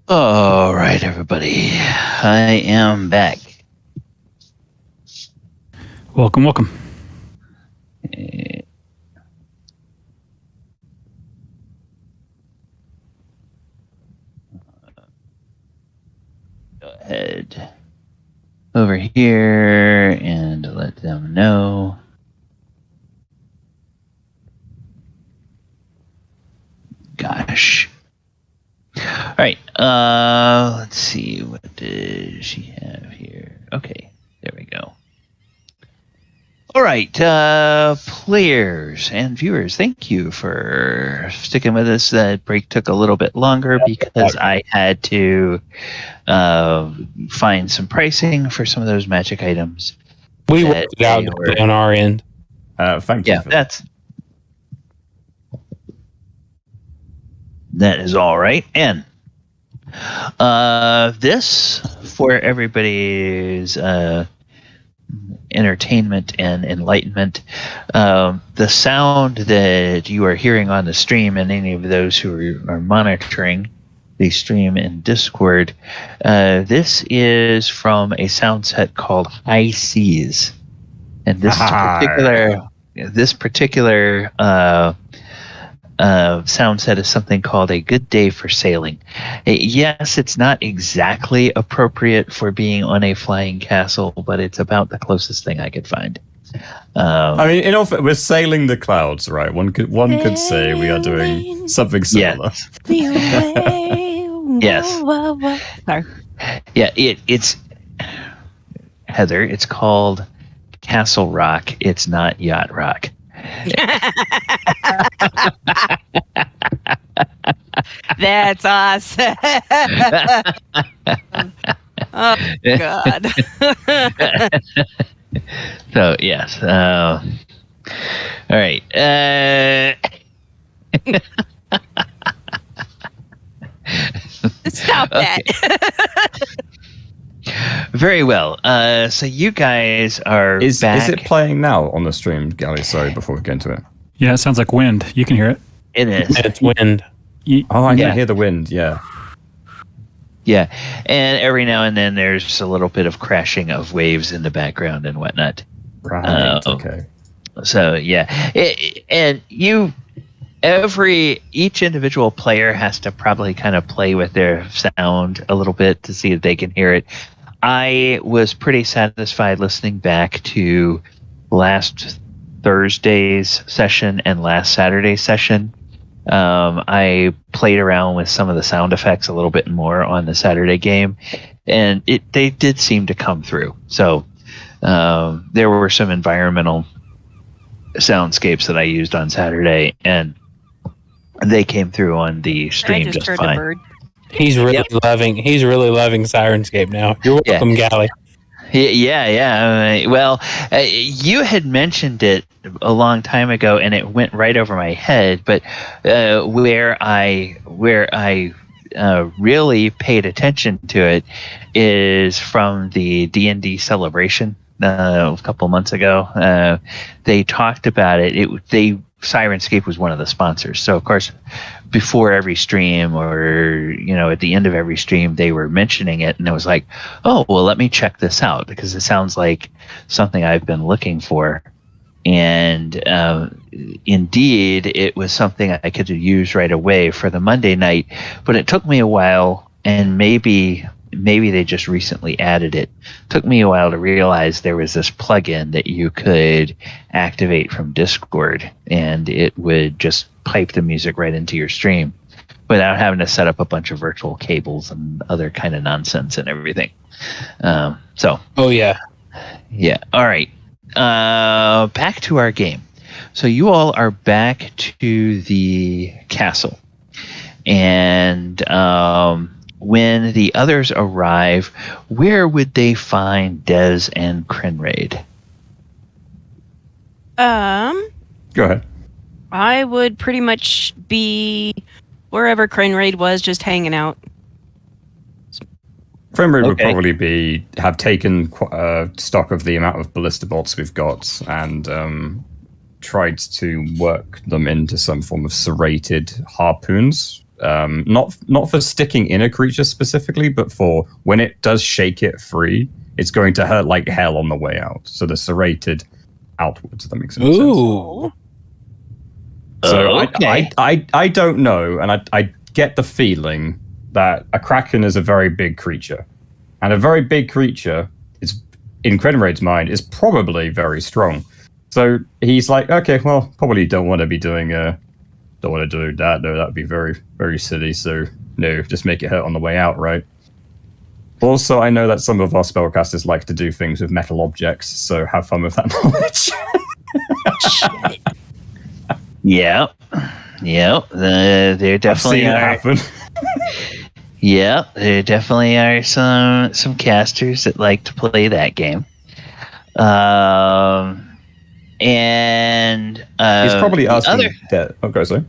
All right, everybody. I am back. Welcome, welcome. head over here and let them know. Gosh. All right. Let's see. What does she have here? Okay. There we go. All right. Players and viewers, thank you for sticking with us. That break took a little bit longer because I had to find some pricing for some of those magic items. We worked it out on our end. Thank you. Yeah, that is all right. And this, for everybody's entertainment and enlightenment, the sound that you are hearing on the stream, and any of those who are monitoring the stream in Discord, this is from a sound set called High Seas, and this particular sound set is something called A Good Day for Sailing. Yes, it's not exactly appropriate for being on a flying castle, but it's about the closest thing I could find. I mean, we're sailing the clouds, right? One could say we are doing something similar. Yes. Sorry. Yeah, it's Heather. It's called Castle Rock. It's not Yacht Rock. That's awesome. Oh God. So yes. All right. Stop that. Very well. So you guys are Is back. it playing now on the stream, Gally? Sorry, before we get into it. Yeah, it sounds like wind. You can hear it. It is. It's wind. I can hear the wind. Yeah. Yeah, and every now and then there's a little bit of crashing of waves in the background and whatnot. Right. Okay. So yeah, each individual player has to probably kind of play with their sound a little bit to see if they can hear it. I was pretty satisfied listening back to last Thursday's session and last Saturday's session. I played around with some of the sound effects a little bit more on the Saturday game, and they did seem to come through. So there were some environmental soundscapes that I used on Saturday, and they came through on the stream just heard fine. a bird. He's really loving Sirenscape now. You're welcome, Gally. Yeah. Well, you had mentioned it a long time ago, and it went right over my head. But where I really paid attention to it is from the D&D celebration a couple months ago. They talked about it. Sirenscape was one of the sponsors. So, of course, before every stream or, at the end of every stream, they were mentioning it. And I was like, oh, well, let me check this out because it sounds like something I've been looking for. And indeed, it was something I could use right away for the Monday night. But it took me a while, and maybe they just recently added it. Took me a while to realize there was this plugin that you could activate from Discord, and it would just pipe the music right into your stream without having to set up a bunch of virtual cables and other kind of nonsense and everything. Oh yeah. All right. Back to our game. So you all are back to the castle, and when the others arrive, where would they find Des and Krenraid? Go ahead. I would pretty much be wherever Krenraid was, just hanging out. Krenraid would probably have taken stock of the amount of ballista bolts we've got and tried to work them into some form of serrated harpoons. Not for sticking in a creature specifically, but for when it does shake it free, it's going to hurt like hell on the way out. So they're serrated outwards, if that makes sense. Ooh. So I don't know, and I get the feeling that a kraken is a very big creature, And a very big creature is, in Krenraid's mind, is probably very strong. So he's like, okay, well, probably don't want to be doing don't want to do that. No, that would be very, very silly. So no, just make it hurt on the way out, right? Also, I know that some of our spellcasters like to do things with metal objects, so have fun with that knowledge. Yeah. There definitely are. Happen. Yeah, there definitely are some casters that like to play that game. And he's probably asking that. Okay, sorry.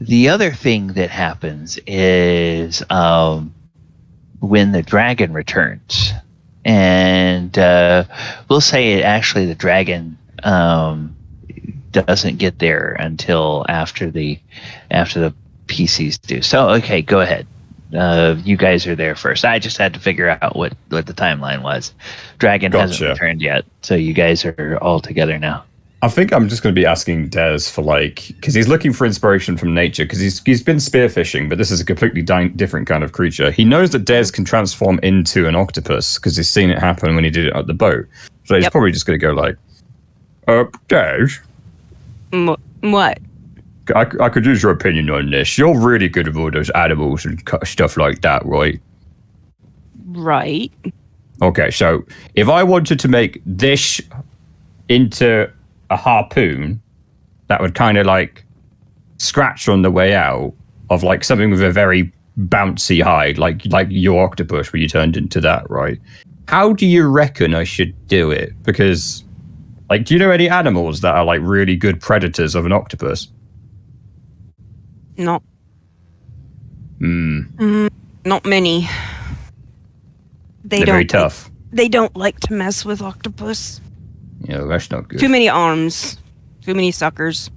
The other thing that happens is when the dragon returns, and we'll say actually the dragon doesn't get there until after the PCs do. So okay, go ahead. You guys are there first. I just had to figure out what the timeline was. Dragon hasn't returned yet, so you guys are all together now. I think I'm just going to be asking Des for because he's looking for inspiration from nature, because he's been spearfishing, but this is a completely different kind of creature. He knows that Des can transform into an octopus because he's seen it happen when he did it at the boat. So he's probably just going to go Des? What? I could use your opinion on this. You're really good with all those animals and stuff like that, right? Right. Okay, so if I wanted to make this into a harpoon that would kind of scratch on the way out of something with a very bouncy hide, like your octopus when you turned into that, right? How do you reckon I should do it? Because, do you know any animals that are really good predators of an octopus? No. Not many. They're very tough. They don't like to mess with octopus. Yeah, that's not good. Too many arms. Too many suckers.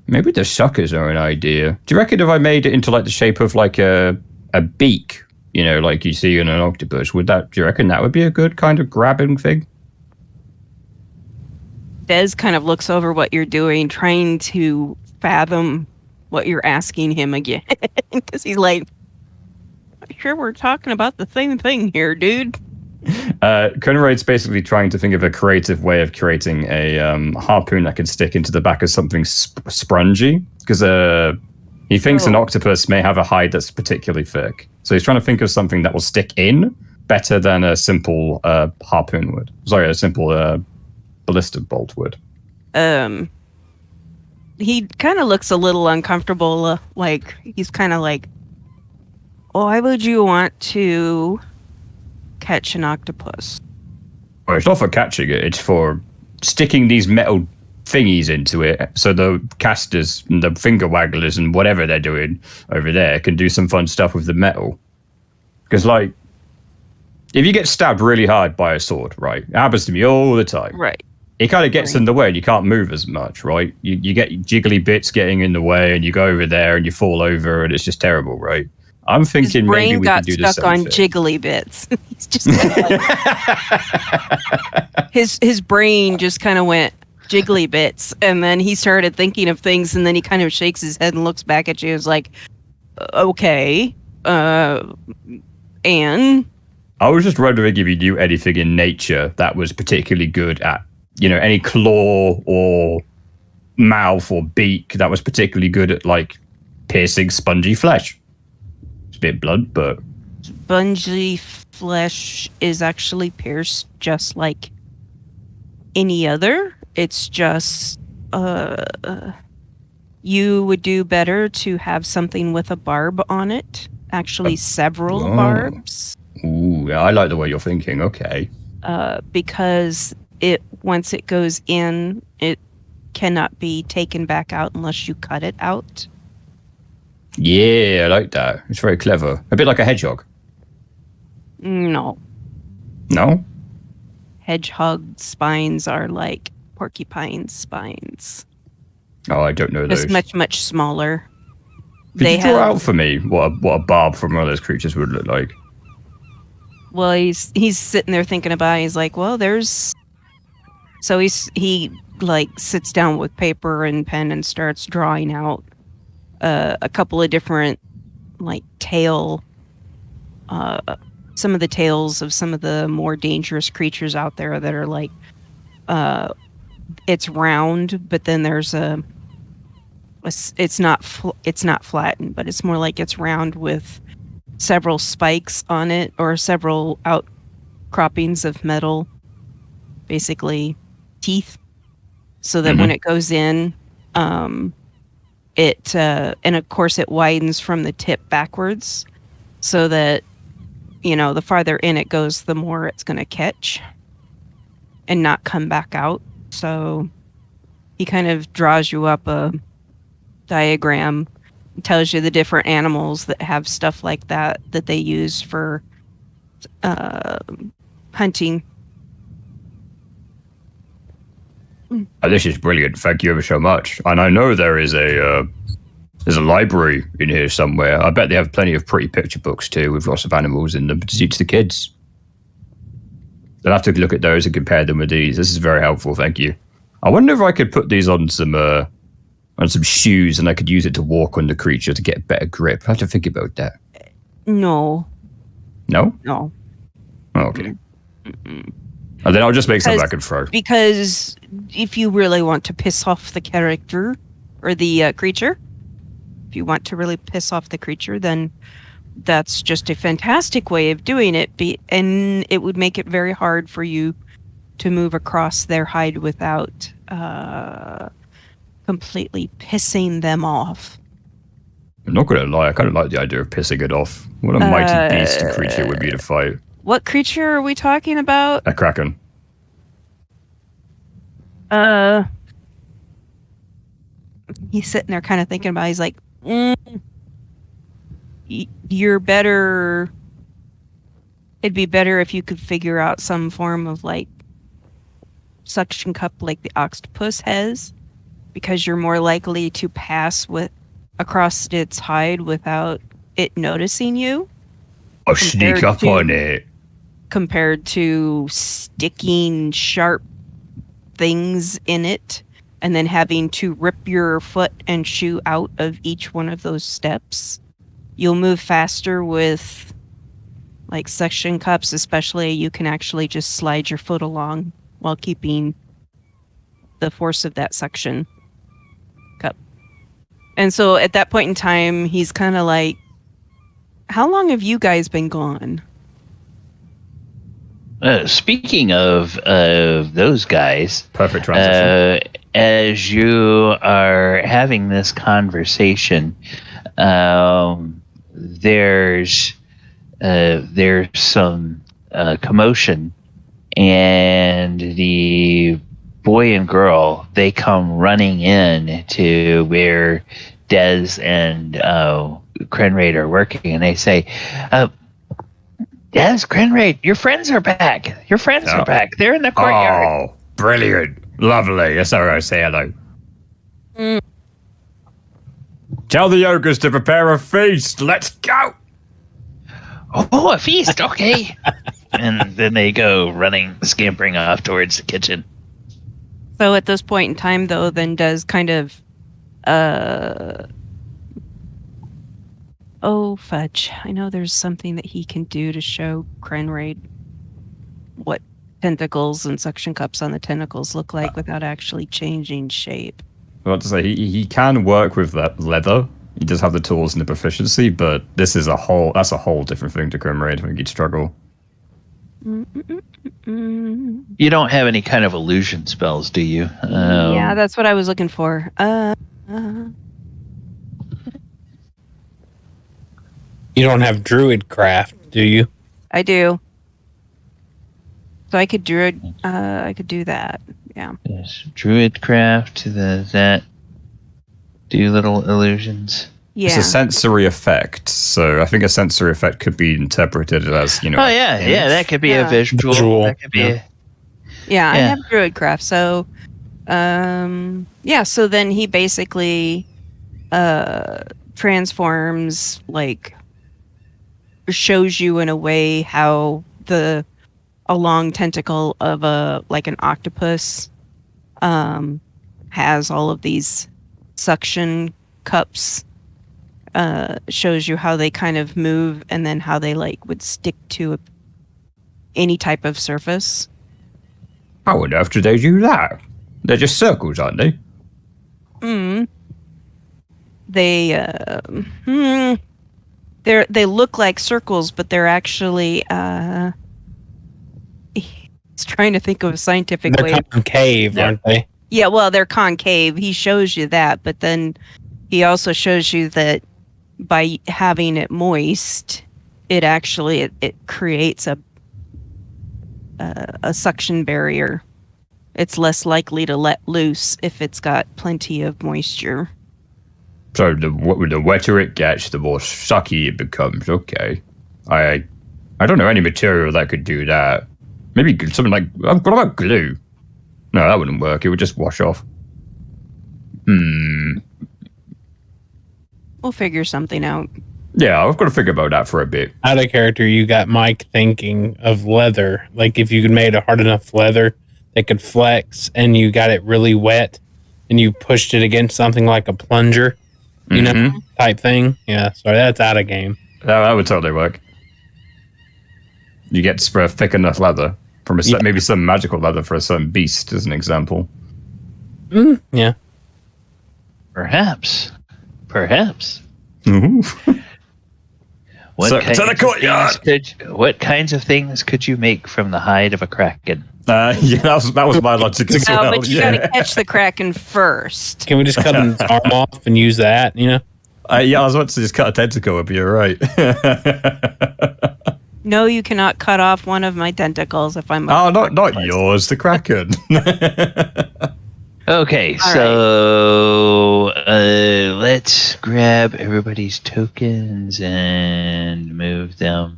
Maybe the suckers are an idea. Do you reckon if I made it into the shape of a beak, like you see in an octopus, do you reckon that would be a good kind of grabbing thing? Des kind of looks over what you're doing, trying to fathom what you're asking him again. Because he's like, I'm sure we're talking about the same thing here, dude. Krenraid's basically trying to think of a creative way of creating a harpoon that could stick into the back of something spongy. Because he thinks an octopus may have a hide that's particularly thick. So he's trying to think of something that will stick in better than a simple harpoon would. Sorry, a simple ballista bolt would. He kind of looks a little uncomfortable. He's kind of why would you want to catch an octopus? Well, it's not for catching it. It's for sticking these metal thingies into it, so the casters and the finger wagglers and whatever they're doing over there can do some fun stuff with the metal. Because, if you get stabbed really hard by a sword, right? It happens to me all the time. Right. It kind of gets in the way and you can't move as much, right? You get jiggly bits getting in the way and you go over there and you fall over and it's just terrible, right? I'm thinking maybe we can do the same thing. His brain got stuck on jiggly bits. He's just his brain just kind of went jiggly bits, and then he started thinking of things, and then he kind of shakes his head and looks back at you. Is like, okay, and I was just wondering if you knew anything in nature that was particularly good at, any claw or mouth or beak that was particularly good at piercing spongy flesh. It's a bit blunt, but spongy flesh is actually pierced just like any other. It's just you would do better to have something with a barb on it. Actually, several barbs. Ooh, yeah, I like the way you're thinking. Okay. Because once it goes in, it cannot be taken back out unless you cut it out. Yeah, I like that. It's very clever. A bit like a hedgehog. No. No? Hedgehog spines are like porcupine spines. Oh, I don't know those. It's much, much smaller. Could you draw out for me what a barb from one of those creatures would look like? Well, he's sitting there thinking about it. He's like, well, there's... So he sits down with paper and pen and starts drawing out a couple of different tail some of the tales of some of the more dangerous creatures out there that are like, it's round, but then there's it's not flattened, but it's more like it's round with several spikes on it or several outcroppings of metal, basically teeth, so that when it goes in, it and of course it widens from the tip backwards, so that the farther in it goes, the more it's going to catch and not come back out. So he kind of draws you up a diagram, tells you the different animals that have stuff like that they use for hunting. This is brilliant. Thank you ever so much. And I know there's a library in here somewhere. I bet they have plenty of pretty picture books too, with lots of animals in them to teach the kids. I'll have to look at those and compare them with these. This is very helpful. Thank you. I wonder if I could put these on some shoes and I could use it to walk on the creature to get a better grip. I have to think about that. No. No? No. Oh, okay. And then I'll just make something I can throw. Because if you really want to piss off the character or the creature, if you want to really piss off the creature, then that's just a fantastic way of doing it. And it would make it very hard for you to move across their hide without completely pissing them off. I'm not going to lie, I kind of like the idea of pissing it off. What a mighty beast a creature would be to fight. What creature are we talking about? A kraken. He's sitting there kind of thinking about it. He's like, you're better. It'd be better if you could figure out some form of like suction cup like the octopus has, because you're more likely to pass across its hide without it noticing you. I'll sneak up on it. Compared to sticking sharp things in it and then having to rip your foot and shoe out of each one of those steps. You'll move faster with like suction cups, especially. You can actually just slide your foot along while keeping the force of that suction cup. And so at that point in time, he's kind of like, how long have you guys been gone? Speaking of those guys, perfect transition. As you are having this conversation, there's some commotion, and the boy and girl, they come running in to where Dez and Krenraid are working, and they say, Yes, Krenraid, your friends are back. Your friends are back. They're in the courtyard. Oh, brilliant. Lovely. Yes, all right. Say hello. Tell the ogres to prepare a feast. Let's go. Oh, a feast. Okay. And then they go running, scampering off towards the kitchen. So at this point in time, though, then does kind of... Oh, fudge. I know there's something that he can do to show Krenraid what tentacles and suction cups on the tentacles look like without actually changing shape. I want to say, he can work with that leather. He does have the tools and the proficiency, but that's a whole different thing to Krenraid. I think he'd struggle. You don't have any kind of illusion spells, do you? Yeah, that's what I was looking for. You don't have druid craft, do you? I do. So I could I could do that. Yeah. Yes, druidcraft. That do little illusions. Yeah. It's a sensory effect, so I think a sensory effect could be interpreted as, Oh yeah, that could be a visual. That could be. Yeah, I have druidcraft. So, so then he basically transforms, like, shows you in a way how a long tentacle of an octopus has all of these suction cups shows you how they kind of move and then how they like would stick to any type of surface. How on earth do they do that? They're just circles, aren't they? They look like circles, but they're actually he's trying to think of a scientific way. They're concave, aren't they? Yeah, well, they're concave. He shows you that, but then he also shows you that by having it moist, it actually it creates a suction barrier. It's less likely to let loose if it's got plenty of moisture. So the wetter it gets, the more sucky it becomes. Okay, I don't know any material that could do that. Maybe something like, what about glue? No, that wouldn't work. It would just wash off. We'll figure something out. Yeah, I've got to figure about that for a bit. Out of character, you got Mike thinking of leather. Like if you could made a hard enough leather that could flex and you got it really wet and you pushed it against something like a plunger, you know, type thing. Yeah, so that's out of game. That would totally work. You get to spray thick enough leather from maybe some magical leather for a certain beast, as an example. Yeah. Perhaps. What kinds of things could you make from the hide of a kraken? Yeah, that was my logic as well. But you gotta catch the kraken first. Can we just cut his arm off and use that, you know? Yeah, I was about to just cut a tentacle, but you're right. No, you cannot cut off one of my tentacles if I'm... not yours, the kraken. Okay, so let's grab everybody's tokens and move them.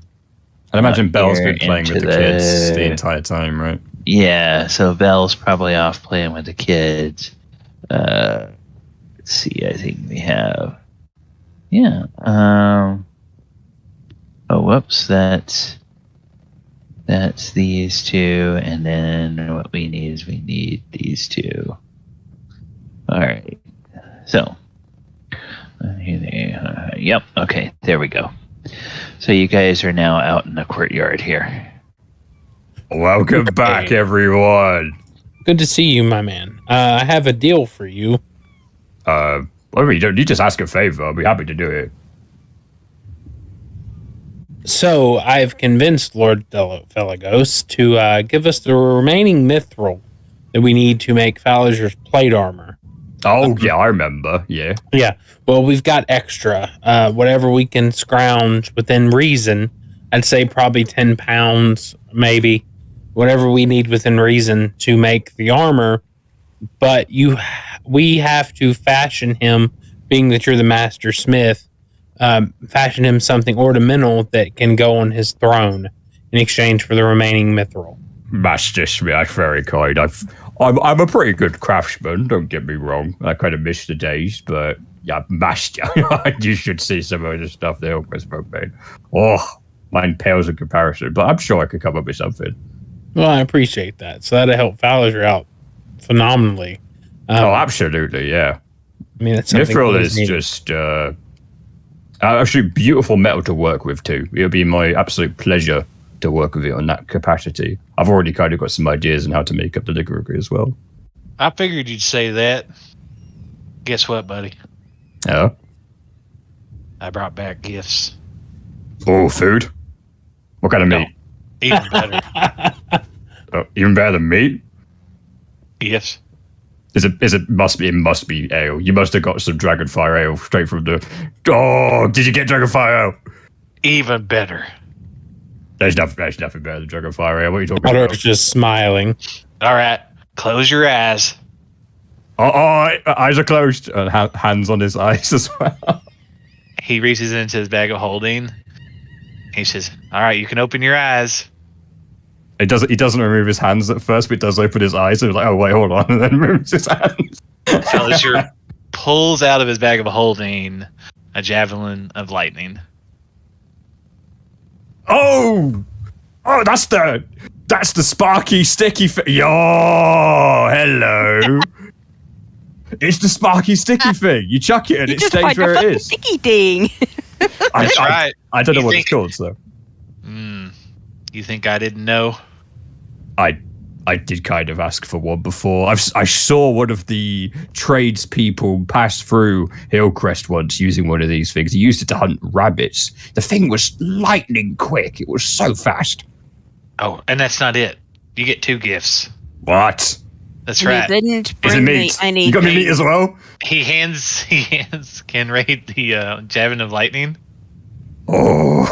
I imagine Belle's been playing with the kids the entire time, right? Yeah, so Belle's probably off playing with the kids. Let's see, I think we have... Yeah. Oh, whoops, that's these two, and then what we need is these two. All right. So, yep. Okay, there we go. So you guys are now out in the courtyard here. Welcome back, everyone. Good to see you, my man. I have a deal for you. You just ask a favor. I'll be happy to do it. So I've convinced Lord Felgolos to give us the remaining mithril that we need to make Falerger's plate armor. Oh, yeah, I remember. Yeah. Yeah. Well, we've got extra. Whatever we can scrounge within reason. I'd say probably 10 pounds, maybe. Whatever we need within reason to make the armor. But we have to fashion him, being that you're the master smith, fashion him something ornamental that can go on his throne in exchange for the remaining mithril. Master Smith, very kind. I'm a pretty good craftsman, don't get me wrong. I kind of miss the days, but yeah, master. You should see some of the stuff they always made. Oh, mine pales in comparison, but I'm sure I could come up with something. Well, I appreciate that. So that'll help Falerger out phenomenally. Absolutely, yeah. I mean, it's Mithril is just actually beautiful metal to work with too. It'll be my absolute pleasure to work with it on that capacity. I've already kind of got some ideas on how to make up the liquor as well. I figured you'd say that. Guess what, buddy? Yeah? I brought back gifts. Oh, food? What kind of meat? Even better. Even better than meat? Yes. It must be ale. You must have got some Dragonfire ale straight from the... Oh, did you get Dragonfire ale? Even better. There's nothing better than Dragonfire ale. What are you talking Otter's about? just smiling. All right. Close your eyes. Eyes are closed. Hands on his eyes as well. He reaches into his bag of holding. He says, all right, you can open your eyes. He doesn't remove his hands at first, but he does open his eyes and like, oh wait, hold on, and then moves his hands. Falerger pulls out of his bag of holding a javelin of lightning. Oh, that's the sparky, sticky. Yo, hello. It's the sparky sticky thing. You chuck it and it stays where it is. Sticky thing. That's right. I don't know what it's called, so. You think I didn't know? I did kind of ask for one before. I saw one of the tradespeople pass through Hillcrest once using one of these things. He used it to hunt rabbits. The thing was lightning quick. It was so fast. Oh, and that's not it. You get 2 gifts. What? That's right. They didn't Is it bring me meat? anything. You got me meat as well? He hands Krenraid the Javelin of Lightning. Oh.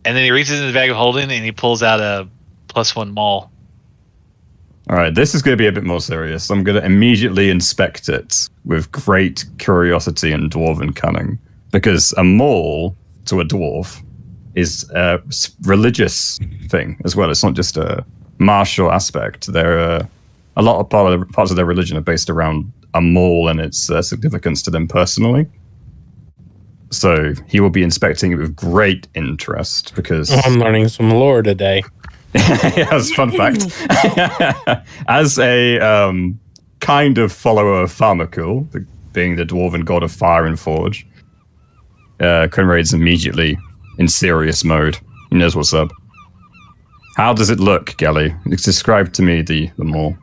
And then he reaches in his bag of holding and he pulls out a +1 maul. All right, this is going to be a bit more serious. I'm going to immediately inspect it with great curiosity and dwarven cunning. Because a maul to a dwarf is a religious thing as well. It's not just a martial aspect. A lot of parts of their religion are based around a maul and its significance to them personally. So he will be inspecting it with great interest because... I'm learning some lore today. Yes, fun fact. As a kind of follower of Tharmakul, being the dwarven god of fire and forge, Krenraid's immediately in serious mode. He knows what's up. How does it look, Gelly? Describe to me the maul.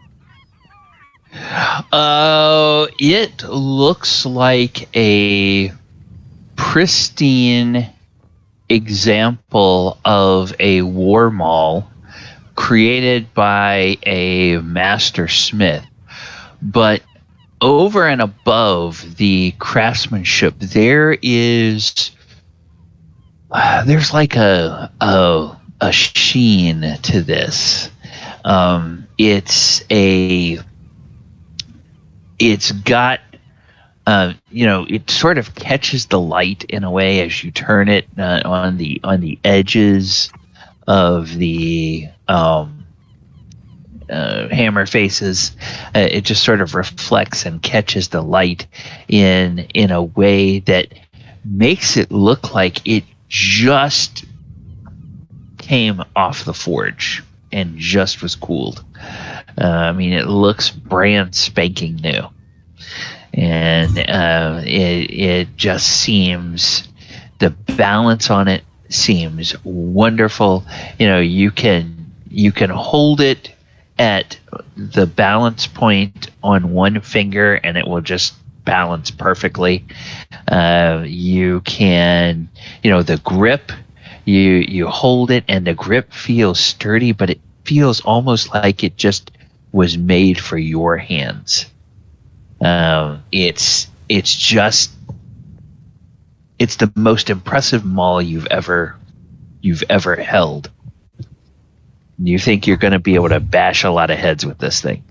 It looks like a pristine example of a war maul created by a master smith, but over and above the craftsmanship, there's like a sheen to this. It's got it sort of catches the light in a way as you turn it on the edges of the hammer faces. It just sort of reflects and catches the light in a way that makes it look like it just came off the forge and just was cooled. It looks brand spanking new. And it just seems, the balance on it seems wonderful. You can hold it at the balance point on one finger and it will just balance perfectly. You can, the grip, you hold it and the grip feels sturdy, but it feels almost like it just was made for your hands. It's the most impressive maul you've ever held. You think you're going to be able to bash a lot of heads with this thing?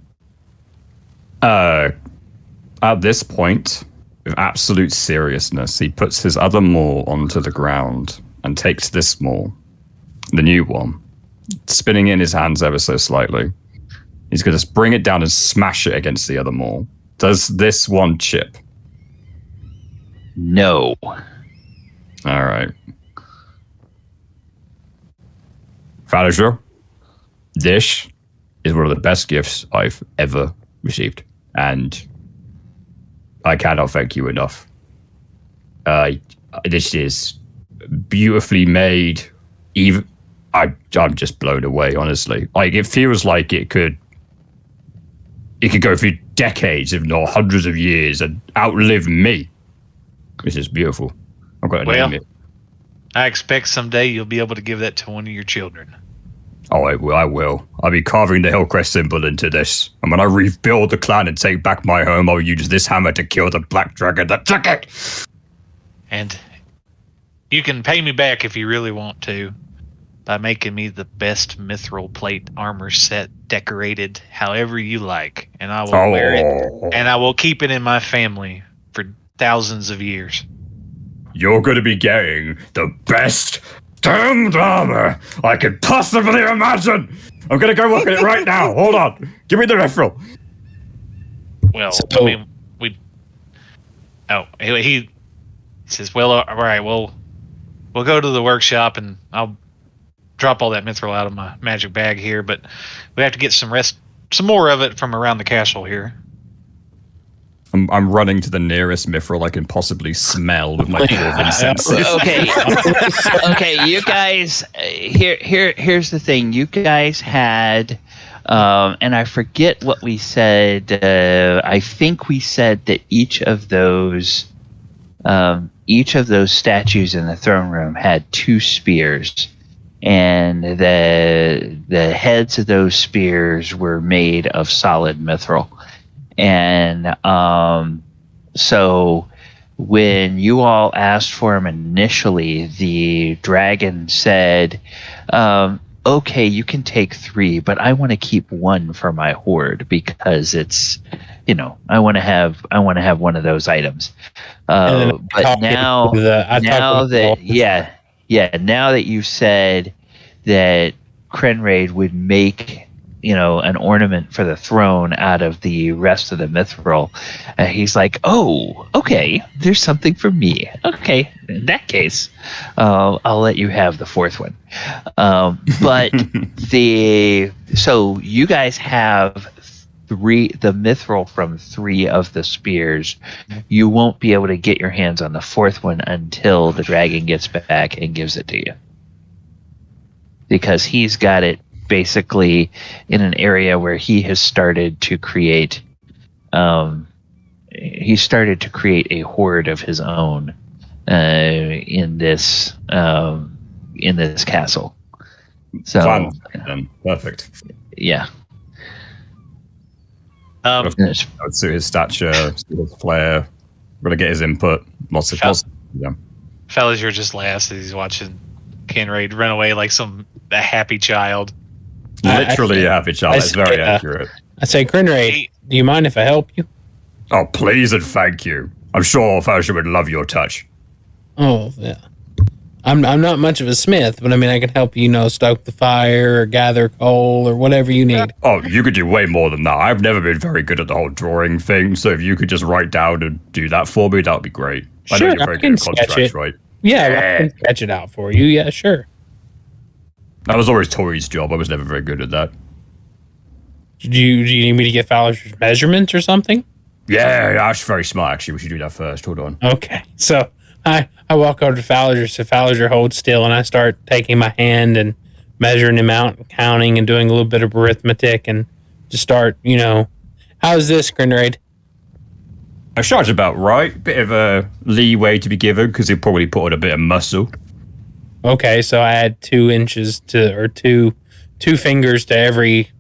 At this point, with absolute seriousness, he puts his other maul onto the ground and takes this maul, the new one, spinning it in his hands ever so slightly. He's going to bring it down and smash it against the other maul. Does this one chip? No. All right. Faerun, this is one of the best gifts I've ever received, and I cannot thank you enough. This is beautifully made. I'm just blown away, honestly. It feels like it could go through decades, if not hundreds of years, and outlive me. This is beautiful. I've got to name it. I expect someday you'll be able to give that to one of your children. Oh, I will. I'll be carving the Hillcrest symbol into this. And when I rebuild the clan and take back my home, I'll use this hammer to kill the black dragon that took it. And you can pay me back if you really want to by making me the best mithril plate armor set decorated however you like. And I will wear it. And I will keep it in my family for thousands of years. You're going to be getting the best damned armor I could possibly imagine. I'm going to go look at it right now. Hold on. Give me the mithril. Well, So- he says, well, all right, we'll go to the workshop and I'll drop all that mithril out of my magic bag here, but we have to get some more of it from around the castle here. I'm running to the nearest mithril I can possibly smell with my dwarven senses. Okay, you guys. Here's the thing. You guys had, and I forget what we said. I think we said that each of those statues in the throne room had 2 spears, and the heads of those spears were made of solid mithril. And so when you all asked for him initially, the dragon said, okay, you can take 3, but I want to keep 1 for my horde because it's, I want to have one of those items. But now that you said that Krenraid would make an ornament for the throne out of the rest of the mithril, he's like, oh, okay, there's something for me. Okay, in that case, I'll let you have the 4th one. But so you guys have the mithril from 3 of the spears. You won't be able to get your hands on the 4th one until the dragon gets back and gives it to you, because he's got it basically in an area where he has started to create a horde of his own in this castle. So fun. Perfect. Yeah. I would suit his stature, suit his flair. We're gonna get his input. Lots of Fellas, you're just last as he's watching Krenraid run away like a happy child. Literally a happy child. That's very accurate. I say, Krenraid, do you mind if I help you? Oh, please and thank you. I'm sure Faerun would love your touch. Oh, yeah. I'm not much of a smith, but I mean, I can help you, stoke the fire or gather coal or whatever you need. Oh, you could do way more than that. I've never been very good at the whole drawing thing, so if you could just write down and do that for me, that would be great. Sure, I know you're very good at contracts, right? Yeah, I can sketch it out for you. Yeah, sure. That was always Tori's job. I was never very good at that. Do you need me to get Fowler's measurements or something? Yeah, that's very smart, actually. We should do that first. Hold on. Okay, so I walk over to Fowler, so Fowler holds still, and I start taking my hand and measuring him out and counting and doing a little bit of arithmetic and just start, how's this, Krenraid? I charge about right. Bit of a leeway to be given because he'll probably put on a bit of muscle. Okay, so I add 2 inches two fingers to every.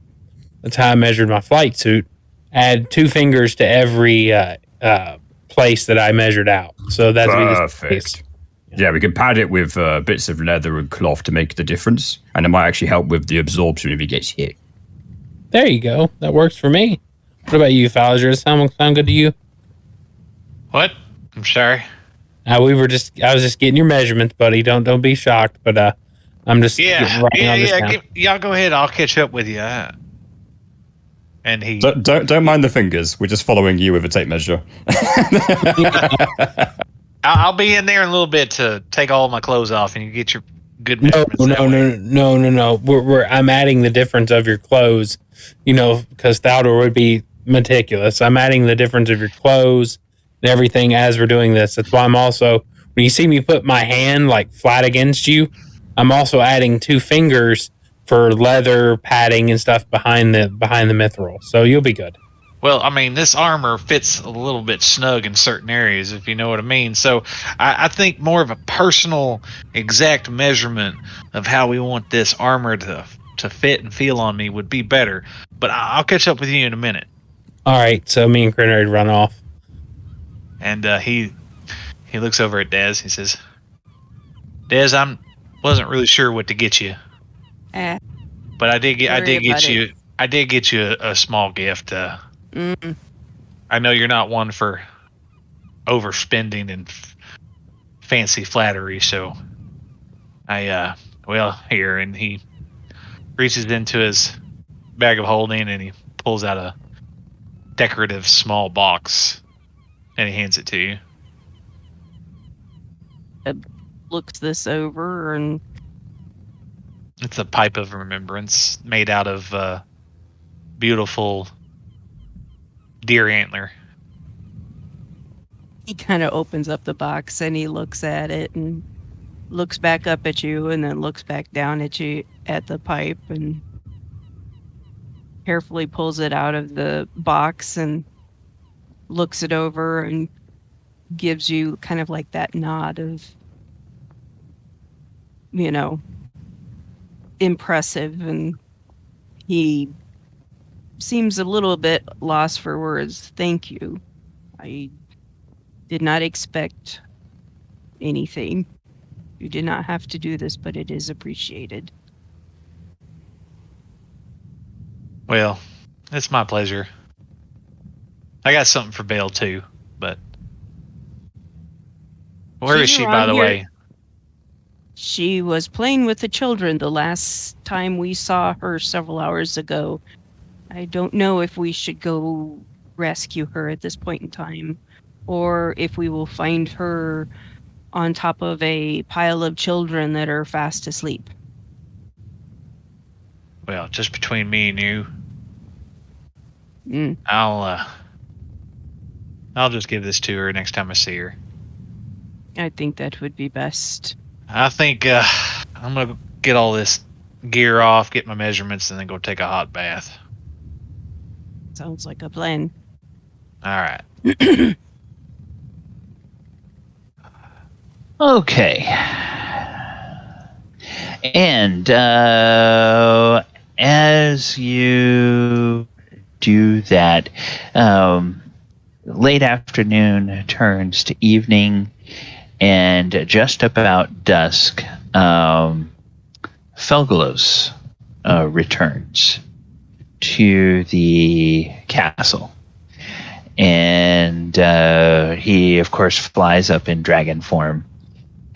That's how I measured my flight suit. Add 2 fingers to every place that I measured out. So that's perfect. Yeah, we can pad it with bits of leather and cloth to make the difference, and it might actually help with the absorption if he gets hit. There you go. That works for me. What about you, Fowler? Does that sound good to you? What? I'm sorry. I was just getting your measurements, buddy. Don't be shocked, but I'm just y'all go ahead. I'll catch up with you. And he don't mind the fingers. We're just following you with a tape measure. I'll be in there in a little bit to take all my clothes off, and you get your good measurements. No. I'm adding the difference of your clothes. Because Thaldur would be meticulous. I'm adding the difference of your clothes and everything as we're doing this. That's why I'm also, when you see me put my hand like flat against you, I'm also adding 2 fingers for leather padding and stuff behind the mithril. So you'll be good. Well, I mean, this armor fits a little bit snug in certain areas, if you know what I mean. So I think more of a personal, exact measurement of how we want this armor to fit and feel on me would be better. But I'll catch up with you in a minute. All right, so me and Krenraid run off. And he looks over at Dez. He says, Dez, wasn't really sure what to get you. But I did get you a small gift. I know you're not one for overspending and fancy flattery, so here, and he reaches into his bag of holding and he pulls out a decorative small box and he hands it to you. Looks this over and it's a pipe of remembrance made out of beautiful deer antler. He kind of opens up the box and he looks at it and looks back up at you and then looks back down at you at the pipe and carefully pulls it out of the box and looks it over and gives you kind of like that nod of, impressive. And he seems a little bit lost for words. Thank you. I did not expect anything. You did not have to do this, but it is appreciated. Well, it's my pleasure. I got something for Belle too, but where is she, by the way? She was playing with the children the last time we saw her several hours ago. I don't know if we should go rescue her at this point in time, or if we will find her on top of a pile of children that are fast asleep. Well, just between me and you, Mm. I'll just give this to her next time I see her. I think that would be best. I think I'm gonna get all this gear off, get my measurements, and then go take a hot bath. Sounds like a plan. All right. Okay. And as you do that, late afternoon turns to evening, and just about dusk, Felgolos returns to the castle. And he, of course, flies up in dragon form.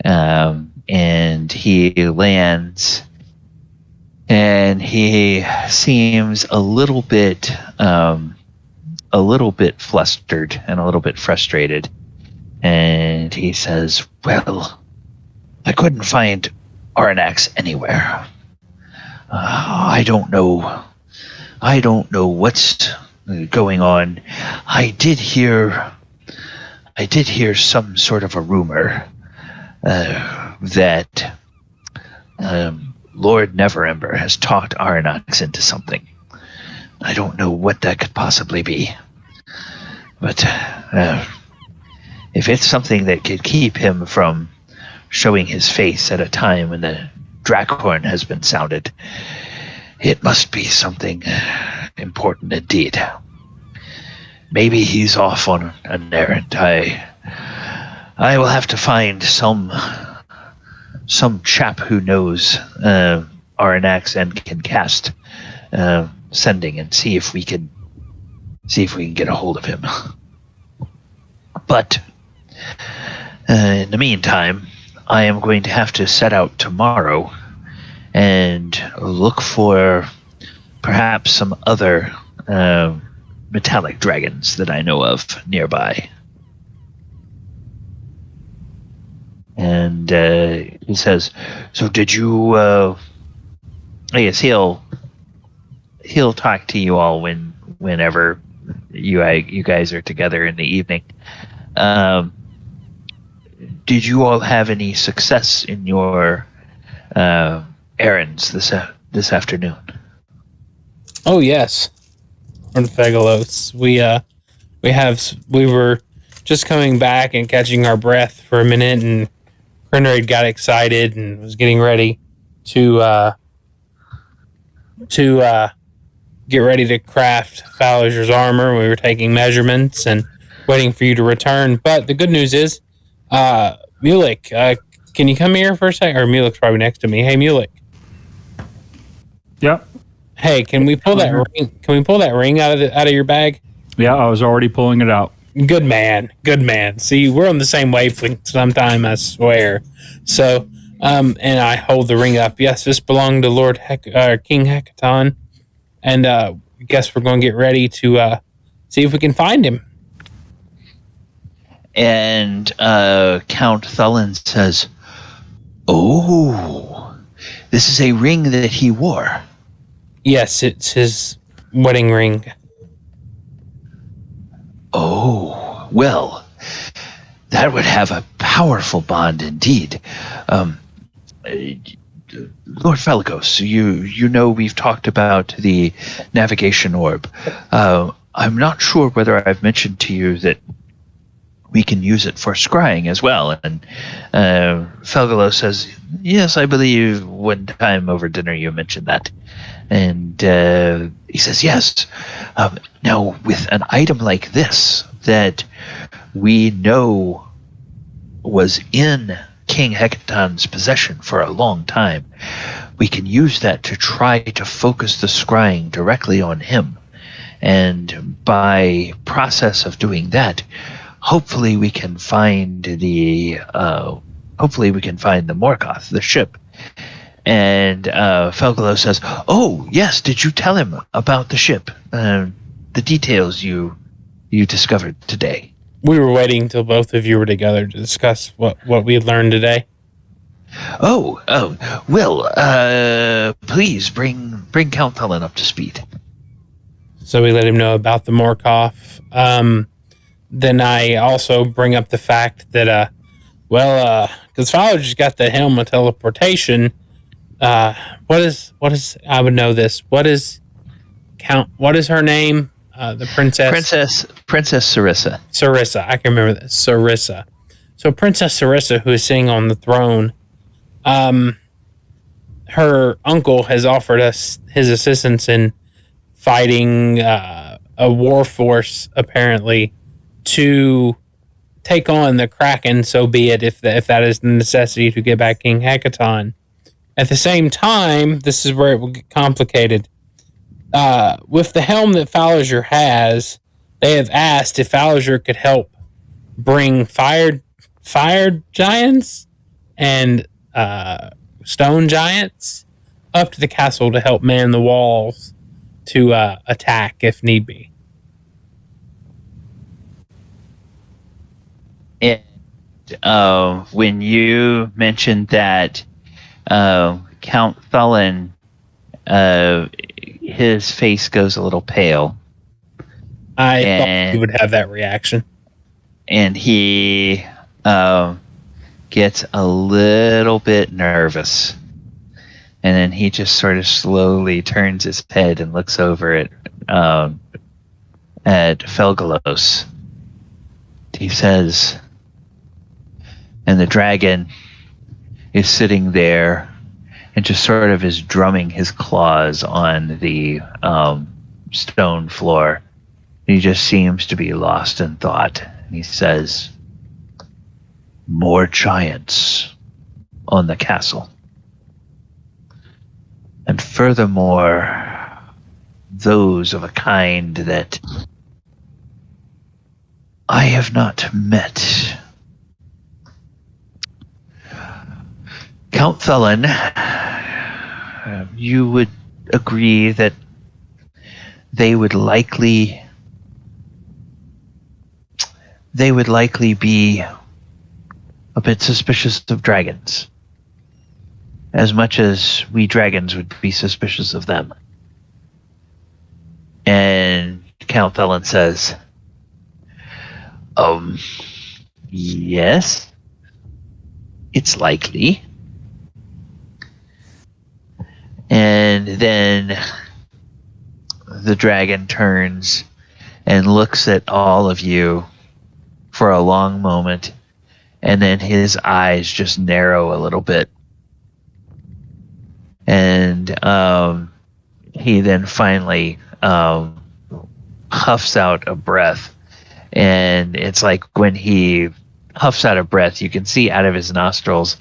And he lands, and he seems a little bit flustered and a little bit frustrated. And he says, "Well, I couldn't find Arnax anywhere. I don't know what's going on. I did hear some sort of a rumor that Lord Neverember has talked Arnax into something. I don't know what that could possibly be. But if it's something that could keep him from showing his face at a time when the Drakhorn has been sounded, it must be something important indeed. Maybe he's off on an errand. I will have to find some chap who knows Arnax and can cast sending, and see if we can get a hold of him. But in the meantime, I am going to have to set out tomorrow and look for perhaps some other metallic dragons that I know of nearby." And he says, "So did you?" I guess he'll talk to you all whenever you guys are together in the evening. Did you all have any success in your errands this afternoon? Oh yes, from Felgolos. We were just coming back and catching our breath for a minute, and Krenraid got excited and was getting ready to get ready to craft Fowler's armor. We were taking measurements and waiting for you to return. But the good news is, Mulek, can you come here for a second? Or Mulek's probably next to me. Hey, Mulek. Yep. Hey, can we pull that ring? Can we pull that ring out of your bag? Yeah, I was already pulling it out. Good man. Good man. See, we're on the same wavelength sometime, I swear. So, and I hold the ring up. Yes, this belonged to King Hecaton. And I guess we're going to get ready to see if we can find him. And Count Thulin says, "Oh, this is a ring that he wore." Yes, it's his wedding ring. Oh, well, That would have a powerful bond indeed. Lord Felgolos, you know we've talked about the navigation orb. I'm not sure whether I've mentioned to you that we can use it for scrying as well. And Felgolos says, yes, I believe one time over dinner you mentioned that. And he says, yes. Now, with an item like this that we know was in King Hecaton's possession for a long time, we can use that to try to focus the scrying directly on him. And by process of doing that, hopefully we can find the Morgoth, the ship. And Felgolos says, oh yes, did you tell him about the ship, the details you discovered today? We were waiting till both of you were together to discuss what we had learned today. Oh, well, please bring Count Thullen up to speed. So we let him know about the Morgoth. Then I also bring up the fact that, because Fowler just got the helm of teleportation. What is? I would know this. What is her name? The princess. Princess Sarissa. Sarissa. I can remember that. Sarissa. So Princess Sarissa, who is sitting on the throne, her uncle has offered us his assistance in fighting a war force, apparently, to take on the Kraken, so be it, if that is the necessity to get back King Hecaton. At the same time, this is where it will get complicated. With the helm that Falliger has, they have asked if Falliger could help bring fire giants and stone giants up to the castle to help man the walls to attack if need be. And when you mentioned that Count Thullen, his face goes a little pale. I thought he would have that reaction. And he gets a little bit nervous. And then he just sort of slowly turns his head and looks over at Felgolos. He says, and the dragon is sitting there and just sort of is drumming his claws on the stone floor. He just seems to be lost in thought. And he says, more giants on the castle. And furthermore, those of a kind that I have not met. Count Thullen, you would agree that they would likely be a bit suspicious of dragons, as much as we dragons would be suspicious of them. And Count Thullen says, yes, it's likely. And then the dragon turns and looks at all of you for a long moment, and then his eyes just narrow a little bit. And he then finally huffs out a breath. And it's like when he huffs out a breath, you can see out of his nostrils,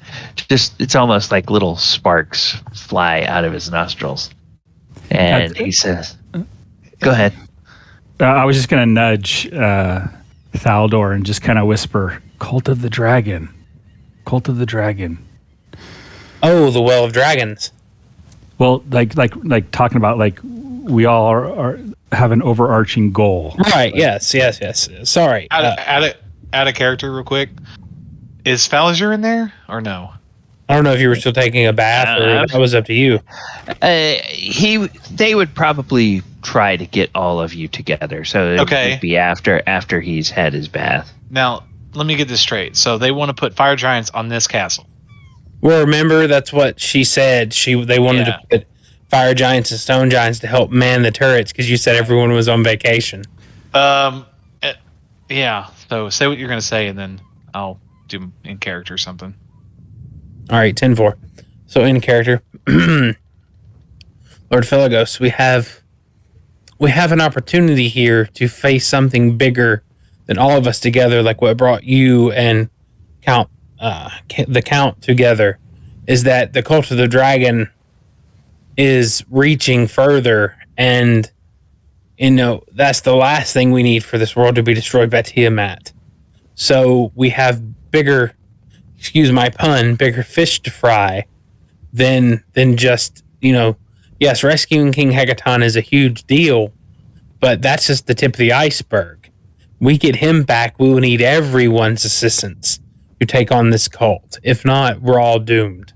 it's almost like little sparks fly out of his nostrils. And he says, go ahead. I was just going to nudge Thaldor and just kind of whisper, Cult of the Dragon. Cult of the Dragon. Oh, the Well of Dragons. Well, like talking about like we all are have an overarching goal. Right, yes. Sorry. Out of character real quick. Is Falliger in there or no? I don't know if you were still taking a bath or that was up to you. They would probably try to get all of you together, so it would be after he's had his bath. Now, let me get this straight. So they want to put fire giants on this castle. Well, remember, that's what she said. They wanted to put fire giants and stone giants to help man the turrets because you said everyone was on vacation. Yeah. So say what you're going to say, and then I'll do in character something. All right, 10-4. So in character, Lord Felgolos, we have an opportunity here to face something bigger than all of us together, like what brought you and the Count together, is that the cult of the dragon is reaching further, and that's the last thing we need for this world to be destroyed by Tiamat. So we have bigger, excuse my pun, bigger fish to fry than just, yes, rescuing King Hecaton is a huge deal, but that's just the tip of the iceberg. We get him back, we will need everyone's assistance to take on this cult. If not, we're all doomed.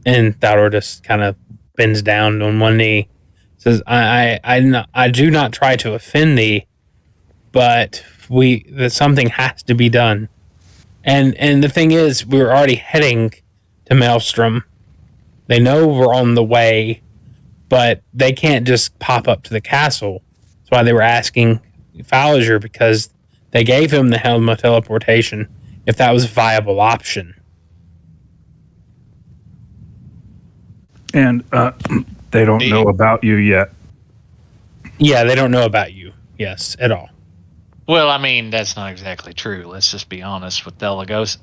And Thalor just kind of bends down on one knee, says, I do not try to offend thee, but something has to be done. And the thing is, we're already heading to Maelstrom. They know we're on the way, but they can't just pop up to the castle. That's why they were asking Falliger, because they gave him the helm of teleportation, if that was a viable option. And they don't know about you yet. Yeah, they don't know about you. Yes, at all. Well, I mean, that's not exactly true. Let's just be honest with Felgolos.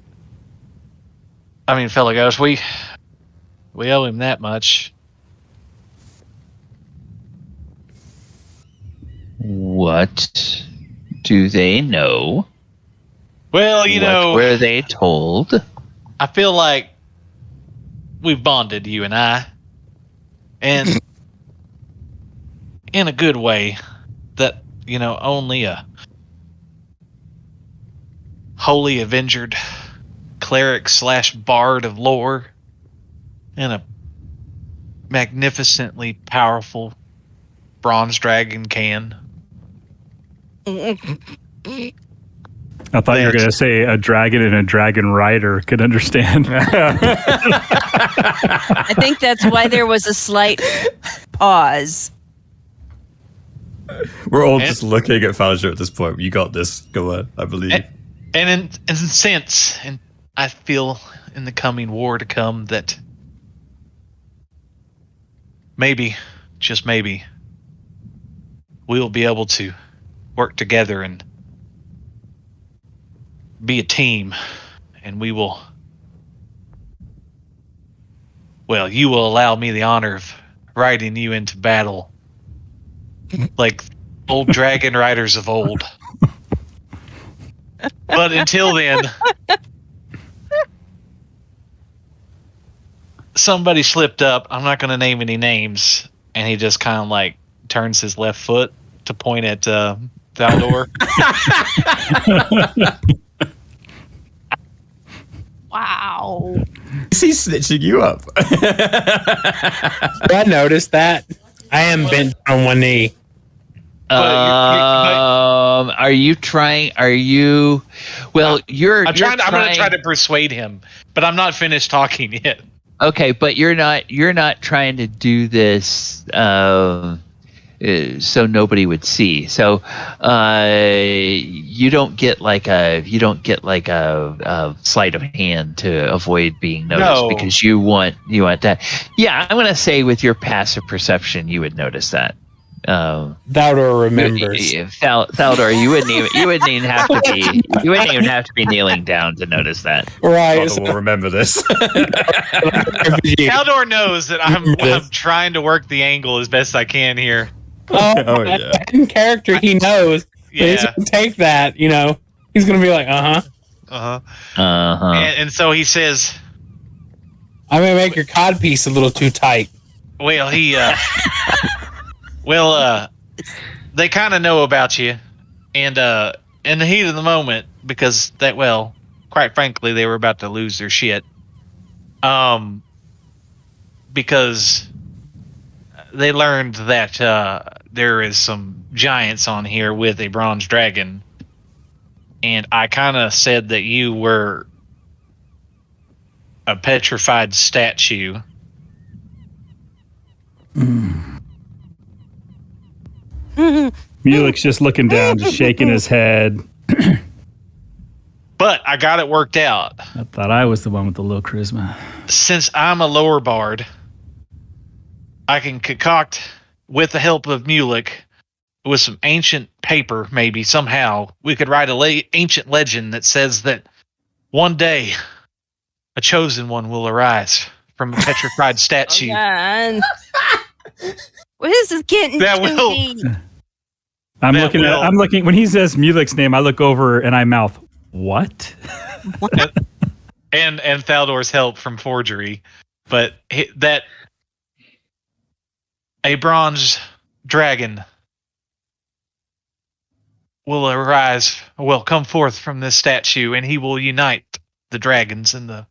We owe him that much. What do they know? Well, what were they told? I feel like we've bonded, you and I, and in a good way. That only a holy avenged cleric / bard of lore and a magnificently powerful bronze dragon can. I thought you were going to say a dragon and a dragon rider could understand. I think that's why there was a slight pause. We're all just looking at Falliger at this point. You got this. Go on, I believe. And I feel in the coming war to come that maybe, just maybe, we'll be able to work together and be a team, and we will. Well, you will allow me the honor of riding you into battle like old dragon riders of old. But until then, somebody slipped up. I'm not going to name any names, and he just kind of like turns his left foot to point at Valdor. Wow. Is he snitching you up? I noticed that. I am bent on one knee. Are you trying? Well, I'm going to try to persuade him, but I'm not finished talking yet. Okay, but you're not trying to do this so nobody would see. So you don't get like a sleight of hand to avoid being noticed, because you want that. Yeah, I'm gonna say with your passive perception, you would notice that. Thaldor remembers. Thaldor, you wouldn't even have to be kneeling down to notice that. Right. Thaldor will remember this. Thaldor knows that I'm trying to work the angle as best I can here. Oh yeah. In character, he knows. Yeah. He's gonna take that. He's gonna be like, And so he says, "I'm gonna make your codpiece a little too tight." Well, they kind of know about you, and in the heat of the moment, because quite frankly, they were about to lose their shit. Because they learned that there is some giants on here with a bronze dragon, and I kind of said that you were a petrified statue. Mulek's just looking down, just shaking his head. But I got it worked out. I thought I was the one with the low charisma. Since I'm a lower bard, I can concoct, with the help of Mulek, with some ancient paper, maybe somehow, we could write a ancient legend that says that one day a chosen one will arise from a petrified statue. Man. What is this getting That to will- me? I'm That will- looking when he says Mulek's name, I look over and I mouth, what? and Thaldor's help from forgery, but that a bronze dragon will arise, will come forth from this statue, and he will unite the dragons and the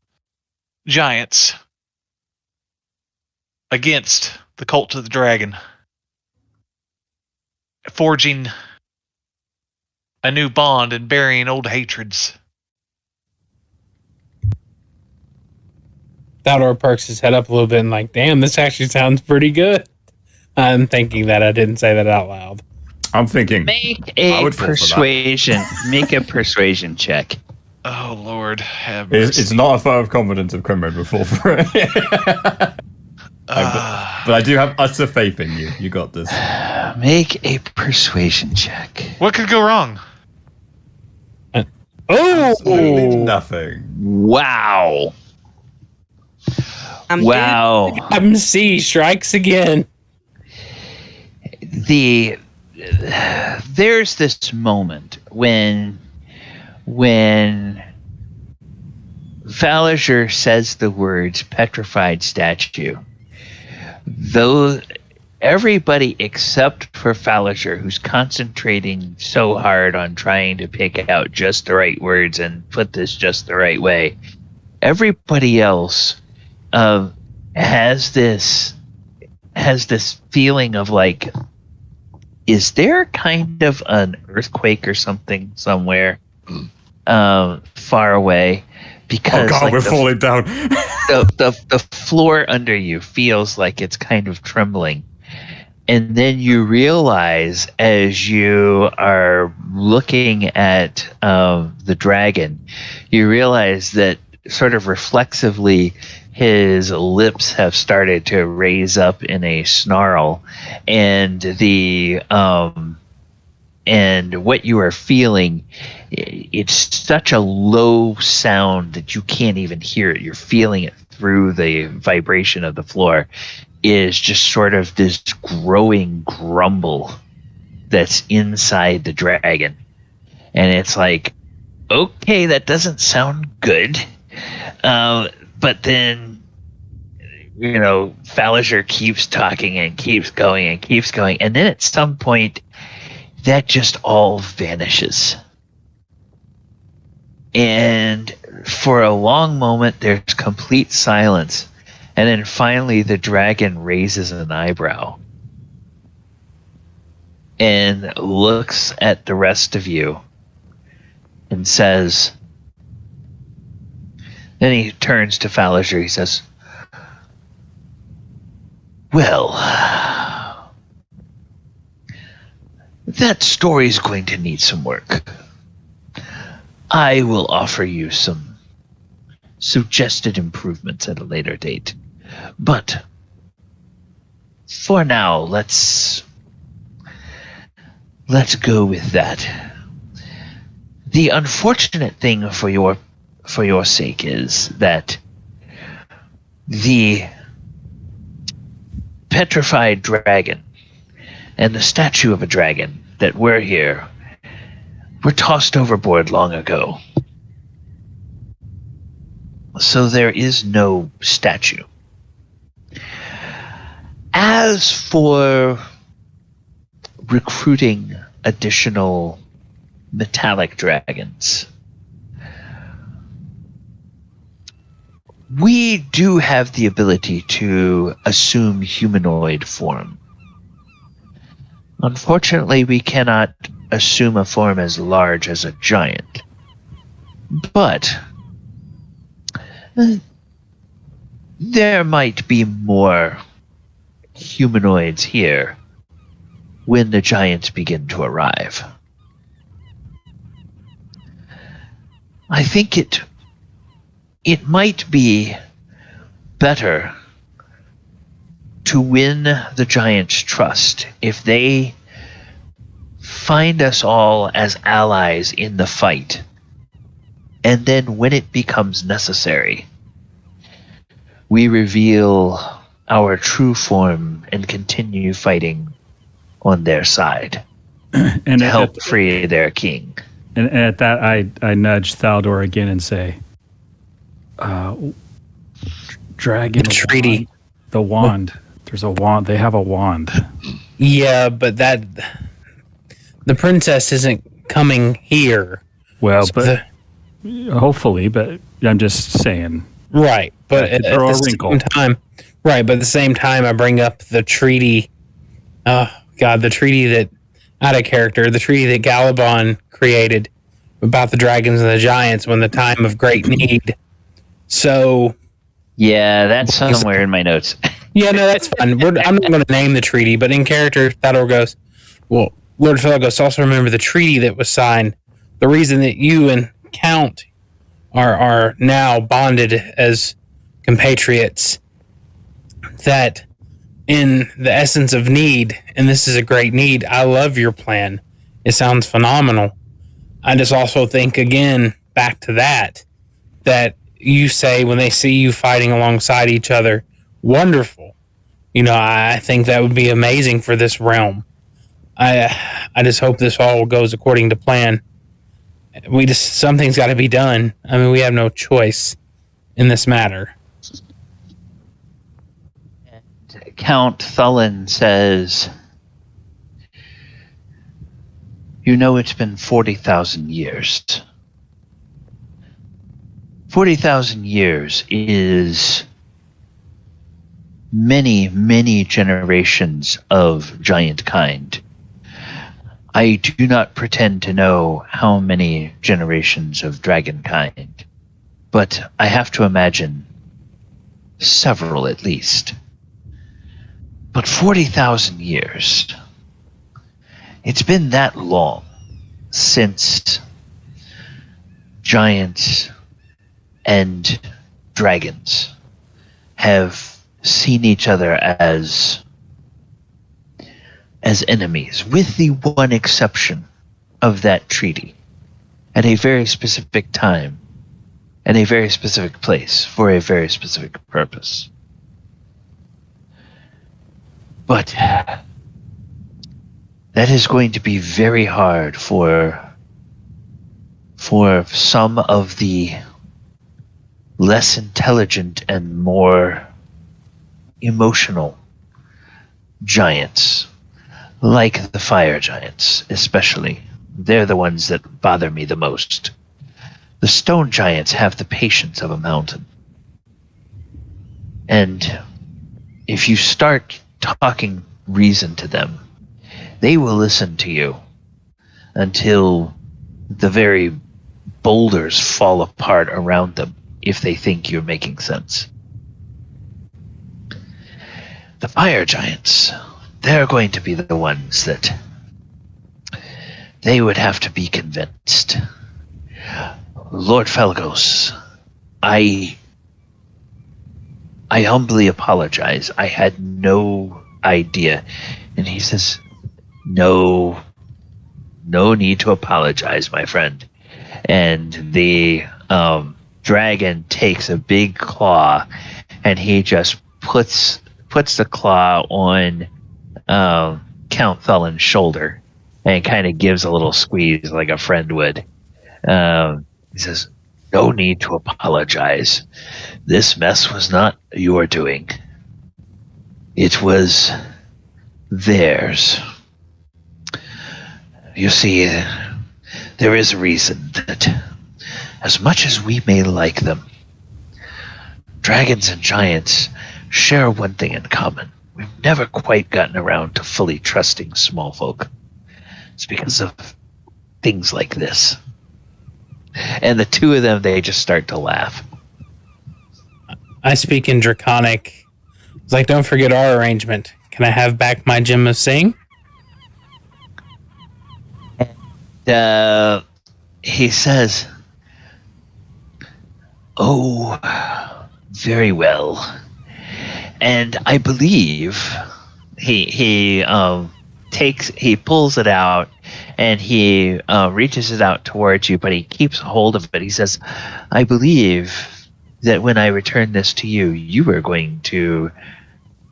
giants against the cult of the dragon, forging a new bond and burying old hatreds. Thaldor perks his head up a little bit and like, damn, this actually sounds pretty good. I'm thinking that. I didn't say that out loud. I'm thinking. Make I a would fall for that. persuasion. Make a persuasion check. Oh Lord, have mercy. It's not a vote of confidence of Krenraid would fall for it. But I do have utter faith in you. You got this. Make a persuasion check. What could go wrong? Absolutely nothing. Wow. Wow. MC strikes again. There's this moment when Falliger says the words petrified statue, though everybody except for Falliger, who's concentrating so hard on trying to pick out just the right words and put this just the right way, everybody else has this feeling of like, is there kind of an earthquake or something somewhere far away? Because Oh God, like, we're falling down. the floor under you feels like it's kind of trembling. And then you realize as you are looking at the dragon, you realize that sort of reflexively his lips have started to raise up in a snarl, and and what you are feeling, it's such a low sound that you can't even hear it. You're feeling it through the vibration of the floor, is just sort of this growing grumble that's inside the dragon. And it's like, okay, that doesn't sound good. But then, Falliger keeps talking and keeps going and keeps going. And then at some point, that just all vanishes. And for a long moment, there's complete silence. And then finally, the dragon raises an eyebrow and looks at the rest of you and says, then he turns to Falliger. He says, well, that story's going to need some work. I will offer you some suggested improvements at a later date. But for now, let's go with that. The unfortunate thing for your sake is that the petrified dragon and the statue of a dragon that were here were tossed overboard long ago. So there is no statue. As for recruiting additional metallic dragons, we do have the ability to assume humanoid form. Unfortunately, we cannot assume a form as large as a giant. But there might be more humanoids here when the giants begin to arrive. I think it might be better to win the giants' trust if they find us all as allies in the fight, and then when it becomes necessary, we reveal our true form and continue fighting on their side And to help free their king. And at that, I nudge Thaldor again and say, "Dragon The treaty. wand. The wand. There's a wand. They have a wand." Yeah, but the princess isn't coming here. Well, So but hopefully, but I'm just saying. right. But at throw a the wrinkle. same time, right. But at the same time, I bring up the treaty. Oh God, the treaty that out of character, the treaty that Galabon created about the dragons and the giants when the time of great need. So Yeah, that's somewhere in my notes. yeah, no, that's fine. I'm not going to name the treaty, but in character, Thador goes, well, Lord Felgolos, also remember the treaty that was signed. The reason that you and Count are now bonded as compatriots, that in the essence of need, and this is a great need, I love your plan. It sounds phenomenal. I just also think, again, back to that you say when they see you fighting alongside each other, wonderful. You know, I think that would be amazing for this realm. I just hope this all goes according to plan. Something's got to be done. I mean, we have no choice in this matter. Count Thullen says, "You know, it's been 40,000 years. 40,000 years is many, many generations of giant kind. I do not pretend to know how many generations of dragon kind, but I have to imagine several at least. But 40,000 years, it's been that long since giants and dragons have seen each other as enemies, with the one exception of that treaty, at a very specific time, and a very specific place, for a very specific purpose. But that is going to be very hard for some of the less intelligent and more emotional giants, like the fire giants especially. They're the ones that bother me the most. The stone giants have the patience of a mountain. And if you start talking reason to them, they will listen to you until the very boulders fall apart around them if they think you're making sense. The fire giants, they're going to be the ones that they would have to be convinced. Lord Felgolos, I humbly apologize. I had no idea. And he says, no need to apologize, my friend. And the dragon takes a big claw and he just puts the claw on Count Thullen's shoulder and kind of gives a little squeeze like a friend would. He says, no need to apologize. This mess was not your doing. It was theirs. You see, there is a reason that, as much as we may like them, dragons and giants share one thing in common. We've never quite gotten around to fully trusting small folk. It's because of things like this. And the two of them, they just start to laugh. I speak in Draconic. It's like, don't forget our arrangement. Can I have back my gem of seeing? He says, "Oh, very well." And I believe he pulls it out and he reaches it out towards you, but he keeps hold of it. He says, "I believe that when I return this to you, you are going to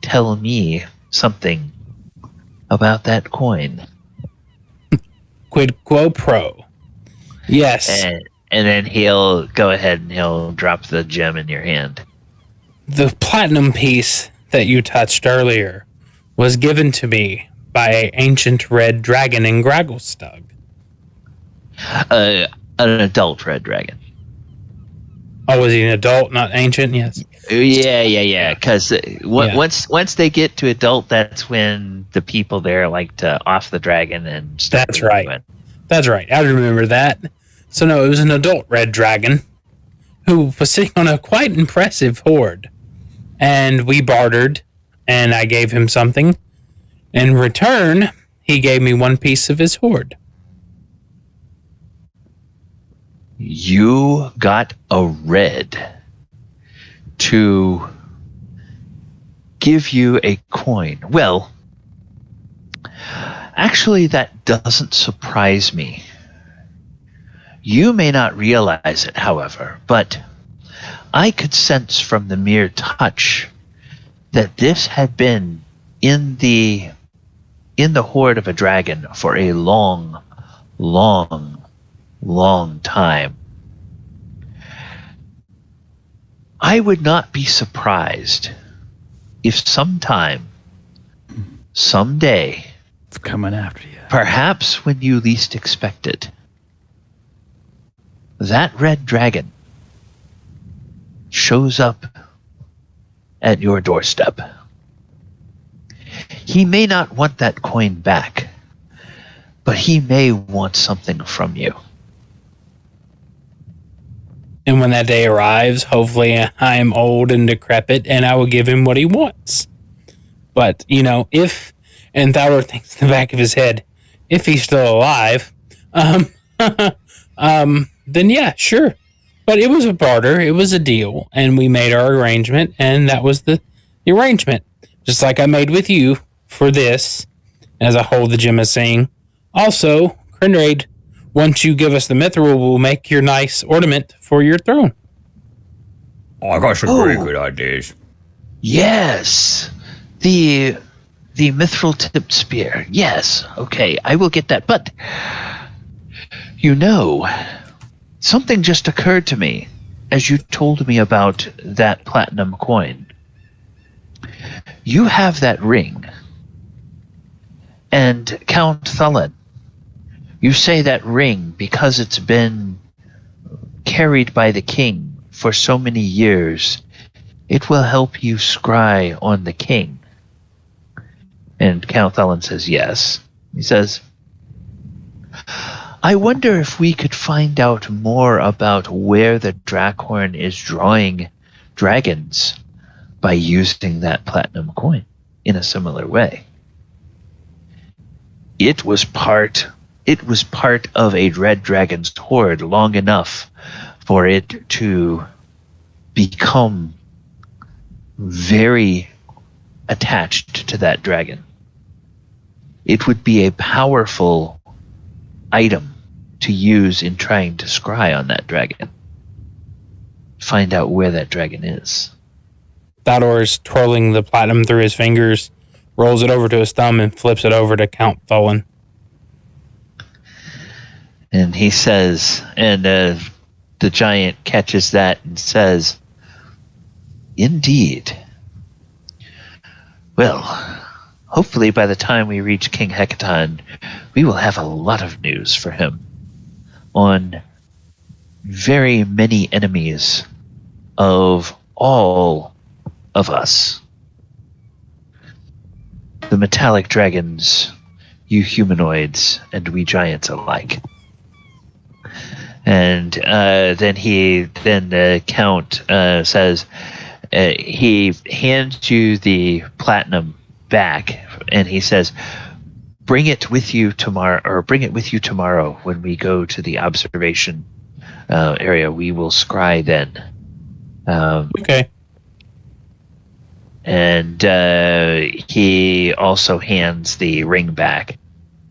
tell me something about that coin." Quid quo pro. Yes. And then he'll go ahead and he'll drop the gem in your hand. The platinum piece that you touched earlier was given to me by an ancient red dragon in Gragglestug. An adult red dragon. Oh, was he an adult, not ancient? Yes. Yeah. Because once they get to adult, that's when the people there like to off the dragon and start. That's right. That's right. I remember that. So no, it was an adult red dragon who was sitting on a quite impressive hoard. And we bartered, and I gave him something. In return, he gave me one piece of his hoard. You got a red to give you a coin. Well, actually, that doesn't surprise me. You may not realize it, however, but I could sense from the mere touch that this had been in the hoard of a dragon for a long time. I would not be surprised if sometime, someday, It's coming after you. perhaps when you least expect it, that red dragon shows up at your doorstep. He may not want that coin back, but he may want something from you. And when that day arrives, hopefully I am old and decrepit, and I will give him what he wants. But, if, and Thalor thinks in the back of his head, if he's still alive, then yeah, sure. But it was a barter, it was a deal, and we made our arrangement, and that was the arrangement. Just like I made with you for this, as I hold the gem of seeing. Also, Krenraid, once you give us the Mithril, we'll make your nice ornament for your throne. Oh, I got some very good ideas. Yes, the mithril tipped spear. Yes, okay, I will get that. But something just occurred to me as you told me about that platinum coin. You have that ring, and Count Thulin, you say that ring, because it's been carried by the king for so many years, it will help you scry on the king. And Count Thulin says yes. He says, I wonder if we could find out more about where the Drakhorn is drawing dragons by using that platinum coin in a similar way. It was part of a red dragon's hoard long enough for it to become very attached to that dragon. It would be a powerful item to use in trying to scry on that dragon. Find out where that dragon is. Thalor is twirling the platinum through his fingers, rolls it over to his thumb, and flips it over to Count Thulin. And he says, and the giant catches that and says, indeed. Well, hopefully by the time we reach King Hecaton, we will have a lot of news for him on very many enemies of all of us. The metallic dragons you humanoids and we giants alike. And then the Count says, he hands you the platinum back, and he says, bring it with you tomorrow when we go to the observation area. We will scry then. Okay. And he also hands the ring back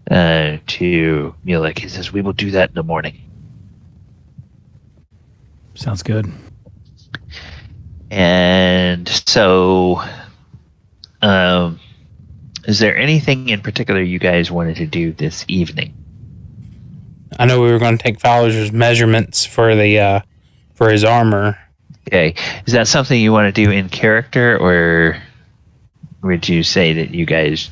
to Mulek. He says, we will do that in the morning. Sounds good. And so, is there anything in particular you guys wanted to do this evening? I know we were going to take Fowler's measurements for his armor. Okay. Is that something you want to do in character, or would you say that you guys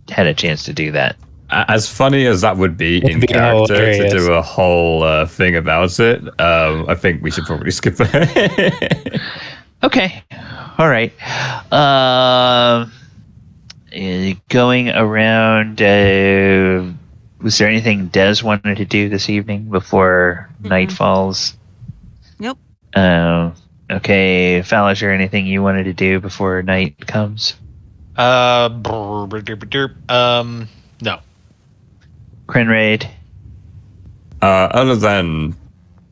had a chance to do that? As funny as that would be in character to do a whole thing about it, I think we should probably skip it. Okay. All right. Going around, was there anything Des wanted to do this evening before night falls? Nope. Okay. Falliger, anything you wanted to do before night comes? No. Krenraid? Other than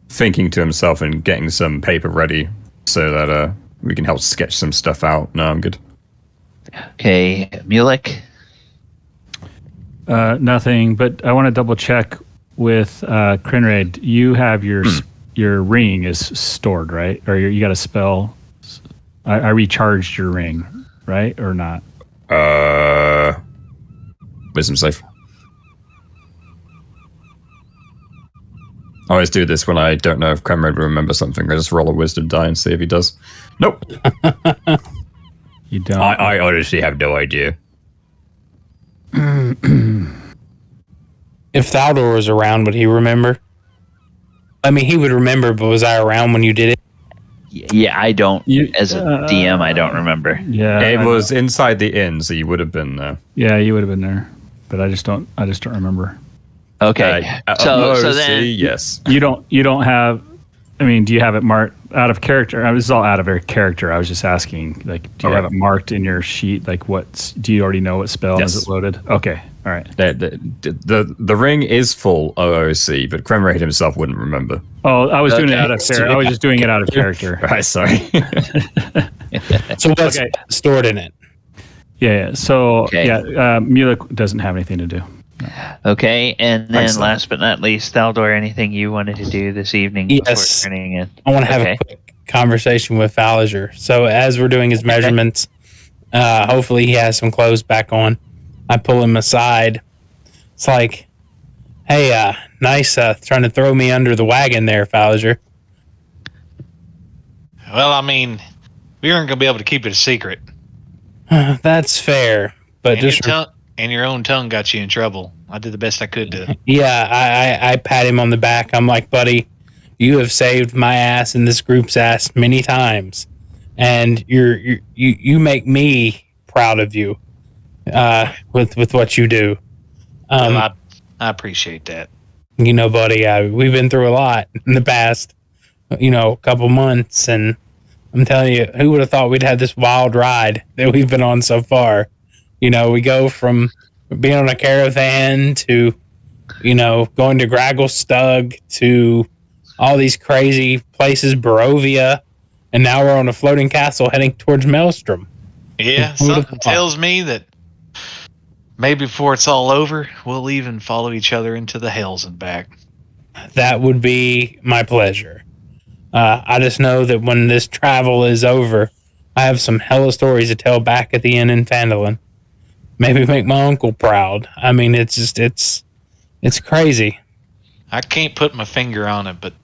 thinking to himself and getting some paper ready so that we can help sketch some stuff out. No, I'm good. Okay. Mulek? Nothing, but I want to double check with Krenraid. You have your ring is stored, right? Or you got a spell. I recharged your ring, right? Or not? Wisdom save. I always do this when I don't know if Krenraid will remember something. I just roll a wisdom die and see if he does. Nope. You don't. I honestly have no idea. If Thaldor was around, would he remember? I mean, he would remember, but was I around when you did it? Yeah, I don't. As a DM, I don't remember. Yeah, it was inside the inn, so you would have been there. Yeah, you would have been there, but I just don't remember. Okay. So then, yes. You don't have. I mean, do you have it marked out of character? This is all out of character. I was just asking, like, do you have it marked in your sheet? Like, do you already know what spell is it loaded? Okay, all right. The ring is full OOC, but Krenraid himself wouldn't remember. Oh, I was doing it out of character. I was just doing it out of character. Right, sorry. So what's stored in it? Yeah. So Mulek doesn't have anything to do. Okay, and then last but not least, Thaldor, anything you wanted to do this evening before turning in? I want to have a quick conversation with Falliger. So as we're doing his measurements, hopefully he has some clothes back on. I pull him aside. It's like, hey, nice trying to throw me under the wagon there, Falliger. Well, I mean, we aren't going to be able to keep it a secret. That's fair, but and your own tongue got you in trouble. I did the best I could to. Yeah, I pat him on the back. I'm like, buddy, you have saved my ass and this group's ass many times, and you make me proud of you with what you do. Well, I appreciate that. You know, buddy, we've been through a lot in the past, couple months, and I'm telling you, who would have thought we'd had this wild ride that we've been on so far? We go from being on a caravan to, going to Gragglestug to all these crazy places, Barovia, and now we're on a floating castle heading towards Maelstrom. Yeah, something tells me that maybe before it's all over, we'll even follow each other into the hells and back. That would be my pleasure. I just know that when this travel is over, I have some hella stories to tell back at the inn in Phandalin. Maybe make my uncle proud. I mean, it's crazy. I can't put my finger on it, but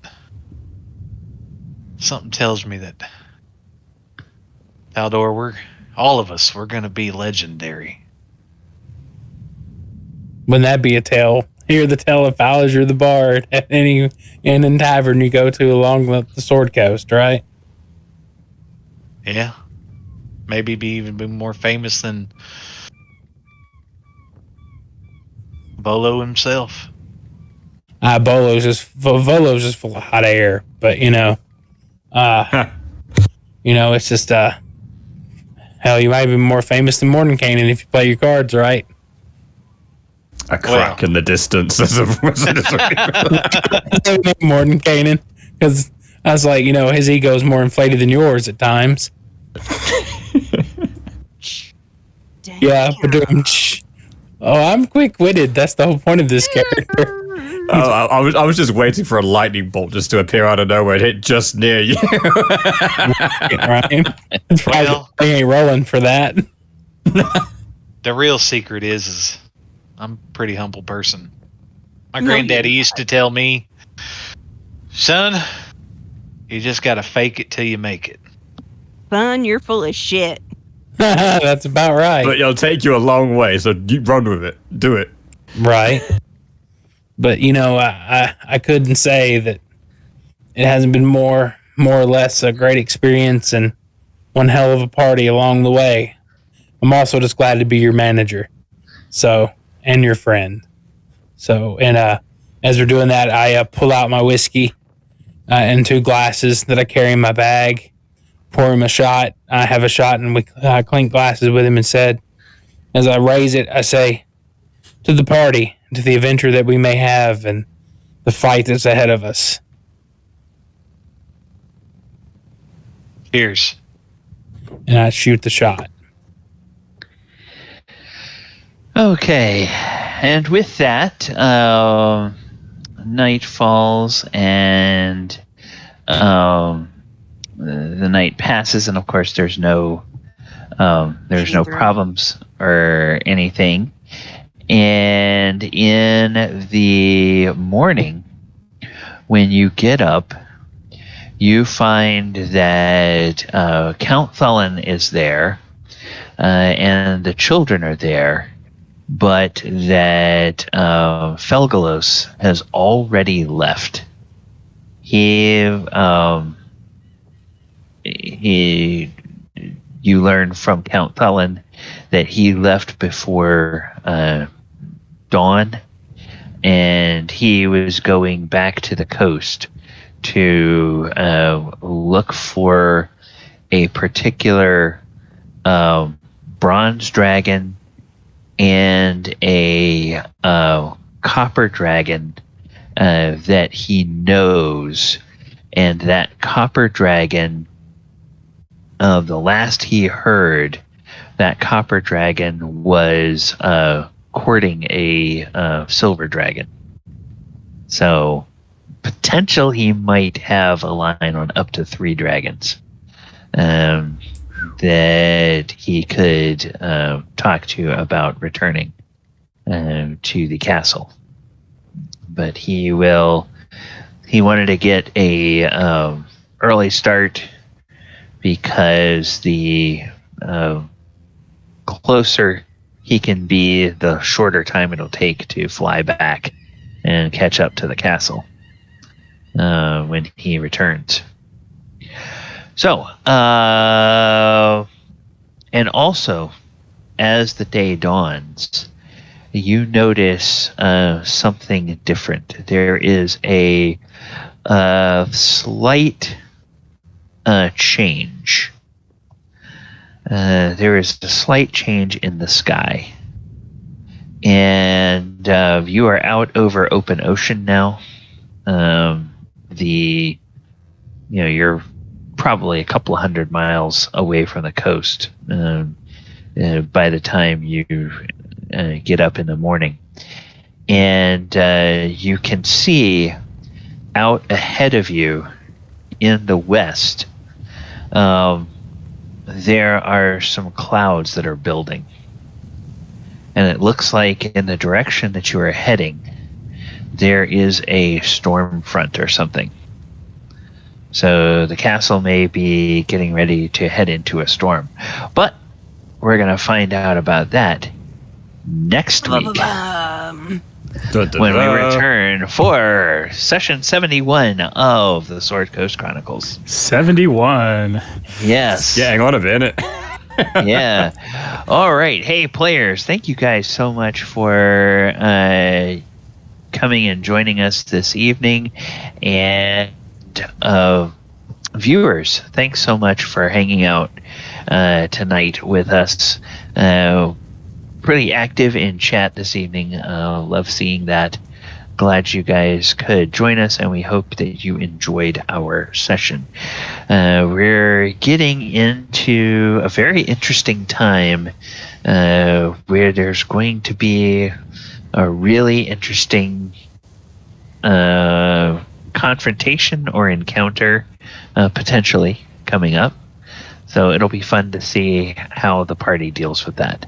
something tells me that Thaldor, we're going to be legendary. Wouldn't that be a tale? Hear the tale of Falliger the Bard at any inn and tavern you go to along the Sword Coast, right? Yeah. Maybe be more famous than Volo himself. Volo's just full of hot air, but it's just hell, you might be more famous than Mordenkainen if you play your cards right. A crack in the distance as a Mordenkainen, because I was like, his ego is more inflated than yours at times. Yeah, but I'm quick-witted. That's the whole point of this character. I was just waiting for a lightning bolt just to appear out of nowhere and hit just near you. Right? Well, I ain't rolling for that. The real secret is I'm a pretty humble person. My granddaddy used to tell me, son, you just got to fake it till you make it. Son, you're full of shit. That's about right. But it'll take you a long way, so you run with it. Do it. Right. But, I couldn't say that it hasn't been more or less a great experience and one hell of a party along the way. I'm also just glad to be your manager. So, and your friend. So, and as we're doing that, I pull out my whiskey in 2 glasses that I carry in my bag, pour him a shot. I have a shot, and we clink glasses with him and said, as I raise it, I say, to the party, to the adventure that we may have and the fight that's ahead of us. Cheers. And I shoot the shot. Okay, and with that, night falls and the night passes, and of course there's no problems or anything. And in the morning, when you get up, you find that Count Thulin is there, and the children are there, but that Felgolos has already left. You learn from Count Thulin that he left before dawn, and he was going back to the coast to look for a particular bronze dragon and a copper dragon that he knows. And that copper dragon, the last he heard, that copper dragon was courting a silver dragon. So potential he might have a line on up to 3 dragons that he could talk to about returning to the castle. But he wanted to get a early start, because the closer he can be, the shorter time it'll take to fly back and catch up to the castle when he returns. So, and also, as the day dawns, you notice something different. There is a slight change. There is a slight change in the sky. And you are out over open ocean now. You're probably a couple of 100 miles away from the coast by the time you get up in the morning. And you can see out ahead of you in the west, there are some clouds that are building. And it looks like in the direction that you are heading, there is a storm front or something. So the castle may be getting ready to head into a storm. But we're going to find out about that next week. When we return for session 71 of the Sword Coast Chronicles. 71. Yes. Yeah, hang on a minute. Yeah. All right. Hey, players, thank you guys so much for coming and joining us this evening. And viewers, thanks so much for hanging out tonight with us. Pretty active in chat this evening. Love seeing that. Glad you guys could join us, and we hope that you enjoyed our session. We're getting into a very interesting time where there's going to be a really interesting confrontation or encounter potentially coming up. So it'll be fun to see how the party deals with that.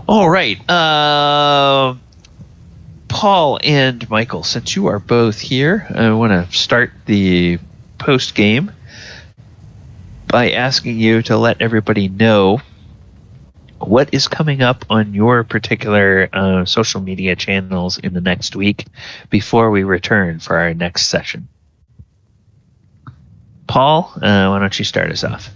All right. Paul and Michael, since you are both here, I want to start the post game by asking you to let everybody know what is coming up on your particular social media channels in the next week before we return for our next session. Paul, why don't you start us off?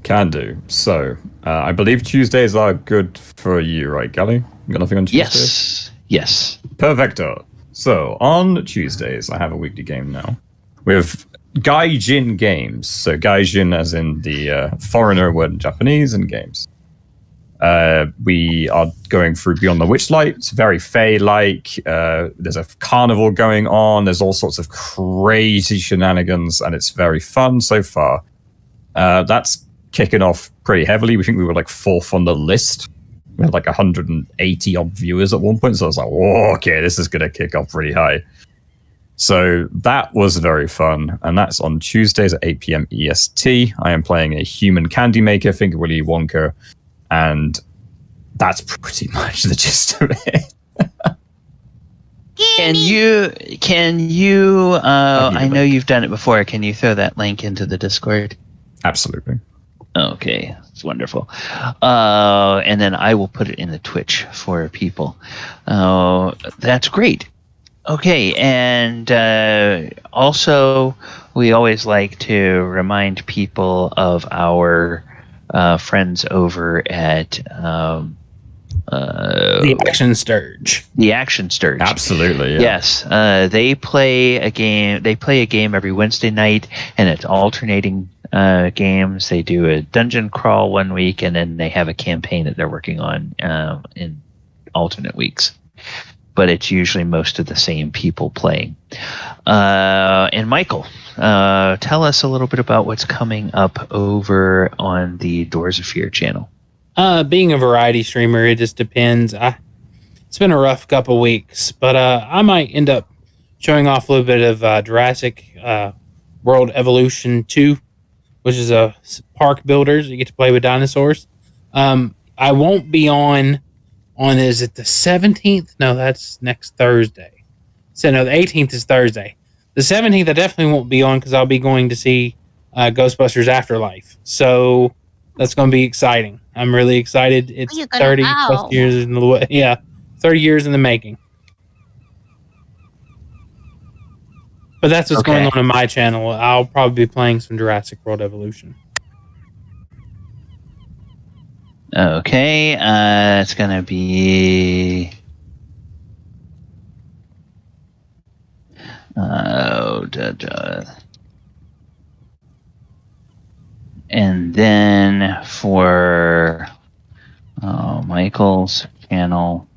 Can do. So, I believe Tuesdays are good for you, right, Gally? You got nothing on Tuesdays? Yes. Perfecto. So, on Tuesdays, I have a weekly game now. We have Gaijin games. So, Gaijin as in the foreigner word in Japanese and games. We are going through Beyond the Witchlight. It's very Fae-like. There's a carnival going on. There's all sorts of crazy shenanigans, and it's very fun so far. That's kicking off pretty heavily. We think we were like 4th on the list. We had like 180 odd viewers at one point, so I was like, whoa, okay, this is going to kick off pretty high. So that was very fun, and that's on Tuesdays at 8 p.m. EST. I am playing a human candy maker, think of Willy Wonka, and that's pretty much the gist of it. Can you I know you've done it before, can you throw that link into the Discord? Absolutely. Okay, it's wonderful. And then I will put it in the Twitch for people. That's great. Okay, and also we always like to remind people of our friends over at the Action Sturge. The Action Sturge. Absolutely. Yeah. Yes. They play a game. They play a game every Wednesday night, and it's alternating games. They do a dungeon crawl one week, and then they have a campaign that they're working on in alternate weeks. But it's usually most of the same people playing. And Michael, tell us a little bit about what's coming up over on the Doors of Fear channel. Being a variety streamer, it just depends. It's been a rough couple weeks, but I might end up showing off a little bit of Jurassic World Evolution 2, which is a park builders. You get to play with dinosaurs. I won't be on, is it the 17th? No, that's next Thursday. So no, the 18th is Thursday. The 17th I definitely won't be on because I'll be going to see Ghostbusters Afterlife. So that's going to be exciting. I'm really excited. It's 30 plus years in the way. Yeah, 30 years in the making. But that's what's going on my channel. I'll probably be playing some Jurassic World Evolution. Okay, it's going to be... And then for Michael's channel,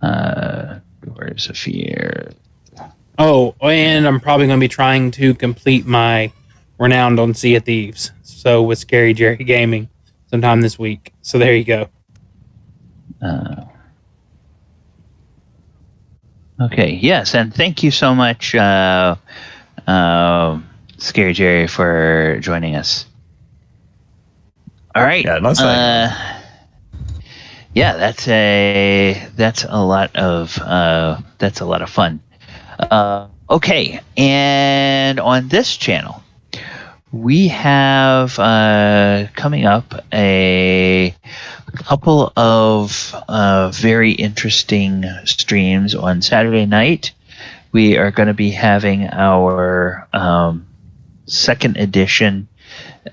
Doors of Fear. Oh, and I'm probably going to be trying to complete my Renowned on Sea of Thieves. So with Scary Jerry Gaming sometime this week. So there you go. Okay, yes, and thank you so much, Scary Jerry, for joining us. All right. Yeah, nice. Yeah, that's a lot of fun. Okay, and on this channel, we have coming up a couple of very interesting streams on Saturday night. We are going to be having our second edition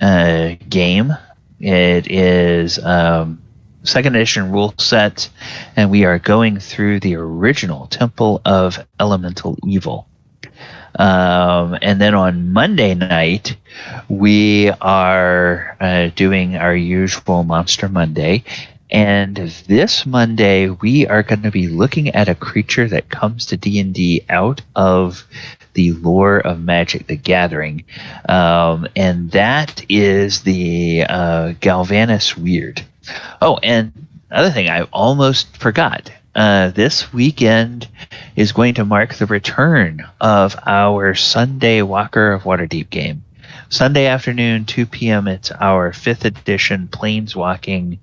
game It is second edition rule set, and we are going through the original Temple of Elemental Evil. And then on Monday night, we are doing our usual Monster Monday. And this Monday, we are going to be looking at a creature that comes to D&D out of the lore of Magic the Gathering. And that is the Galvanus Weird. Oh, and another thing I almost forgot. This weekend is going to mark the return of our Sunday Walker of Waterdeep game. Sunday afternoon, 2 p.m., it's our 5th edition Planeswalking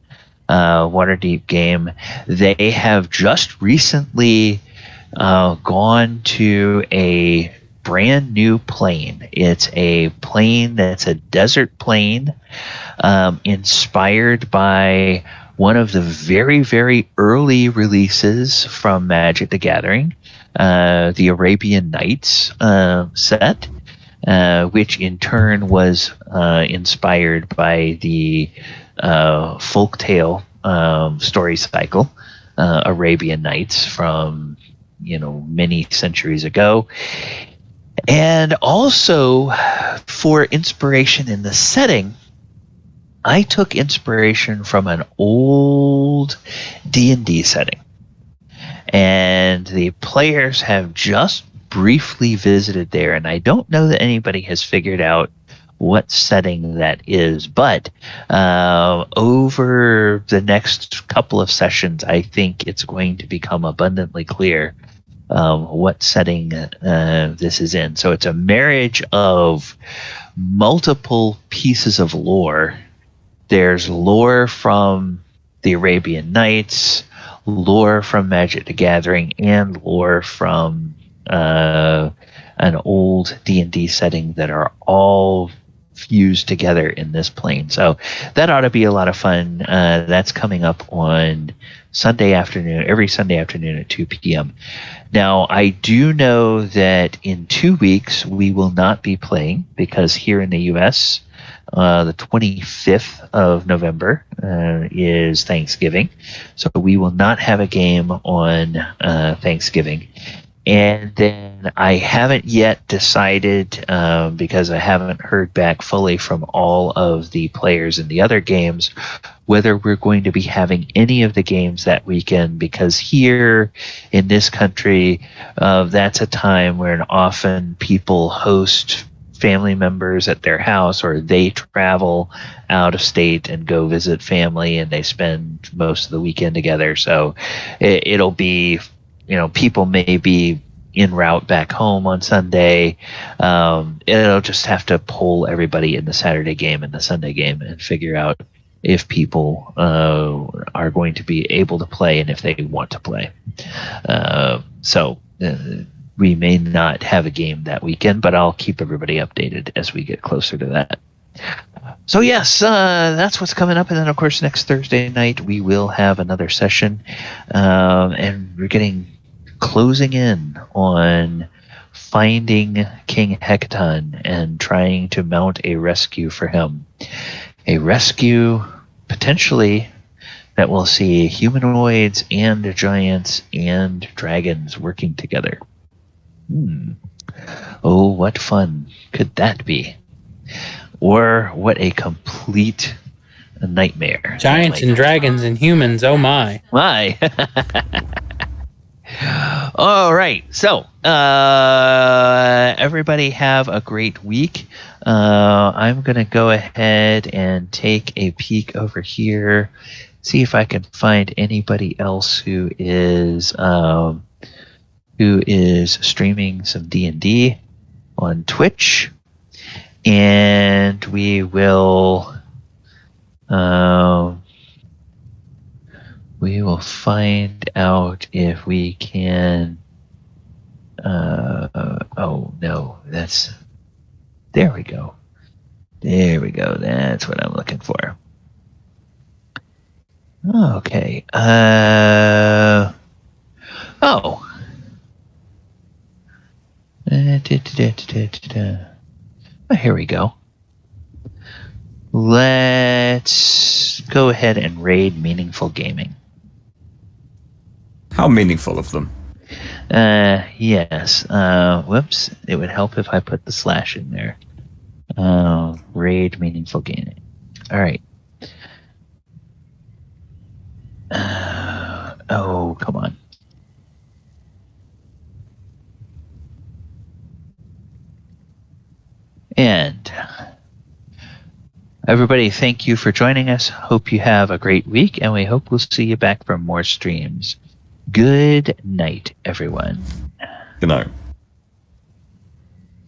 Waterdeep game. They have just recently gone to a brand new plane. It's a plane that's a desert plane, inspired by one of the very, very early releases from Magic the Gathering, the Arabian Nights set, which in turn was inspired by the folktale story cycle, Arabian Nights, from many centuries ago. And also, for inspiration in the setting, I took inspiration from an old D&D setting. And the players have just briefly visited there, and I don't know that anybody has figured out what setting that is, but over the next couple of sessions, I think it's going to become abundantly clear what setting this is in. So it's a marriage of multiple pieces of lore. There's lore from the Arabian Nights, lore from Magic the Gathering, and lore from an old D&D setting that are all fused together in this plane. So that ought to be a lot of fun. That's coming up on Sunday afternoon, every Sunday afternoon at 2 p.m. Now, I do know that in 2 weeks we will not be playing, because here in the U.S., the 25th of November is Thanksgiving. So we will not have a game on Thanksgiving. And then I haven't yet decided, because I haven't heard back fully from all of the players in the other games, whether we're going to be having any of the games that weekend, because here in this country, that's a time where often people host family members at their house, or they travel out of state and go visit family, and they spend most of the weekend together. So it'll be, people may be en route back home on Sunday. It'll just have to poll everybody in the Saturday game and the Sunday game and figure out if people are going to be able to play and if they want to play. So we may not have a game that weekend, but I'll keep everybody updated as we get closer to that. So yes, that's what's coming up. And then, of course, next Thursday night, we will have another session. And we're closing in on finding King Hecaton and trying to mount a rescue for him. A rescue, potentially, that will see humanoids and giants and dragons working together. Oh, what fun could that be? Or what a complete nightmare. Giants and dragons and humans, oh my. My. All right. So, everybody have a great week. I'm going to go ahead and take a peek over here, see if I can find anybody else who is streaming some D&D on Twitch, and we will find out if we can. Oh no, there we go. That's what I'm looking for. Okay. Oh. Oh, here we go. Let's go ahead and raid Meaningful Gaming. How meaningful of them? Yes. Whoops. It would help if I put the slash in there. Raid Meaningful Gaming. All right. Oh, come on. And everybody, thank you for joining us. Hope you have a great week, and we hope we'll see you back for more streams. Good night, everyone. Good night.